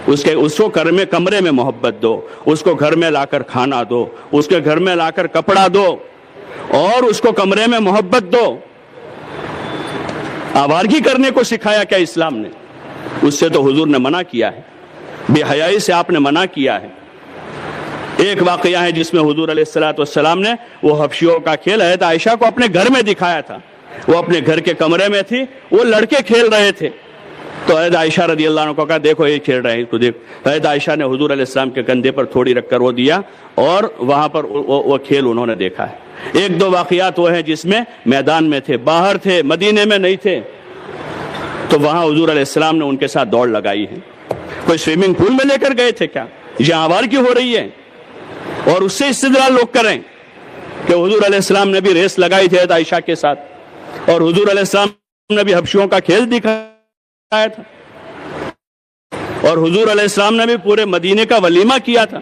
Speaker 1: اس کو کمرے میں محبت دو، اس کو گھر میں لا کر کھانا دو، اس کے گھر میں لا کر کپڑا دو، اور اس کو کمرے میں محبت دو۔ آوارگی کرنے کو سکھایا کیا اسلام نے؟ اس سے تو حضور نے منع کیا ہے، بے حیائی سے آپ نے منع کیا ہے۔ ایک واقعہ ہے جس میں حضور علیہ الصلوۃ والسلام نے وہ حبشیوں کا کھیل حضرت عائشہ کو اپنے گھر میں دکھایا تھا. وہ اپنے گھر کے کمرے میں تھی, وہ لڑکے کھیل رہے تھے, تو حضرت عائشہ رضی اللہ عنہ کو کہا دیکھو یہ کھیل رہے ہیں, تو دیکھ. حضرت عائشہ نے حضور علیہ السلام کے کندھے پر تھوڑی رکھ کر وہ دیا, اور وہاں پر وہ کھیل انہوں نے دیکھا ہے. ایک دو واقعات وہ ہیں جس میں میدان میں تھے, باہر تھے, مدینے میں نہیں تھے, تو وہاں حضور علیہ السلام نے ان کے ساتھ دوڑ لگائی ہے. کوئی سوئمنگ پول میں لے کر گئے تھے کیا؟ یہاں آوارگی ہو رہی ہے, اور اس سے استدلال لوگ کریں کہ حضور علیہ السلام نے بھی ریس لگائی تھی حضرت عائشہ کے ساتھ, اور حضور علیہ السلام نے بھی حبشیوں کا کھیل دکھایا تھا, اور حضور علیہ السلام نے بھی پورے مدینے کا ولیمہ کیا تھا.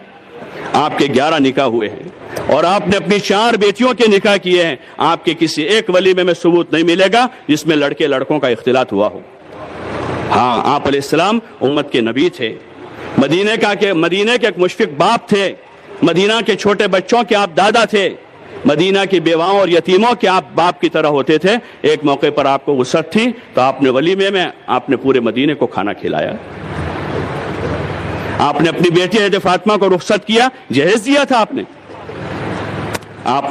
Speaker 1: آپ کے 11 نکاح ہوئے ہیں, اور آپ نے اپنی 4 بیٹیوں کے نکاح کیے ہیں. آپ کے کسی ایک ولیمے میں ثبوت نہیں ملے گا جس میں لڑکے لڑکوں کا اختلاط ہوا ہو. ہاں, آپ علیہ السلام امت کے نبی تھے, مدینے کے ایک مشفق باپ تھے, مدینہ کے چھوٹے بچوں کے آپ دادا تھے, مدینہ کی بیواؤں اور یتیموں کے آپ باپ کی طرح ہوتے تھے. ایک موقع پر آپ کو وسعت تھی تو آپ نے ولیمے میں آپ نے پورے مدینے کو کھانا کھلایا. آپ نے اپنی بیٹی حضرت فاطمہ کو رخصت کیا, جہیز دیا تھا آپ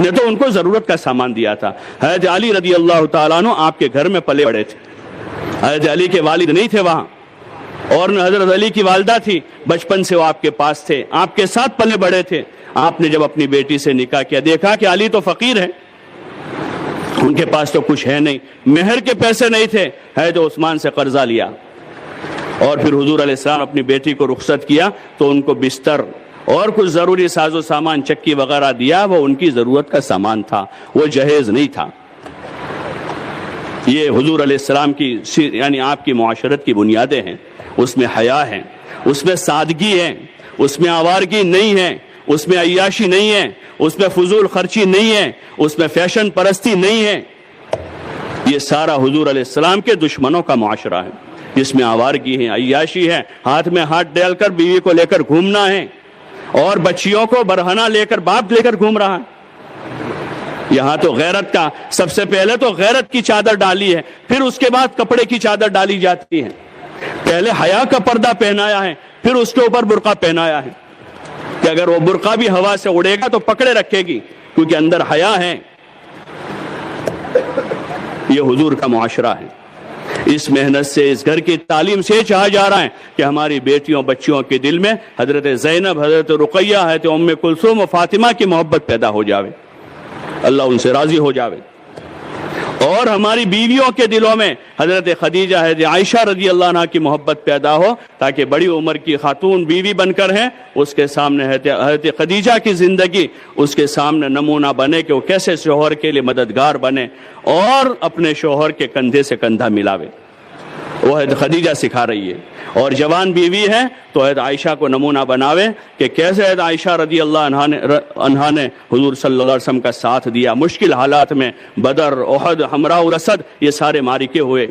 Speaker 1: نے تو ان کو ضرورت کا سامان دیا تھا. حضرت علی رضی اللہ تعالیٰ عنہ آپ کے گھر میں پلے بڑے تھے. حضرت علی کے والد نہیں تھے وہاں, اور حضرت علی کی والدہ تھی, بچپن سے وہ آپ کے پاس تھے, آپ کے ساتھ پلے بڑے تھے. آپ نے جب اپنی بیٹی سے نکاح کیا, دیکھا کہ علی تو فقیر ہے, ان کے پاس تو کچھ ہے نہیں, مہر کے پیسے نہیں تھے, حضرت عثمان سے قرضہ لیا, اور پھر حضور علیہ السلام اپنی بیٹی کو رخصت کیا تو ان کو بستر اور کچھ ضروری ساز و سامان, چکی وغیرہ دیا. وہ ان کی ضرورت کا سامان تھا, وہ جہیز نہیں تھا. یہ حضور علیہ السلام کی یعنی آپ کی معاشرت کی بنیادیں ہیں. اس میں حیا ہے, اس میں سادگی ہے, اس میں آوارگی نہیں ہے, اس میں عیاشی نہیں ہے, اس میں فضول خرچی نہیں ہے, اس میں فیشن پرستی نہیں ہے. یہ سارا حضور علیہ السلام کے دشمنوں کا معاشرہ ہے, جس میں آوارگی ہے, عیاشی ہے, ہاتھ میں ہاتھ ڈال کر بیوی کو لے کر گھومنا ہے, اور بچیوں کو برہنہ لے کر باپ لے کر گھوم رہا ہے. یہاں تو غیرت کا, سب سے پہلے تو غیرت کی چادر ڈالی ہے, پھر اس کے بعد کپڑے کی چادر ڈالی جاتی ہے. پہلے حیا کا پردہ پہنایا ہے, پھر اس کے اوپر برقع پہنایا ہے, کہ اگر وہ برقع بھی ہوا سے اڑے گا تو پکڑے رکھے گی, کیونکہ اندر حیا ہے. یہ حضور کا معاشرہ ہے. اس محنت سے, اس گھر کی تعلیم سے چاہا جا رہا ہے کہ ہماری بیٹیوں بچیوں کے دل میں حضرت زینب, حضرت رقیہ, حضرت ام کلثوم و فاطمہ کی محبت پیدا ہو جاوے, اللہ ان سے راضی ہو جاوے. اور ہماری بیویوں کے دلوں میں حضرت خدیجہ, حضرت عائشہ رضی اللہ عنہ کی محبت پیدا ہو, تاکہ بڑی عمر کی خاتون بیوی بن کر ہیں, اس کے سامنے حضرت خدیجہ کی زندگی اس کے سامنے نمونہ بنے کہ وہ کیسے شوہر کے لیے مددگار بنے اور اپنے شوہر کے کندھے سے کندھا ملاوے. وہ حضرت خدیجہ سکھا رہی ہے. اور جوان بیوی ہے تو حضرت عائشہ کو نمونہ بناوے کہ کیسے حضرت عائشہ رضی اللہ عنہا نے حضور صلی اللہ علیہ وسلم کا ساتھ دیا مشکل حالات میں. بدر, احد, حمراء الاسد, یہ سارے معرکے ہوئے,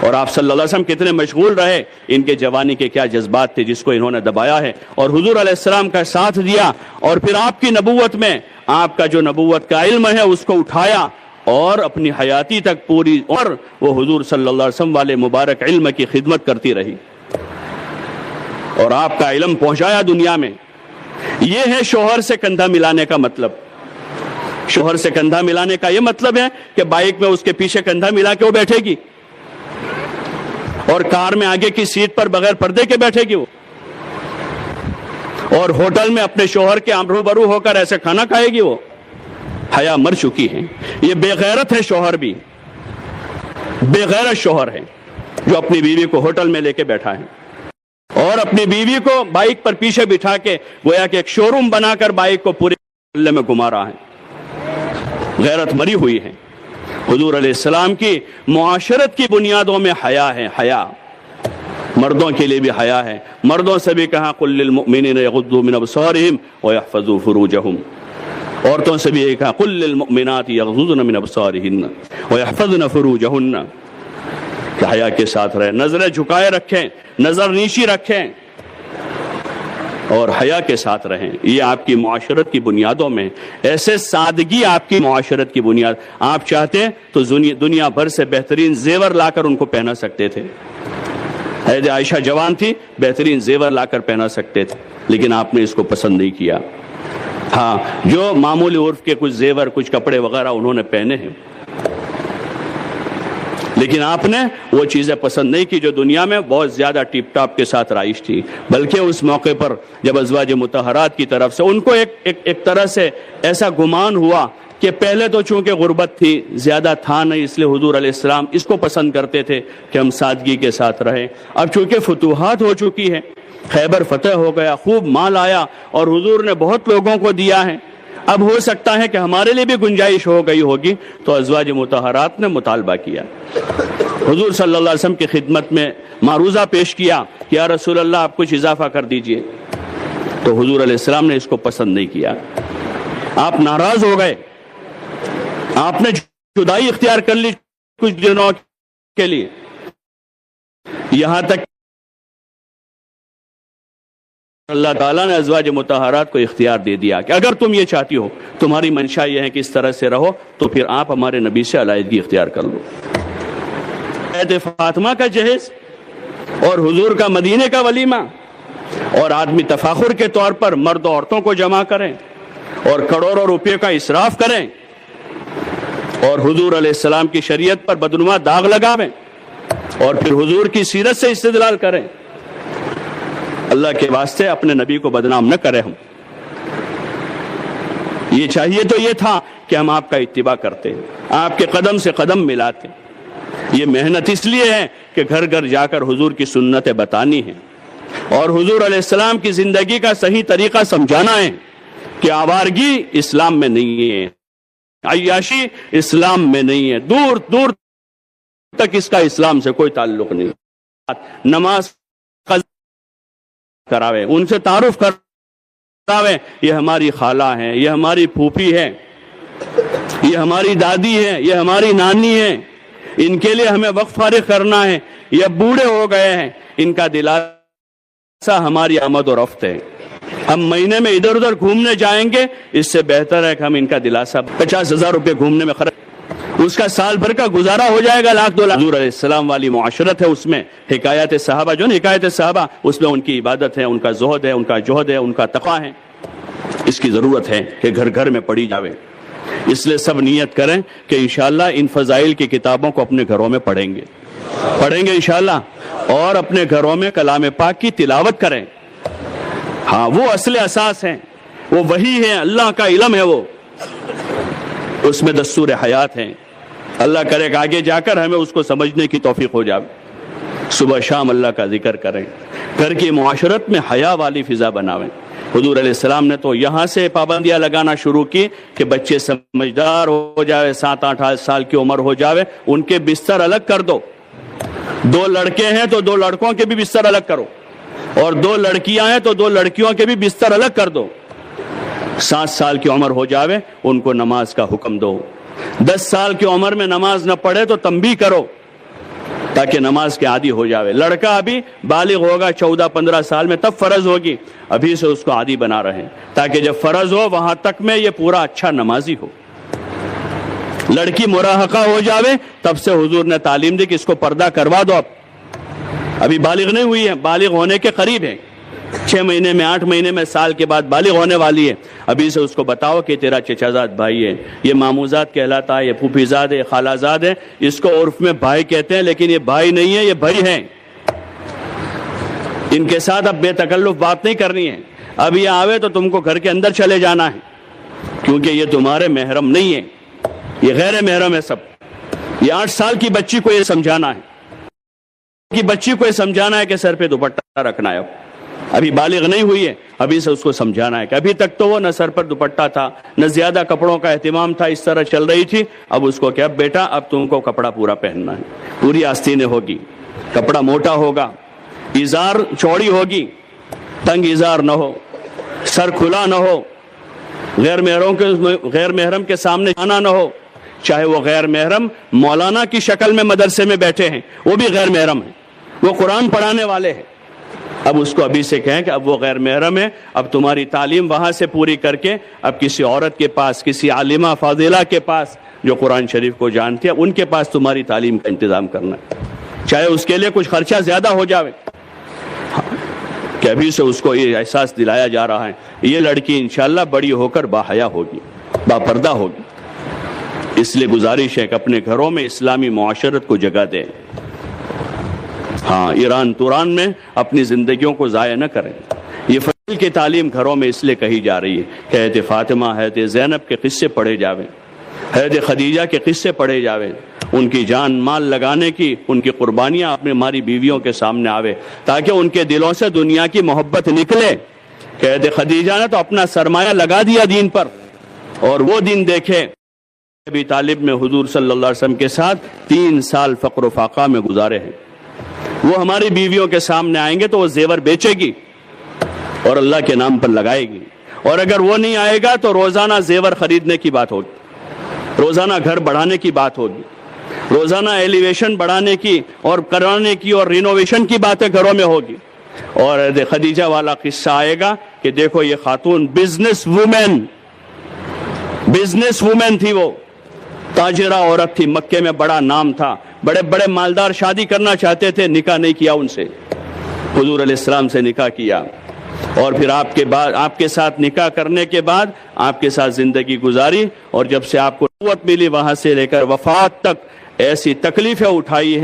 Speaker 1: اور آپ صلی اللہ علیہ وسلم کتنے مشغول رہے, ان کے جوانی کے کیا جذبات تھے جس کو انہوں نے دبایا ہے, اور حضور علیہ السلام کا ساتھ دیا. اور پھر آپ کی نبوت میں آپ کا جو نبوت کا علم ہے اس کو اٹھایا, اور اپنی حیاتی تک پوری, اور وہ حضور صلی اللہ علیہ وسلم والے مبارک علم کی خدمت کرتی رہی, اور آپ کا علم پہنچایا دنیا میں. یہ ہے شوہر سے کندھا ملانے کا مطلب. شوہر سے کندھا ملانے کا یہ مطلب ہے کہ بائک میں اس کے پیچھے کندھا ملا کے وہ بیٹھے گی, اور کار میں آگے کی سیٹ پر بغیر پردے کے بیٹھے گی وہ, اور ہوٹل میں اپنے شوہر کے روبرو ہو کر ایسے کھانا کھائے گی وہ. حیا مر چکی ہے. یہ بے غیرت ہے شوہر بھی, بے غیرت شوہر ہے جو اپنی بیوی کو ہوٹل میں لے کے بیٹھا ہے, اور اپنی بیوی کو بائک پر پیچھے بٹھا کے گویا کہ ایک شو روم بنا کر بائک کو پورے محلے میں گھما رہا ہے. غیرت مری ہوئی ہے. حضور علیہ السلام کی معاشرت کی بنیادوں میں حیا ہے. حیا مردوں کے لیے بھی حیا ہے. مردوں سے بھی کہا قل للمؤمنین یغضوا من ابصارہم ویحفظوا فروجہم. عورتوں سے بھی کہا قل للمؤمنات یغضضن من ابصارہن ویحفظن فروجہن. حیا کے ساتھ رہے, نظریں جھکائے رکھیں, نظر نیچی رکھیں, اور حیا کے ساتھ رہیں. یہ آپ کی معاشرت کی بنیادوں میں, ایسے سادگی آپ کی معاشرت کی بنیاد. آپ چاہتے تو دنیا بھر سے بہترین زیور لا کر ان کو پہنا سکتے تھے, حضرت عائشہ جوان تھی، بہترین زیور لا کر پہنا سکتے تھے، لیکن آپ نے اس کو پسند نہیں کیا۔ ہاں، جو معمولی عرف کے کچھ زیور، کچھ کپڑے وغیرہ انہوں نے پہنے ہیں، لیکن آپ نے وہ چیزیں پسند نہیں کی جو دنیا میں بہت زیادہ ٹیپ ٹاپ کے ساتھ رائج تھی، بلکہ اس موقع پر جب ازواج مطہرات کی طرف سے ان کو ایک طرح سے ایسا گمان ہوا کہ پہلے تو چونکہ غربت تھی، زیادہ تھا نہیں، اس لیے حضور علیہ السلام اس کو پسند کرتے تھے کہ ہم سادگی کے ساتھ رہیں۔ اب چونکہ فتوحات ہو چکی ہے، خیبر فتح ہو گیا، خوب مال آیا اور حضور نے بہت لوگوں کو دیا ہے، اب ہو سکتا ہے کہ ہمارے لیے بھی گنجائش ہو گئی ہوگی، تو ازواج مطہرات نے مطالبہ کیا، حضور صلی اللہ علیہ وسلم کی خدمت میں معروضہ پیش کیا کہ یا رسول اللہ آپ کچھ اضافہ کر دیجئے، تو حضور علیہ السلام نے اس کو پسند نہیں کیا، آپ ناراض ہو گئے، آپ نے جدائی اختیار کر لی کچھ دنوں کے لیے، یہاں تک اللہ تعالیٰ نے ازواج مطہرات کو اختیار دے دیا کہ اگر تم یہ چاہتی ہو، تمہاری منشا یہ ہے کہ اس طرح سے رہو، تو پھر آپ ہمارے نبی سے علیحدگی اختیار کر لو۔ حضرت فاطمہ کا جہیز اور حضور کا مدینے کا ولیمہ، اور آدمی تفاخر کے طور پر مرد و عورتوں کو جمع کریں اور کروڑوں روپے کا اسراف کریں اور حضور علیہ السلام کی شریعت پر بدنما داغ لگاویں اور پھر حضور کی سیرت سے استدلال کریں، اللہ کے واسطے اپنے نبی کو بدنام نہ کریں۔ ہم یہ چاہیے تو یہ تھا کہ ہم آپ کا اتباع کرتے، آپ کے قدم سے قدم ملاتے۔ یہ محنت اس لیے ہے کہ گھر گھر جا کر حضور کی سنتیں بتانی ہیں اور حضور علیہ السلام کی زندگی کا صحیح طریقہ سمجھانا ہے کہ آوارگی اسلام میں نہیں ہے، عیاشی اسلام میں نہیں ہے، دور دور تک اس کا اسلام سے کوئی تعلق نہیں۔ نماز کراوے، ان سے تعارف کراوے، یہ ہماری خالہ ہیں، یہ ہماری پھوپھی ہے، یہ ہماری دادی ہے، یہ ہماری نانی ہے، ان کے لیے ہمیں وقت فارغ کرنا ہے، یہ بوڑھے ہو گئے ہیں، ان کا دلاسا ہماری آمد و رفت ہے۔ ہم مہینے میں ادھر ادھر گھومنے جائیں گے، اس سے بہتر ہے کہ ہم ان کا دلاسا 50,000 روپے گھومنے میں خرچ، اس کا سال بھر کا گزارا ہو جائے گا، لاکھ 2 لاکھ۔ حضور علیہ السلام والی معاشرت ہے، اس میں حکایات صحابہ جو حکایت صحابہ، اس میں ان کی عبادت ہے، ان کا زہد ہے، ان کا جہد ہے، ان کا تقویٰ ہے، اس کی ضرورت ہے کہ گھر گھر میں پڑھی جاوے۔ اس لیے سب نیت کریں کہ انشاءاللہ ان فضائل کی کتابوں کو اپنے گھروں میں پڑھیں گے انشاءاللہ، اور اپنے گھروں میں کلام پاک کی تلاوت کریں۔ ہاں، وہ اصل اساس ہیں، وہ وحی ہے، اللہ کا علم ہے، وہ اس میں دستور حیات ہیں۔ اللہ کرے کہ آگے جا کر ہمیں اس کو سمجھنے کی توفیق ہو جائے۔ صبح شام اللہ کا ذکر کریں، گھر کی معاشرت میں حیا والی فضا بناویں۔ حضور علیہ السلام نے تو یہاں سے پابندیاں لگانا شروع کی کہ بچے سمجھدار ہو جاوے، 7-8 سال کی عمر ہو جاوے، ان کے بستر الگ کر دو۔ 2 لڑکے ہیں تو 2 لڑکوں کے بھی بستر الگ کرو، اور 2 لڑکیاں ہیں تو 2 لڑکیوں کے بھی بستر الگ کر دو۔ 7 سال کی عمر ہو جاوے، ان کو نماز کا حکم دو۔ 10 سال کی عمر میں نماز نہ پڑھے تو تنبیہ کرو تاکہ نماز کے عادی ہو جاوے۔ لڑکا ابھی بالغ ہوگا 14-15 سال میں، تب فرض ہوگی، ابھی سے اس کو عادی بنا رہے ہیں تاکہ جب فرض ہو وہاں تک میں یہ پورا اچھا نمازی ہو۔ لڑکی مراہقہ ہو جاوے، تب سے حضور نے تعلیم دی کہ اس کو پردہ کروا دو، ابھی بالغ نہیں ہوئی ہے، بالغ ہونے کے قریب ہے، 6 مہینے میں 8 مہینے میں سال کے بعد بالغ ہونے والی ہے، ابھی سے اس کو بتاؤ کہ تیرا چچا زاد بھائی ہے، یہ ماموزاد کہلاتا ہے، یہ پھوپھی زاد ہے، خالہ زاد ہے، اس کو عرف میں بھائی کہتے ہیں، لیکن یہ بھائی نہیں ہے، یہ بھائی ہیں۔ ان کے ساتھ اب بے تکلف بات نہیں کرنی ہے، اب یہ آوے تو تم کو گھر کے اندر چلے جانا ہے، کیونکہ یہ تمہارے محرم نہیں ہے، یہ غیر محرم ہے سب۔ یہ 8 سال کی بچی کو یہ سمجھانا ہے کہ بچی کو یہ سمجھانا ہے کہ سر پہ دوپٹہ رکھنا ہے، ابھی بالغ نہیں ہوئی ہے، ابھی سے اس کو سمجھانا ہے کہ ابھی تک تو وہ نہ سر پر دوپٹہ تھا، نہ زیادہ کپڑوں کا اہتمام تھا، اس طرح چل رہی تھی، اب اس کو کہ اب بیٹا اب تم کو کپڑا پورا پہننا ہے، پوری آستینیں ہوگی، کپڑا موٹا ہوگا، ازار چوڑی ہوگی، تنگ ازار نہ ہو، سر کھلا نہ ہو، غیر محرم کے سامنے جانا نہ ہو، چاہے وہ غیر محرم مولانا کی شکل میں مدرسے میں بیٹھے ہیں، وہ بھی غیر محرم ہیں، وہ قرآن پڑھانے والے ہیں، اب اس کو ابھی سے کہیں کہ اب وہ غیر محرم ہے، اب تمہاری تعلیم وہاں سے پوری کر کے اب کسی عورت کے پاس، کسی عالمہ فاضلہ کے پاس جو قرآن شریف کو جانتی ہے، ان کے پاس تمہاری تعلیم کا انتظام کرنا ہے۔ چاہے اس کے لیے کچھ خرچہ زیادہ ہو جاوے، کہ ابھی سے اس کو یہ احساس دلایا جا رہا ہے یہ لڑکی انشاءاللہ بڑی ہو کر باحیا ہوگی، با پردہ ہوگی۔ اس لیے گزارش ہے کہ اپنے گھروں میں اسلامی معاشرت کو جگہ دیں۔ ہاں، ایران توران میں اپنی زندگیوں کو ضائع نہ کریں۔ یہ فضل کی تعلیم گھروں میں اس لیے کہی جا رہی ہے کہ حضرت فاطمہ، حضرت زینب کے قصے پڑھے جاویں، حضرت خدیجہ کے قصے پڑھے جاویں، ان کی جان مال لگانے کی، ان کی قربانیاں اپنی ہماری بیویوں کے سامنے آوے، تاکہ ان کے دلوں سے دنیا کی محبت نکلے کہ حضرت خدیجہ نے تو اپنا سرمایہ لگا دیا دین پر، اور وہ دین دیکھے۔ ابی طالب میں حضور صلی اللہ علیہ وسلم کے ساتھ 3 سال فقر و فاقہ میں گزارے ہیں۔ وہ ہماری بیویوں کے سامنے آئیں گے تو وہ زیور بیچے گی اور اللہ کے نام پر لگائے گی، اور اگر وہ نہیں آئے گا تو روزانہ زیور خریدنے کی بات ہوگی، روزانہ گھر بڑھانے کی بات ہوگی، روزانہ ایلیویشن بڑھانے کی اور کرانے کی اور رینوویشن کی باتیں گھروں میں ہوگی۔ اور خدیجہ والا قصہ آئے گا کہ دیکھو یہ خاتون بزنس وومن تھی، وہ تاجرہ عورت تھی، مکے میں بڑا نام تھا، بڑے بڑے مالدار شادی کرنا چاہتے تھے، نکاح نہیں کیا ان سے، حضور علیہ السلام سے نکاح کیا، اور پھر آپ کے ساتھ نکاح کرنے کے بعد آپ کے ساتھ زندگی گزاری، اور جب سے آپ کو قوت ملی وہاں سے لے کر وفات تک ایسی تکلیفیں اٹھائی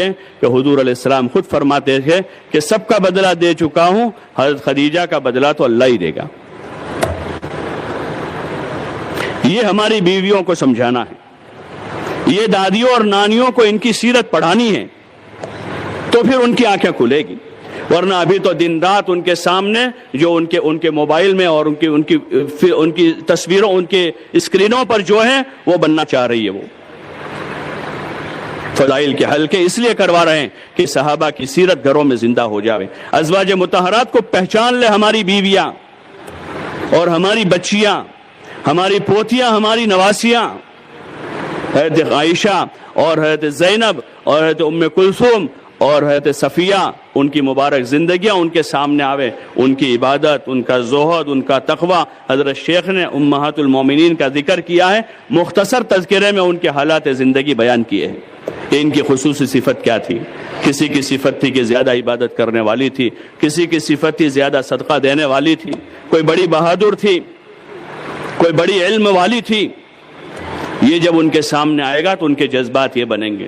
Speaker 1: ہیں کہ حضور علیہ السلام خود فرماتے تھے کہ سب کا بدلہ دے چکا ہوں، حضرت خدیجہ کا بدلہ تو اللہ ہی دے گا۔ یہ ہماری بیویوں کو سمجھانا ہے، یہ دادیوں اور نانیوں کو ان کی سیرت پڑھانی ہے، تو پھر ان کی آنکھیں کھلے گی، ورنہ ابھی تو دن رات ان کے سامنے جو ان کے موبائل میں اور ان کی تصویروں، ان کے اسکرینوں پر جو ہے وہ بننا چاہ رہی ہے۔ وہ فضائل کے حلقے اس لیے کروا رہے ہیں کہ صحابہ کی سیرت گھروں میں زندہ ہو جاوے، ازواج مطہرات کو پہچان لے ہماری بیویاں اور ہماری بچیاں، ہماری پوتیاں، ہماری نواسیاں، حضرت عائشہ اور حضرت زینب اور حضرت ام کلثوم اور حضرت صفیہ، ان کی مبارک زندگیاں ان کے سامنے آوے، ان کی عبادت، ان کا زہد، ان کا تقوی۔ حضرت شیخ نے امہات المومنین کا ذکر کیا ہے، مختصر تذکرے میں ان کے حالات زندگی بیان کیے ہیں کہ ان کی خصوصی صفت کیا تھی۔ کسی کی صفت تھی کہ زیادہ عبادت کرنے والی تھی، کسی کی صفت تھی زیادہ صدقہ دینے والی تھی، کوئی بڑی بہادر تھی، کوئی بڑی علم والی تھی۔ یہ جب ان کے سامنے آئے گا تو ان کے جذبات یہ بنیں گے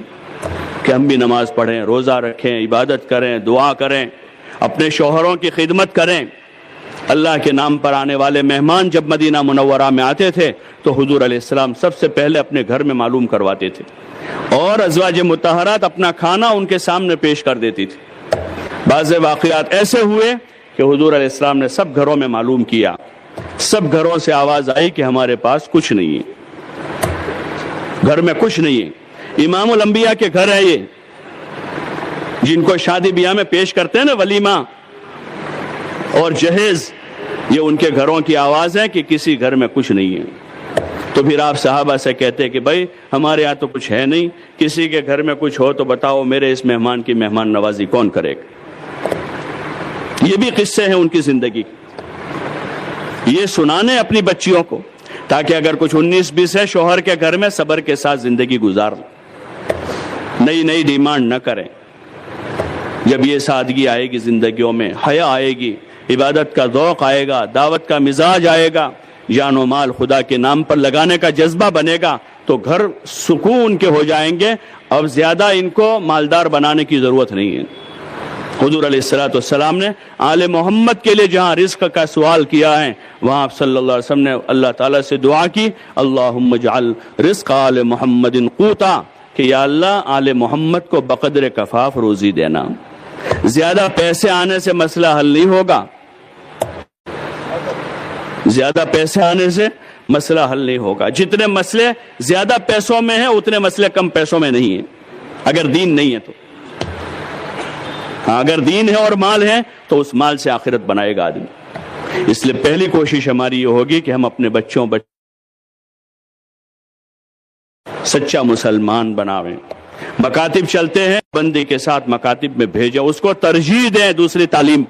Speaker 1: کہ ہم بھی نماز پڑھیں، روزہ رکھیں، عبادت کریں، دعا کریں، اپنے شوہروں کی خدمت کریں۔ اللہ کے نام پر آنے والے مہمان جب مدینہ منورہ میں آتے تھے تو حضور علیہ السلام سب سے پہلے اپنے گھر میں معلوم کرواتے تھے، اور ازواج مطہرات اپنا کھانا ان کے سامنے پیش کر دیتی تھی۔ بعض واقعات ایسے ہوئے کہ حضور علیہ السلام نے سب گھروں میں معلوم کیا، سب گھروں سے آواز آئی کہ ہمارے پاس کچھ نہیں ہے، گھر میں کچھ نہیں ہے۔ امام الانبیاء کے گھر ہے یہ، جن کو شادی بیاہ میں پیش کرتے ہیں نا ولیمہ اور جہیز، یہ ان کے گھروں کی آواز ہے کہ کسی گھر میں کچھ نہیں ہے۔ تو پھر آپ صحابہ سے کہتے کہ بھائی ہمارے ہاں تو کچھ ہے نہیں، کسی کے گھر میں کچھ ہو تو بتاؤ، میرے اس مہمان کی مہمان نوازی کون کرے گا؟ یہ بھی قصے ہیں ان کی زندگی، یہ سنانے اپنی بچیوں کو، تاکہ اگر کچھ 19-20 ہے شوہر کے گھر میں صبر کے ساتھ زندگی گزار لیں، نئی ڈیمانڈ نہ کریں۔ جب یہ سادگی آئے گی زندگیوں میں، حیا آئے گی، عبادت کا ذوق آئے گا، دعوت کا مزاج آئے گا، جان و مال خدا کے نام پر لگانے کا جذبہ بنے گا، تو گھر سکون کے ہو جائیں گے۔ اب زیادہ ان کو مالدار بنانے کی ضرورت نہیں ہے۔ حضور علیہ السلام نے آل محمد کے لیے جہاں رزق کا سوال کیا ہے، وہاں آپ صلی اللہ علیہ وسلم نے اللہ تعالیٰ سے دعا کی، اللہم اجعل رزق آل محمد قوتا، کہ یا اللہ آل محمد کو بقدر کفاف روزی دینا۔ زیادہ پیسے آنے سے مسئلہ حل نہیں ہوگا، زیادہ پیسے آنے سے مسئلہ حل نہیں ہوگا۔ جتنے مسئلے زیادہ پیسوں میں ہیں اتنے مسئلے کم پیسوں میں نہیں ہیں، اگر دین نہیں ہے تو۔ اگر دین ہے اور مال ہے تو اس مال سے آخرت بنائے گا آدمی۔ اس لیے پہلی کوشش ہماری یہ ہوگی کہ ہم اپنے بچوں سچا مسلمان بناویں۔ مکاتب چلتے ہیں، بندی کے ساتھ مکاتب میں بھیجیں، اس کو ترجیح دیں دوسری تعلیم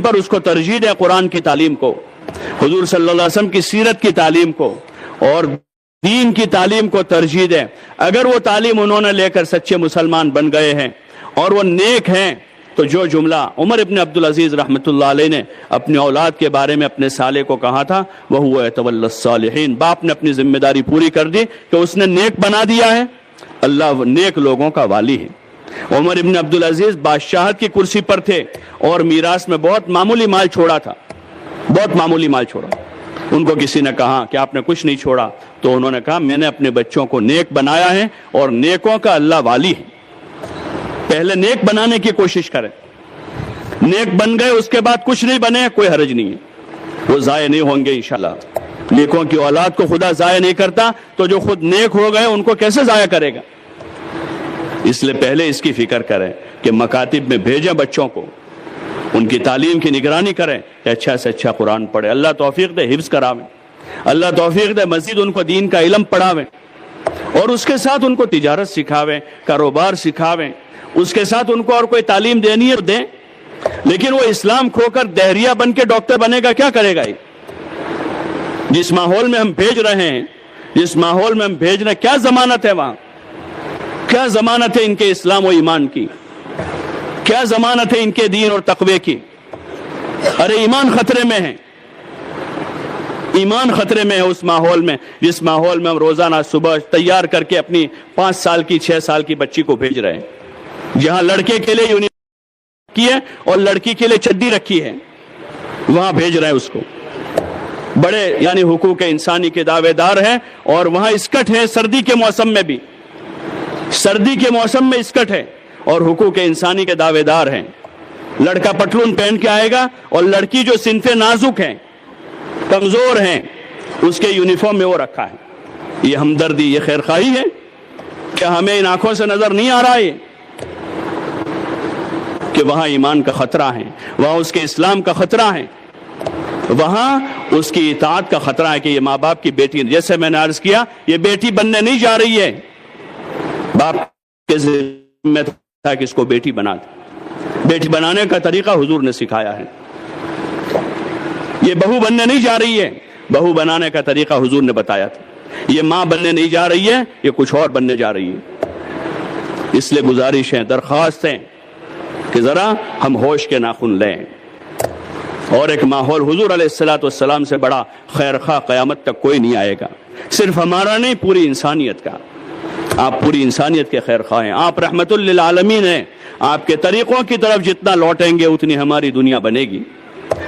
Speaker 1: پر اس کو ترجیح دیں، قرآن کی تعلیم کو، حضور صلی اللہ علیہ وسلم کی سیرت کی تعلیم کو، اور دین کی تعلیم کو ترجیح دیں. اگر وہ تعلیم انہوں نے لے کر سچے مسلمان بن گئے ہیں اور وہ نیک ہیں تو جو جملہ عمر ابن عبدالعزیز رحمۃ اللہ علیہ نے اپنی اولاد کے بارے میں اپنے سالے کو کہا تھا وہ ہوا یتولی الصالحین، باپ نے اپنی ذمہ داری پوری کر دی کہ اس نے نیک بنا دیا ہے، اللہ نیک لوگوں کا والی ہے. عمر ابن عبدالعزیز بادشاہت کی کرسی پر تھے اور میراث میں بہت معمولی مال چھوڑا تھا، بہت معمولی مال چھوڑا. ان کو کسی نے کہا کہ آپ نے کچھ نہیں چھوڑا، تو انہوں نے کہا میں نے اپنے بچوں کو نیک بنایا ہے اور نیکوں کا اللہ والی ہے. پہلے نیک بنانے کی کوشش کریں، نیک بن گئے اس کے بعد کچھ نہیں بنے کوئی حرج نہیں ہے، وہ ضائع نہیں ہوں گے انشاءاللہ. نیکوں کی اولاد کو خدا ضائع نہیں کرتا تو جو خود نیک ہو گئے ان کو کیسے ضائع کرے گا؟ اس لیے پہلے اس کی فکر کریں کہ مکاتب میں بھیجیں بچوں کو، ان کی تعلیم کی نگرانی کریں کہ اچھا سے اچھا قرآن پڑھے، اللہ توفیق دے حفظ کراویں، اللہ توفیق دے مزید ان کو دین کا علم پڑھاویں، اور اس کے ساتھ ان کو تجارت سکھاویں، کاروبار سکھاویں، اس کے ساتھ ان کو اور کوئی تعلیم دینی ہے دیں. لیکن وہ اسلام کھو کر دہریہ بن کے ڈاکٹر بنے گا، کیا کرے گا؟ جس ماحول میں ہم بھیج رہے ہیں، جس ماحول میں ہم بھیج رہے ہیں، کیا ضمانت ہے وہاں؟ کیا ضمانت ہے ان کے اسلام و ایمان کی؟ کیا ضمانت ہے ان کے دین اور تقوی کی؟ ارے ایمان خطرے میں ہے، ایمان خطرے میں ہے اس ماحول میں جس ماحول میں ہم روزانہ صبح تیار کر کے اپنی 5 سال کی 6 سال کی بچی کو بھیج رہے ہیں. جہاں لڑکے کے لیے یونیفارم کی ہے اور لڑکی کے لیے چڈی رکھی ہے، وہاں بھیج رہے ہیں اس کو. بڑے یعنی حقوق انسانی کے دعوے دار ہیں اور وہاں اسکٹ ہے، سردی کے موسم میں بھی، سردی کے موسم میں اسکٹ ہے اور حقوق انسانی کے دعوے دار ہیں. لڑکا پتلون پہن کے آئے گا اور لڑکی جو صنفیں نازک ہیں، کمزور ہیں، اس کے یونیفارم میں وہ رکھا ہے. یہ ہمدردی، یہ خیرخواہی ہے؟ کیا ہمیں ان آنکھوں سے نظر نہیں آ رہا ہے کہ وہاں ایمان کا خطرہ ہے، وہاں اس کے اسلام کا خطرہ ہے، وہاں اس کی اطاعت کا خطرہ ہے کہ یہ ماں باپ کی بیٹی، جیسے میں نے عرض کیا، یہ بیٹی بننے نہیں جا رہی ہے، باپ کے ذمہ تھا کہ اس کو بیٹی بنا دے. بیٹی بنانے کا طریقہ حضور نے سکھایا ہے. یہ بہو بننے نہیں جا رہی ہے، بہو بنانے کا طریقہ حضور نے بتایا تھا. یہ ماں بننے نہیں جا رہی ہے، یہ کچھ اور بننے جا رہی ہے. اس لیے گزارش ہے، درخواست ہے کہ ذرا ہم ہوش کے ناخن لیں اور ایک ماحول، حضور علیہ السلام سے بڑا خیر خواہ قیامت تک کوئی نہیں آئے گا، صرف ہمارا نہیں پوری انسانیت کا. آپ پوری انسانیت کے خیر خواہ ہیں، آپ رحمت للعالمین ہیں. آپ کے طریقوں کی طرف جتنا لوٹیں گے اتنی ہماری دنیا بنے گی،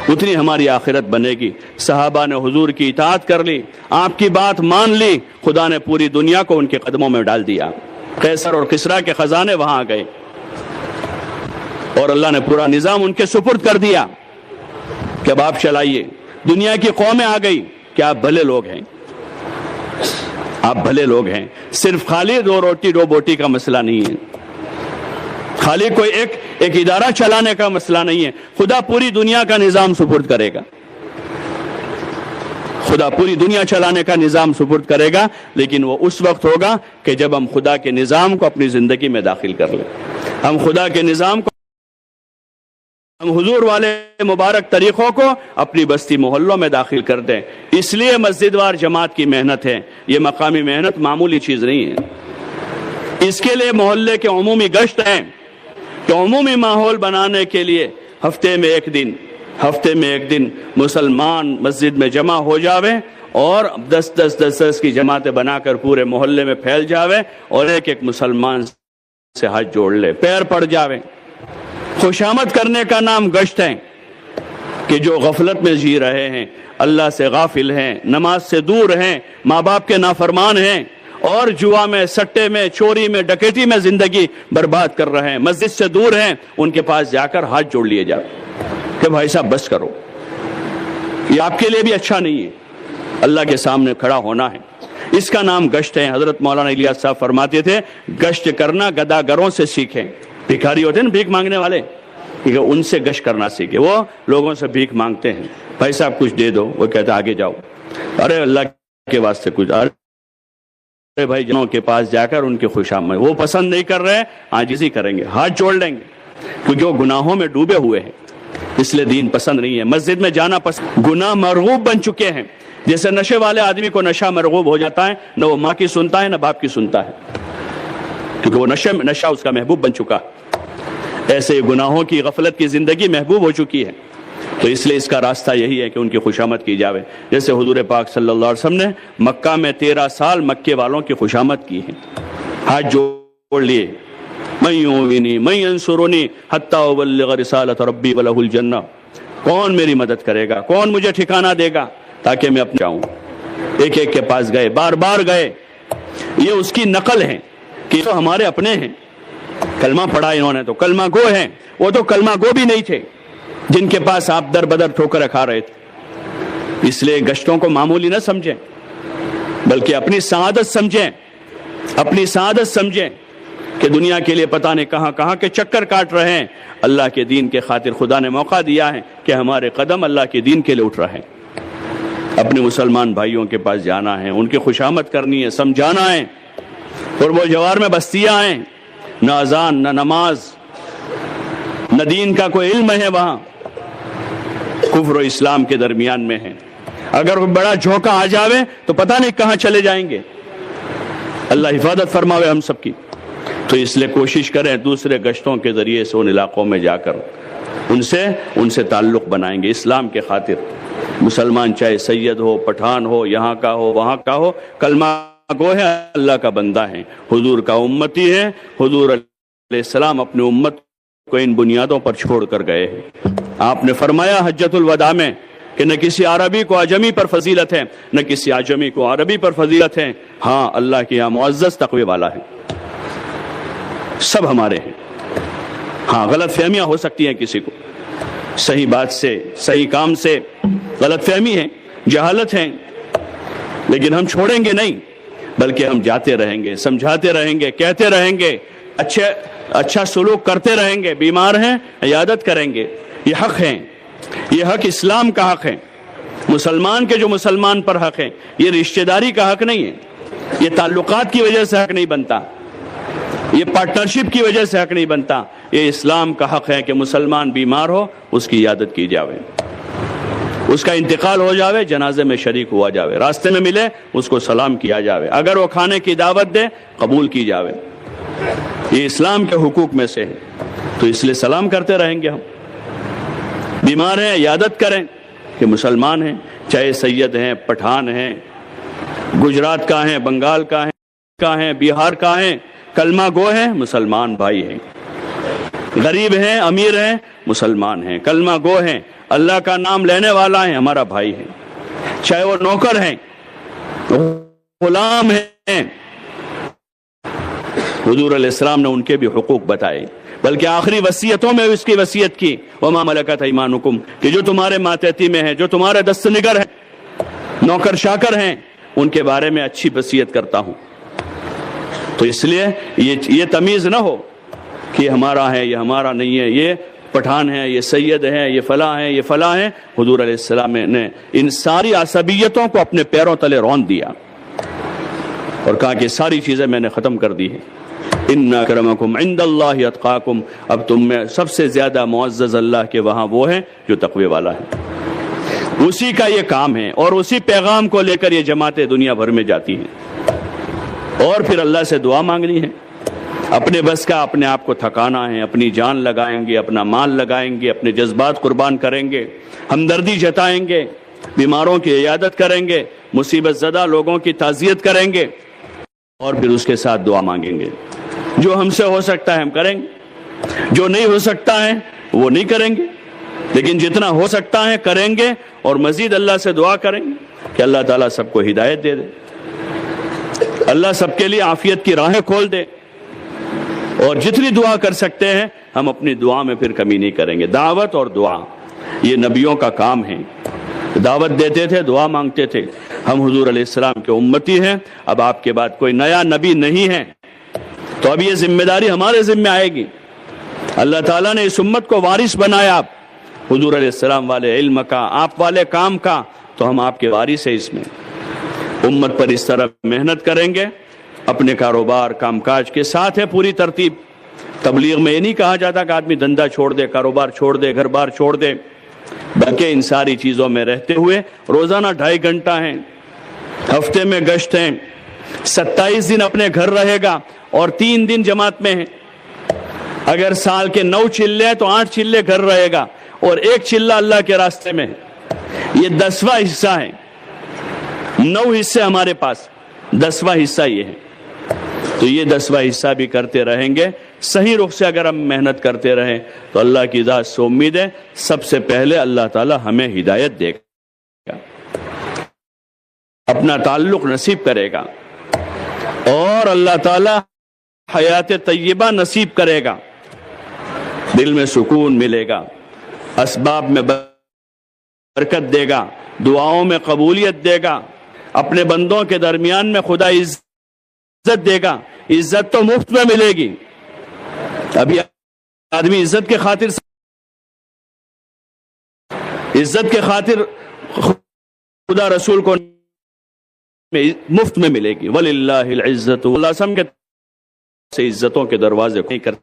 Speaker 1: اتنی ہماری آخرت بنے گی. صحابہ نے حضور کی اطاعت کر لی، آپ کی بات مان لی، خدا نے پوری دنیا کو ان کے قدموں میں ڈال دیا. قیصر اور کسریٰ کے خزانے وہاں گئے اور اللہ نے پورا نظام ان کے سپرد کر دیا کہ اب آپ چلائیے. دنیا کی قومیں آ گئی کہ آپ بھلے لوگ ہیں، آپ بھلے لوگ ہیں. صرف خالی 2 روٹی 2 بوٹی کا مسئلہ نہیں ہے، خالی کوئی ایک ادارہ چلانے کا مسئلہ نہیں ہے. خدا پوری دنیا کا نظام سپرد کرے گا، خدا پوری دنیا چلانے کا نظام سپرد کرے گا، لیکن وہ اس وقت ہوگا کہ جب ہم خدا کے نظام کو اپنی زندگی میں داخل کر لیں. ہم خدا کے نظام کو، ہم حضور والے مبارک طریقوں کو اپنی بستی محلوں میں داخل کر دیں. اس لیے مسجد وار جماعت کی محنت ہے، یہ مقامی محنت معمولی چیز نہیں ہے. اس کے لیے محلے کے عمومی گشت ہیں کہ عمومی ماحول بنانے کے لیے ہفتے میں ایک دن مسلمان مسجد میں جمع ہو جاوے اور 10 کی جماعتیں بنا کر پورے محلے میں پھیل جاوے اور ایک مسلمان سے ہاتھ جوڑ لے، پیر پڑ جاوے. خوشامد کرنے کا نام گشت ہے کہ جو غفلت میں جی رہے ہیں، اللہ سے غافل ہیں، نماز سے دور ہیں، ماں باپ کے نافرمان ہیں اور جوا میں، سٹے میں، چوری میں، ڈکیتی میں زندگی برباد کر رہے ہیں، مسجد سے دور ہیں، ان کے پاس جا کر ہاتھ جوڑ لیے جائے کہ بھائی صاحب بس کرو، یہ آپ کے لیے بھی اچھا نہیں ہے. اللہ کے سامنے کھڑا ہونا ہے، اس کا نام گشت ہے. حضرت مولانا الیاس صاحب فرماتے تھے گشت کرنا گداگروں سے سیکھیں. بھکاری ہوتے ہیں نا، بھیک مانگنے والے، ان سے گشت کرنا سیکھے. وہ لوگوں سے بھیک مانگتے ہیں، بھائی صاحب کچھ دے دو، وہ کہتا آگے جاؤ، ارے اللہ کے واسطے کچھ، ارے بھائی جنوں کے پاس جا کر ان کی خوشامد، وہ پسند نہیں کر رہے، عاجزی کریں گے، ہاتھ جوڑ لیں گے، کیونکہ وہ گناہوں میں ڈوبے ہوئے ہیں. اس لیے دین پسند نہیں ہے، مسجد میں جانا پسند، گناہ مرغوب بن چکے ہیں۔ جیسے نشے والے آدمی کو نشہ مرغوب ہو جاتا ہے، نہ وہ ماں کی سنتا ہے نہ باپ کی سنتا ہے، کیونکہ وہ نشہ اس کا محبوب بن چکا۔ ایسے گناہوں کی غفلت کی زندگی محبوب ہو چکی ہے، تو اس لیے اس کا راستہ یہی ہے کہ ان کی خوشامد کی جاوے۔ جیسے حضور پاک صلی اللہ علیہ وسلم نے مکہ میں 13 سال مکے والوں کی خوشامد کی ہے، ہاتھ جوڑ لیے، من یؤوینی من ینصرنی حتی ابلغ رسالۃ ربی ولہ الجنہ، کون میری مدد کرے گا، کون مجھے ٹھکانہ دے گا تاکہ میں اپنے جاؤں۔ ایک ایک کے پاس گئے، بار بار گئے۔ یہ اس کی نقل ہے کہ تو ہمارے اپنے ہیں، کلمہ پڑھا انہوں نے تو کلمہ گو ہیں، وہ تو کلمہ گو بھی نہیں تھے جن کے پاس آپ در بدر ٹھوکر کھا رہے تھے۔ اس لیے گشتوں کو معمولی نہ سمجھیں، بلکہ اپنی سعادت سمجھیں، اپنی سعادت سمجھیں کہ دنیا کے لیے پتہ نہیں کہاں کہاں کے چکر کاٹ رہے ہیں۔ اللہ کے دین کے خاطر خدا نے موقع دیا ہے کہ ہمارے قدم اللہ کے دین کے لیے اٹھ رہے ہیں۔ اپنے مسلمان بھائیوں کے پاس جانا ہے، ان کی خوشامد کرنی ہے، سمجھانا ہے۔ اور وہ جوار میں بستیاں ہیں، نہ اذان نہ نماز نہ دین کا کوئی علم ہے، وہاں کفر و اسلام کے درمیان میں ہے۔ اگر بڑا جھونکا آ جاوے تو پتہ نہیں کہاں چلے جائیں گے۔ اللہ حفاظت فرماوے ہم سب کی۔ تو اس لیے کوشش کریں دوسرے گشتوں کے ذریعے سے ان علاقوں میں جا کر ان سے تعلق بنائیں گے اسلام کے خاطر۔ مسلمان چاہے سید ہو، پٹھان ہو، یہاں کا ہو، وہاں کا ہو، کلمہ گو ہے، اللہ کا بندہ ہے، حضور کا امتی ہے۔ حضور علیہ السلام اپنی امت کو ان بنیادوں پر چھوڑ کر گئے ہیں۔ آپ نے فرمایا حجۃ الوداع میں کہ نہ کسی عربی کو عجمی پر فضیلت ہے، نہ کسی عجمی کو عربی پر فضیلت ہے، ہاں اللہ کے یہاں معزز تقوی والا ہے، سب ہمارے ہیں۔ ہاں غلط فہمیاں ہو سکتی ہیں کسی کو، صحیح بات سے، صحیح کام سے غلط فہمی ہے، جہالت ہے، لیکن ہم چھوڑیں گے نہیں، بلکہ ہم جاتے رہیں گے، سمجھاتے رہیں گے، کہتے رہیں گے، اچھا سلوک کرتے رہیں گے، بیمار ہیں عیادت کریں گے۔ یہ حق ہے، یہ حق اسلام کا حق ہے، مسلمان کے جو مسلمان پر حق ہے، یہ رشتہ داری کا حق نہیں ہے، یہ تعلقات کی وجہ سے حق نہیں بنتا، یہ پارٹنرشپ کی وجہ سے حق نہیں بنتا، یہ اسلام کا حق ہے کہ مسلمان بیمار ہو اس کی عیادت کی جاوے، اس کا انتقال ہو جاوے جنازے میں شریک ہوا جاوے، راستے میں ملے اس کو سلام کیا جاوے، اگر وہ کھانے کی دعوت دے قبول کی جاوے۔ یہ اسلام کے حقوق میں سے ہے، تو اس لیے سلام کرتے رہیں گے ہم۔ بیمار ہیں عیادت کریں کہ مسلمان ہیں، چاہے سید ہیں، پٹھان ہیں، گجرات کا ہیں، بنگال کا ہیں، بہار کا ہیں، کلمہ گو ہیں، مسلمان بھائی ہیں، غریب ہیں، امیر ہیں، مسلمان ہیں، کلمہ گو ہیں، اللہ کا نام لینے والا ہے، ہمارا بھائی ہے، چاہے وہ نوکر ہیں، غلام ہیں۔ حضور علیہ السلام نے ان کے بھی حقوق بتائے، بلکہ آخری وصیتوں میں اس کی وصیت کی، وما ملکت ایمانکم، کہ جو تمہارے ماتحتی میں ہیں، جو تمہارے دست نگر ہیں، نوکر شاکر ہیں، ان کے بارے میں اچھی وصیت کرتا ہوں۔ تو اس لیے یہ تمیز نہ ہو کہ یہ ہمارا ہے، یہ ہمارا نہیں ہے، یہ پٹھان ہے، یہ سید ہے، یہ فلاں ہے، یہ فلاں ہے۔ حضور علیہ السلام نے ان ساری عصبیتوں کو اپنے پیروں تلے رون دیا اور کہا کہ ساری چیزیں میں نے ختم کر دی ہیں۔ ان اکرمکم عند اللہ اتقاکم، اب تم میں سب سے زیادہ معزز اللہ کے وہاں وہ ہے جو تقوی والا ہے۔ اسی کا یہ کام ہے اور اسی پیغام کو لے کر یہ جماعتیں دنیا بھر میں جاتی ہیں، اور پھر اللہ سے دعا مانگنی ہے۔ اپنے بس کا اپنے آپ کو تھکانا ہے، اپنی جان لگائیں گے، اپنا مال لگائیں گے، اپنے جذبات قربان کریں گے، ہمدردی جتائیں گے، بیماروں کی عیادت کریں گے، مصیبت زدہ لوگوں کی تعزیت کریں گے، اور پھر اس کے ساتھ دعا مانگیں گے۔ جو ہم سے ہو سکتا ہے ہم کریں گے، جو نہیں ہو سکتا ہے وہ نہیں کریں گے، لیکن جتنا ہو سکتا ہے کریں گے، اور مزید اللہ سے دعا کریں گے کہ اللہ تعالیٰ سب کو ہدایت دے دے، اللہ سب کے لیے عافیت کی راہیں کھول دے، اور جتنی دعا کر سکتے ہیں ہم اپنی دعا میں پھر کمی نہیں کریں گے۔ دعوت اور دعا یہ نبیوں کا کام ہے، دعوت دیتے تھے، دعا مانگتے تھے۔ ہم حضور علیہ السلام کے امتی ہیں، اب آپ کے بعد کوئی نیا نبی نہیں ہے، تو اب یہ ذمہ داری ہمارے ذمہ آئے گی۔ اللہ تعالیٰ نے اس امت کو وارث بنایا، حضور علیہ السلام والے علم کا، آپ والے کام کا، تو ہم آپ کے وارث ہیں۔ اس میں امت پر اس طرح محنت کریں گے، اپنے کاروبار کام کاج کے ساتھ ہے پوری ترتیب، تبلیغ میں یہ نہیں کہا جاتا کہ آدمی دھندا چھوڑ دے، کاروبار چھوڑ دے، گھر بار چھوڑ دے، بلکہ ان ساری چیزوں میں رہتے ہوئے روزانہ 2.5 گھنٹہ ہیں، ہفتے میں گشت ہیں، 27 دن اپنے گھر رہے گا اور 3 دن جماعت میں ہیں۔ اگر سال کے 9 چلے تو 8 چلے گھر رہے گا اور 1 چلہ اللہ کے راستے میں۔ یہ 10واں حصہ ہے۔ 9 حصے ہمارے پاس، 10واں حصہ یہ ہے۔ تو یہ 10واں حصہ بھی کرتے رہیں گے، صحیح رخ سے اگر ہم محنت کرتے رہیں تو اللہ کی ذات سے امید ہے سب سے پہلے اللہ تعالی ہمیں ہدایت دے گا، اپنا تعلق نصیب کرے گا، اور اللہ تعالی حیات طیبہ نصیب کرے گا، دل میں سکون ملے گا، اسباب میں برکت دے گا، دعاؤں میں قبولیت دے گا، اپنے بندوں کے درمیان میں خدا عزت دے گا۔ عزت تو مفت میں ملے گی۔ ابھی آدمی عزت کے خاطر خدا رسول کو مفت میں ملے گی۔ وَلِلَّهِ الْعِزَّةُ، اللہ سم کے سے عزتوں کے دروازے نہیں کر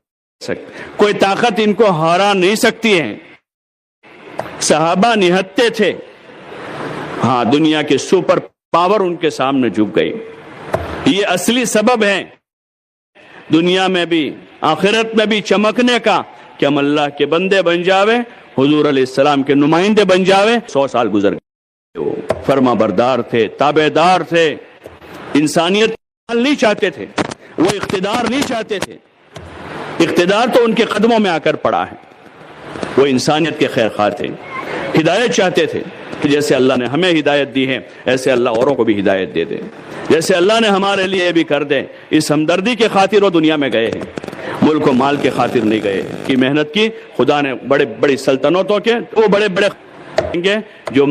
Speaker 1: سکتے، کوئی طاقت ان کو ہرا نہیں سکتی ہے۔ صحابہ نہتے تھے، ہاں دنیا کے سپر پاور ان کے سامنے جھک گئی۔ یہ اصلی سبب ہے دنیا میں بھی آخرت میں بھی چمکنے کا کہ ہم اللہ کے بندے بن جاوے، حضور علیہ السلام کے نمائندے بن جاوے۔ 100 سال گزر گئے، وہ فرما بردار تھے، تابعدار تھے، انسانیت نہیں چاہتے تھے، وہ اقتدار نہیں چاہتے تھے۔ اقتدار تو ان کے قدموں میں آ کر پڑا ہے۔ وہ انسانیت کے خیر خواہ تھے، ہدایت چاہتے تھے کہ جیسے اللہ نے ہمیں ہدایت دی ہے ایسے اللہ اوروں کو بھی ہدایت دے دے، جیسے اللہ نے ہمارے لیے بھی کر دے۔ اس ہمدردی کے خاطر وہ دنیا میں گئے ہیں، ملک و مال کے خاطر نہیں گئے، کی محنت کی خدا نے بڑے بڑی سلطنتوں کے، وہ بڑے بڑے جو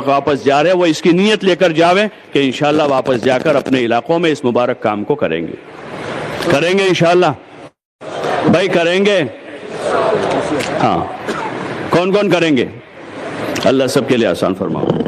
Speaker 1: واپس جا رہے وہ اس کی نیت لے کر جاوے کہ انشاءاللہ واپس جا کر اپنے علاقوں میں اس مبارک کام کو کریں گے انشاءاللہ بھائی، کریں گے۔ ہاں، کون کون کریں گے؟ اللہ سب کے لیے آسان فرماؤ۔